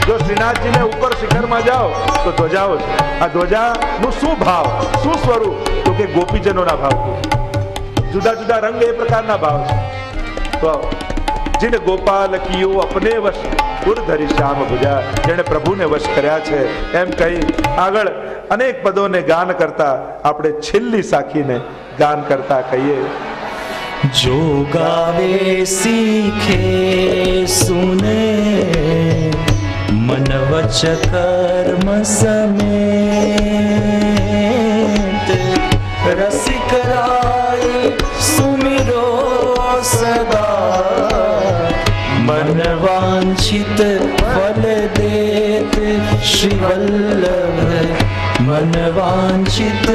Speaker 1: જો શ્રીનાથજીને ઉપર શિખરમાં જાઓ તો ધ્વજાઓ છે. આ ધ્વજાનું શું ભાવ, શું સ્વરૂપ? તો કે ગોપીજનોના ભાવ. જુદા જુદા રંગ એ પ્રકારના ભાવ છે. તો जिन गोपाल कियो अपने वश उर्धरी श्याम भुजा. જેણે પ્રભુને વશ કર્યા છે એમ કહી આગળ અનેક પદોને ગાન કરતા આપણે છેલ્લી સાખીને ગાન કરતા કહીએ.
Speaker 2: जो गावे सीखे सुने मन वच कर्म समेत, रसिक राय सुमिरो सदा, मन वांछित फल देत श्री वल्लभ, मन वांछित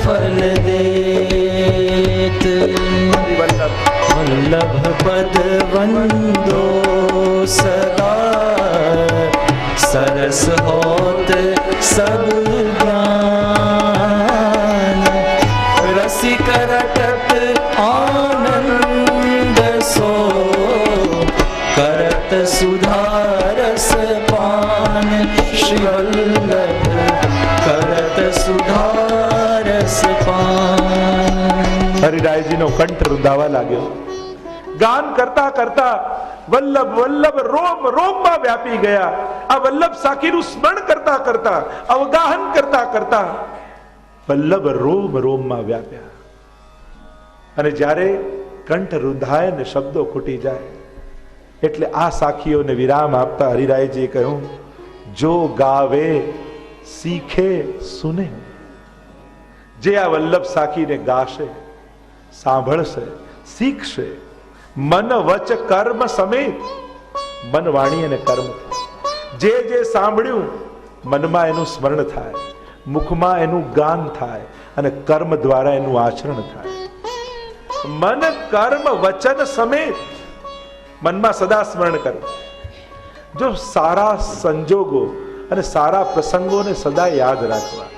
Speaker 2: फल देत. वल्लभ पद वंदो सदा, सरस होत सब ज्ञान, रसिक रटत आनंद सो, करत सुधारस पान श्री वल्लभ, करत सुधारस पान.
Speaker 1: હરિરાયજીનો કંઠ રૂંધાવા લાગ્યો. ગાન કરતા કરતા વલ્લભ વલ્લભ રોમ રોમમાં વ્યાપી ગયા. આ વલ્લભ સાખીનું સ્મરણ કરતા કરતા, અવગાહન કરતા કરતા વલ્લભ રોમ રોમમાં વ્યાપ્યા. અને જ્યારે કંઠ રૂંધાય ને શબ્દો ખૂટી જાય એટલે આ સાખીઓને વિરામ આપતા હરિરાયજીએ કહ્યું, જો ગાવે શીખે સુને. જે આ વલ્લભ સાખીને ગાશે, સાંભળશે, શીખશે, મન વચ કર્મ સમેત, મન વાણી અને કર્મ, જે જે સાંભળ્યું મનમાં એનું સ્મરણ થાય, મુખમાં એનું ગાન થાય અને કર્મ દ્વારા એનું આચરણ થાય. મન કર્મ વચન સમેત, મનમાં સદા સ્મરણ કરો. જો સારા સંજોગો અને સારા પ્રસંગોને સદા યાદ રાખવા.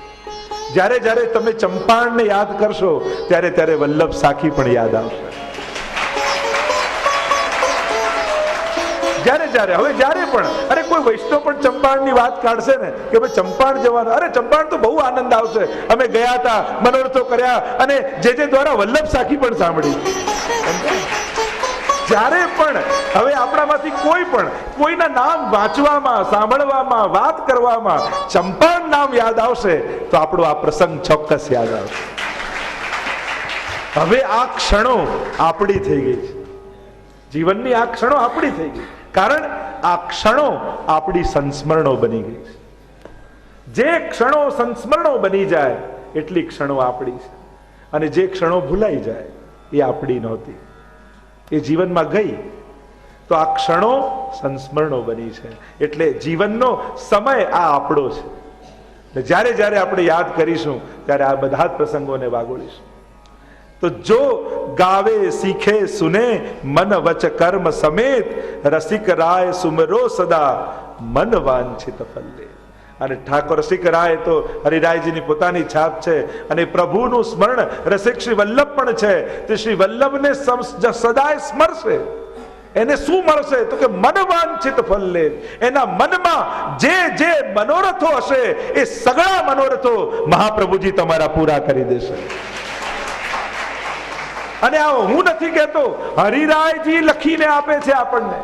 Speaker 1: જ્યારે જ્યારે તમે ચંપાણને યાદ કરશો ત્યારે ત્યારે વલ્લભ સાખી પણ યાદ આવશે. જ્યારે જ્યારે હવે જ્યારે પણ અરે કોઈ વૈષ્ણવ પણ ચંપાણની વાત કાઢશે ને કે ભાઈ ચંપાણ જવાનું, અરે ચંપાણ તો બહુ આનંદ આવશે, અમે ગયા હતા, મનોરથો કર્યા અને જે દ્વારા વલ્લભ સાખી પણ સાંભળી. જ્યારે પણ હવે આપણામાંથી કોઈ પણ કોઈના નામ વાંચવામાં, સાંભળવામાં, વાત કરવામાં ચંપાણ નામ યાદ આવશે તો આપણો આ પ્રસંગ ચોક્કસ યાદ આવશે. હવે આ ક્ષણો આપણી થઈ ગઈ છે. જીવનની આ ક્ષણો આપણી થઈ ગઈ, કારણ આ ક્ષણો આપણી સંસ્મરણો બની ગઈ છે. જે ક્ષણો સંસ્મરણો બની જાય એટલી ક્ષણો આપણી છે, અને જે ક્ષણો ભૂલાઈ જાય એ આપણી નહોતી, એ જીવનમાં ગઈ. તો આ ક્ષણો સંસ્મરણો બની છે, એટલે જીવનનો સમય આ આપણો છે. જ્યારે જ્યારે આપણે યાદ કરીશું ત્યારે આ બધા જ પ્રસંગોને વાગોળીશું. તો જો ગાવે શીખે સુને મન વચ કર્મ સમેત, રસિક રાય સુમરો સદા મન વાંછિત ફલે. અને ઠાકોર રસિક રાય તો હરિરાયજીની પોતાની છાપ છે, અને પ્રભુનું સ્મરણ રસિક શ્રી વલ્લભ પણ છે. તે શ્રી વલ્લભને સદાય સ્મરશે. એને શું મળશે? તો કે મન વાંછિત ફલ લે. એના મનમાં જે જે મનોરથો હશે એ સગળા મનોરથો મહાપ્રભુજી તમારા પૂરા કરી દેશે. અને આ હું નથી કહેતો, હરિરાયજી લખીને આપે છે આપણને.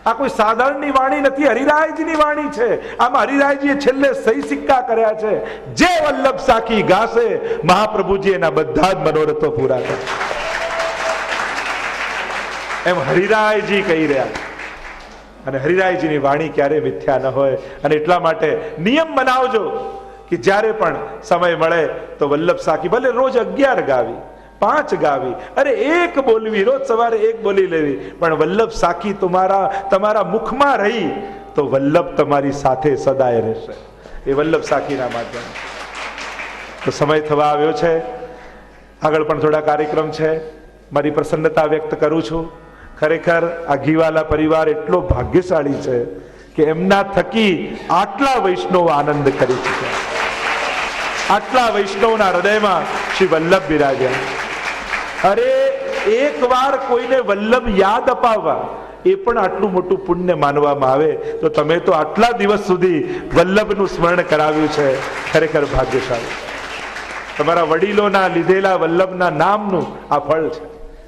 Speaker 1: આ કોઈ સાધારણની વાણી નથી, હરિરાયજીની વાણી છે. આમાં હરિરાયજીએ છેલ્લે સહી સિક્કા કર્યા છે. જે વલ્લભ સાખી ગાશે, મહાપ્રભુજી એના બધા જ મનોરથો પૂરા કરે. એમ હરિરાયજી કહી રહ્યા. અને હરિરાયજીની વાણી ક્યારે મિથ્યા ન હોય. અને એટલા માટે નિયમ બનાવજો કે જ્યારે પણ સમય મળે તો વલ્લભ સાખી ભલે રોજ 11 ગાવી, 5 ગાવી, અરે 1 બોલવી, રોજ સવારે 1 બોલી લેવી, પણ વલ્લભ સાખી તમારા મુખમાં રહી તો વલ્લભ તમારી સાથે સદાય રહેશે. એ વલ્લભ સાખીના માધ્યમ. તો સમય થવા આવ્યો છે. આગળ પણ થોડા કાર્યક્રમ છે. મારી પ્રસન્નતા વ્યક્ત કરું છું. ખરેખર આ ઘીવાલા પરિવાર એટલો ભાગ્યશાળી છે કે એમના થકી આટલા વૈષ્ણવ આનંદ કરી ચૂક્યા. આટલા વૈષ્ણવના હૃદયમાં શ્રી વલ્લભ બિરાજ્યા. અરે એક વાર કોઈને વલ્લભ યાદ અપાવવા એ પણ આટલું મોટું પુણ્ય માનવામાં આવે. તો તમે તો આટલા દિવસ સુધી વલ્લભનું સ્મરણ કરાવ્યું છે. ખરેખર ભાગ્યશાળી. તમારા વડીલોના લીધેલા વલ્લભના નામનું આ ફળ છે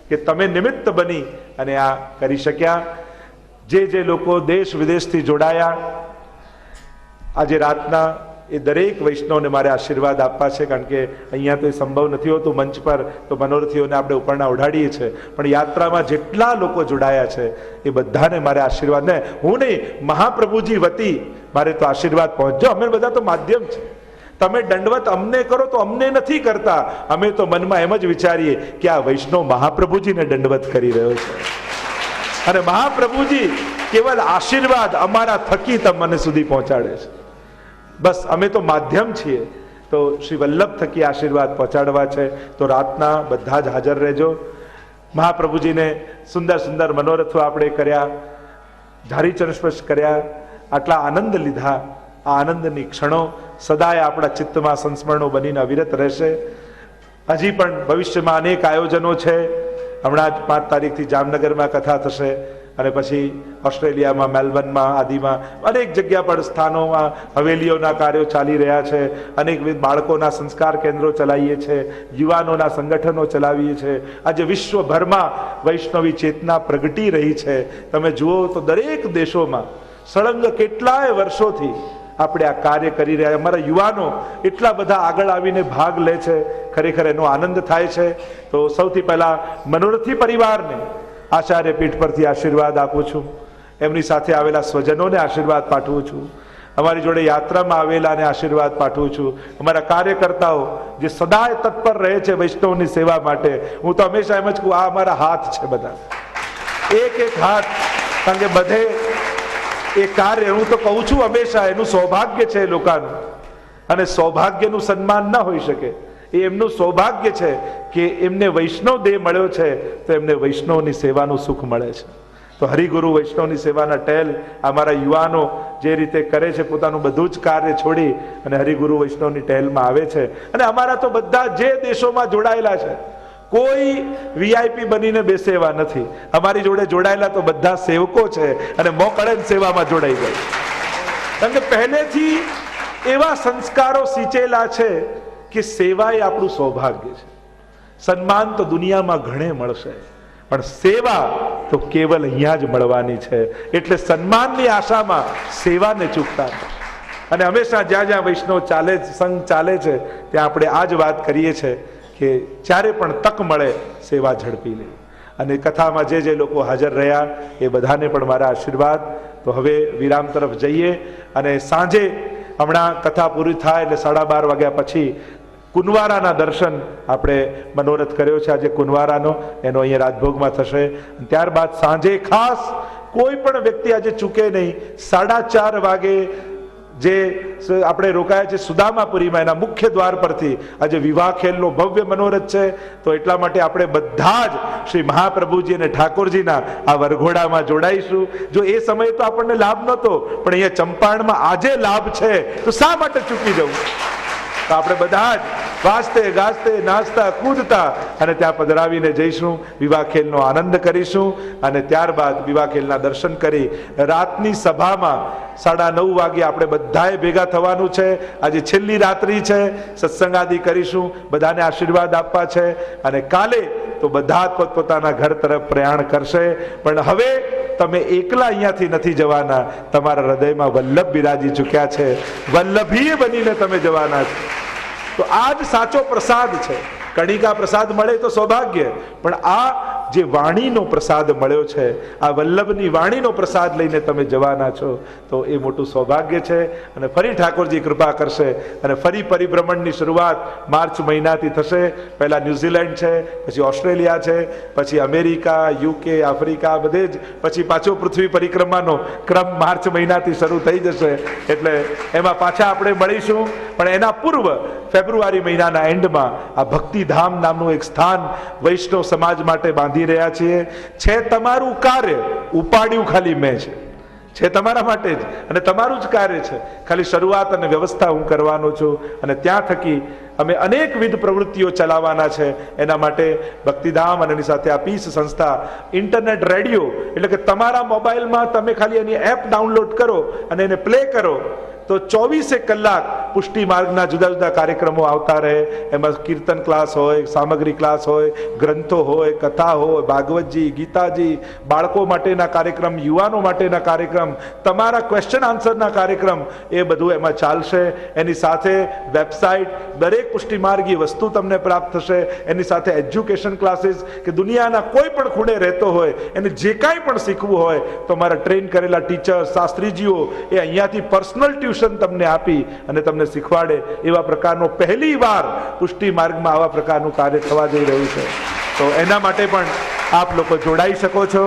Speaker 1: કે તમે નિમિત્ત બની અને આ કરી શક્યા. જે લોકો દેશ વિદેશથી જોડાયા આજે રાતના, એ દરેક વૈષ્ણવને મારે આશીર્વાદ આપવા છે. કારણ કે અહીંયા તો એ સંભવ નથી હોતું મંચ પર, તો મનોરથીઓને આપણે ઉપરના ઉડાડીએ છીએ, પણ યાત્રામાં જેટલા લોકો જોડાયા છે એ બધાને મારે આશીર્વાદ, ને હું નહીં, મહાપ્રભુજી વતી મારે તો આશીર્વાદ પહોંચજો. અમે બધા તો માધ્યમ છે. તમે દંડવત અમને કરો તો અમને નથી કરતા. અમે તો મનમાં એમ જ વિચારીએ કે આ વૈષ્ણવ મહાપ્રભુજીને દંડવત કરી રહ્યો છે, અને મહાપ્રભુજી કેવલ આશીર્વાદ અમારા થકી તમને સુધી પહોંચાડે છે. બસ અમે તો માધ્યમ છીએ. તો શ્રી વલ્લભ થકી આશીર્વાદ પહોંચાડવા છે. તો રાતના બધા જ હાજર રહેજો. મહાપ્રભુજીને સુંદર સુંદર મનોરથો આપણે કર્યા, ધારીચરણ સ્પર્શ કર્યા, આટલા આનંદ લીધા. આ આનંદની ક્ષણો સદાય આપણા ચિત્તમાં સંસ્મરણો બનીને અવિરત રહેશે. હજી પણ ભવિષ્યમાં અનેક આયોજનો છે. હમણાં જ 5 તારીખથી જામનગરમાં કથા થશે, અને પછી ઓસ્ટ્રેલિયામાં, મેલબર્નમાં, આદિમાં અનેક જગ્યા પર સ્થાનોમાં હવેલીઓના કાર્યો ચાલી રહ્યા છે. અનેકવિધ બાળકોના સંસ્કાર કેન્દ્રો ચલાવીએ છીએ, યુવાનોના સંગઠનો ચલાવીએ છીએ. આજે વિશ્વભરમાં વૈષ્ણવી ચેતના પ્રગટી રહી છે. તમે જુઓ તો દરેક દેશોમાં સળંગ કેટલાય વર્ષોથી આપણે આ કાર્ય કરી રહ્યા. અમારા યુવાનો એટલા બધા આગળ આવીને ભાગ લે છે. ખરેખર એનો આનંદ થાય છે. તો સૌથી પહેલા મનોરથી પરિવારને આચાર્ય પીઠ પરથી આશીર્વાદ આપું છું. એમની સાથે આવેલા સ્વજનોને આશીર્વાદ પાઠવું છું. અમારી જોડે યાત્રામાં આવેલાને આશીર્વાદ પાઠવું છું. અમારા કાર્યકર્તાઓ જે સદાય તત્પર રહે છે વૈષ્ણવની સેવા માટે, હું તો હંમેશા એમ જ કહું, આ અમારા હાથ છે બધા, એક હાથ. કારણ કે બધે એ કાર્ય, હું તો કહું છું હંમેશા, એનું સૌભાગ્ય છે લોકોનું, અને સૌભાગ્યનું સન્માન ન હોઈ શકે. એ એમનું સૌભાગ્ય છે કે એમને વૈષ્ણવ દેહ મળ્યો છે, તો એમને વૈષ્ણવની સેવાનું સુખ મળે છે. તો હરિગુરુ વૈષ્ણવની સેવાના ટેલ અમારા યુવાનો જે રીતે કરે છે, પોતાનું બધું જ કાર્ય છોડી અને હરિગુરુ વૈષ્ણવની ટેલમાં આવે છે. અને અમારા તો બધા જે દેશોમાં જોડાયેલા છે, કોઈ વીઆઈપી બનીને બેસે એવા નથી. અમારી જોડે જોડાયેલા તો બધા સેવકો છે, અને મોકળે સેવામાં જોડાઈ જાય. કારણ કે પહેલેથી એવા સંસ્કારો સિંચેલા છે કે સેવા એ આપણું સૌભાગ્ય છે. સન્માન તો દુનિયામાં ઘણે મળશે, પણ સેવા તો કેવલ અહીંયા જ મળવાની છે. એટલે સન્માનની આશામાં સેવાને ચૂકતા નથી. અને હંમેશા જ્યાં જ્યાં વૈષ્ણવ ચાલે, સંઘ ચાલે છે, ત્યાં આપણે આ જ વાત કરીએ છીએ કે જ્યારે પણ તક મળે સેવા ઝડપી લે. અને કથામાં જે લોકો હાજર રહ્યા એ બધાને પણ મારા આશીર્વાદ. તો હવે વિરામ તરફ જઈએ, અને સાંજે હમણાં કથા પૂરી થાય એટલે 12:30 વાગ્યા પછી કુંવારાના દર્શન આપણે મનોરથ કર્યો છે આજે કુંવારાનો, એનો અહીંયા રાજભોગમાં થશે. ત્યારબાદ સાંજે ખાસ કોઈ પણ વ્યક્તિ આજે ચૂકે નહીં, 4:30 વાગે જે આપણે રોકાયા છે સુદામાપુરીમાં એના મુખ્ય દ્વાર પરથી આજે વિવાહ ખેલનો ભવ્ય મનોરથ છે. તો એટલા માટે આપણે બધા જ શ્રી મહાપ્રભુજી અને ઠાકોરજીના આ વરઘોડામાં જોડાઈશું. જો એ સમયે તો આપણને લાભ નહોતો, પણ અહીંયા ચંપારણમાં આજે લાભ છે તો શા માટે ચૂકી જવું? તો આપણે બધા જ વાજતે ગાજતે નાચતા કૂદતા અને ત્યાં પધરાવીને જઈશું, વિવાહ ખેલનો આનંદ કરીશું અને ત્યારબાદ વિવાહ ખેલના દર્શન કરી રાતની સભામાં 9:30 વાગે આપણે બધાએ ભેગા થવાનું છે. આજે છેલ્લી રાત્રિ છે, સત્સંગ આદિ કરીશું, બધાને આશીર્વાદ આપવા છે અને કાલે તો બધા પોતપોતાના ઘર તરફ પ્રયાણ કરશે. પણ હવે તમે એકલા અહીંયાથી નથી જવાના, તમારા હૃદયમાં વલ્લભ બિરાજી ચૂક્યા છે, વલ્લભીય બનીને તમે જવાના છો. તો આ જ સાચો પ્રસાદ છે. કણિકા પ્રસાદ મળે તો સૌભાગ્ય, પણ આ જે વાણીનો પ્રસાદ મળ્યો છે, આ વલ્લભની વાણીનો પ્રસાદ લઈને તમે જવાના છો, તો એ મોટું સૌભાગ્ય છે. અને ફરી ઠાકોરજી કૃપા કરશે અને ફરી પરિભ્રમણની શરૂઆત માર્ચ મહિનાથી થશે. પહેલા ન્યુઝીલેન્ડ છે, પછી ઓસ્ટ્રેલિયા છે, પછી અમેરિકા, યુકે, આફ્રિકા, બધે જ પછી પાછો પૃથ્વી પરિક્રમાનો ક્રમ માર્ચ મહિનાથી શરૂ થઈ જશે. એટલે એમાં પાછા આપણે મળીશું. પણ એના પૂર્વ ફેબ્રુઆરી મહિનાના એન્ડમાં આ ભક્તિધામ નામનું એક સ્થાન વૈષ્ણવ સમાજ માટે બાંધી રહ્યા છીએ. છે તમારું કાર્ય, ઉપાડ્યું ખાલી મેં છે તમારા માટે જ અને તમારું જ કાર્ય છે. ખાલી શરૂઆત અને વ્યવસ્થા હું કરવાનો છું અને ત્યાં થકી અમે અનેકવિધ પ્રવૃત્તિઓ ચલાવવાના છે. એના માટે ભક્તિધામ અને એની સાથે આ પીસ સંસ્થા ઇન્ટરનેટ રેડિયો, એટલે કે તમારા મોબાઈલમાં તમે ખાલી એની એપ ડાઉનલોડ કરો અને એને પ્લે કરો તો 24 કલાક પુષ્ટિ માર્ગના જુદા જુદા કાર્યક્રમો આવતા રહે. એમાં કીર્તન ક્લાસ હોય, સામગ્રી ક્લાસ હોય, ગ્રંથો હોય, કથા હોય, ભાગવતજી, ગીતાજી, બાળકો માટેના કાર્યક્રમ, યુવાનો માટેના કાર્યક્રમ, તમારા ક્વેશ્ચન આન્સરના કાર્યક્રમ, એ બધું એમાં ચાલશે. એની સાથે વેબસાઇટ, દરેક પુષ્ટિ માર્ગી વસ્તુ તમને પ્રાપ્ત થશે. એની સાથે એજ્યુકેશન ક્લાસીસ, કે દુનિયાના કોઈ પણ ખૂણે રહેતો હોય એને જે કાંઈ પણ શીખવું હોય તો મારા ટ્રેન કરેલા ટીચર્સ, શાસ્ત્રીજીઓ એ અહીંયાથી પર્સનલ ટ્યુશન તમને આપી અને તમને શીખવાડે. એવા પ્રકારનો પહેલી વાર પુષ્ટિ માર્ગમાં આવા પ્રકારનું કાર્ય થવા જઈ રહ્યું છે. તો એના માટે પણ આપ લોકો જોડાઈ શકો છો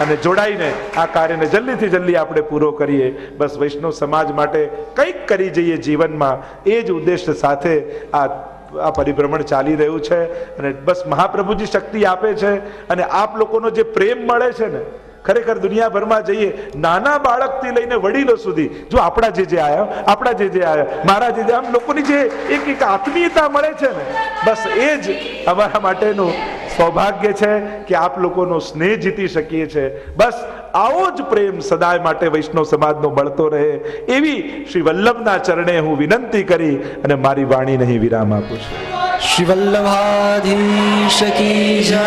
Speaker 1: અને જોડાઈને આ કાર્યને જલ્દીથી જલ્દી આપણે પૂરો કરીએ. બસ વૈષ્ણવ સમાજ માટે કંઈક કરી જઈએ જીવનમાં, એ જ ઉદ્દેશ્ય સાથે આ પરિભ્રમણ ચાલી રહ્યું છે. અને બસ મહાપ્રભુજી શક્તિ આપે છે અને આપ લોકોનો જે પ્રેમ મળે છે ને, ખરેખર દુનિયાભરમાં જઈએ, નાના બાળકથી લઈને વડીલો સુધી, જો આપણા જે આયા, મારા જે આમ લોકોની જે એક આત્મીયતા મળે છે ને, બસ એ જ અમારા માટેનું સૌભાગ્ય છે કે આપ લોકોનો સ્નેહ જીતી શકીએ છીએ. બસ આવો જ પ્રેમ સદાય માટે વૈષ્ણવ સમાજનો મળતો રહે, એવી શ્રી વલ્લભના ચરણે હું વિનંતી કરી અને મારી વાણીને અહીં વિરામ આપું છું.
Speaker 2: શ્રી વલ્લભાધીશ કી જય.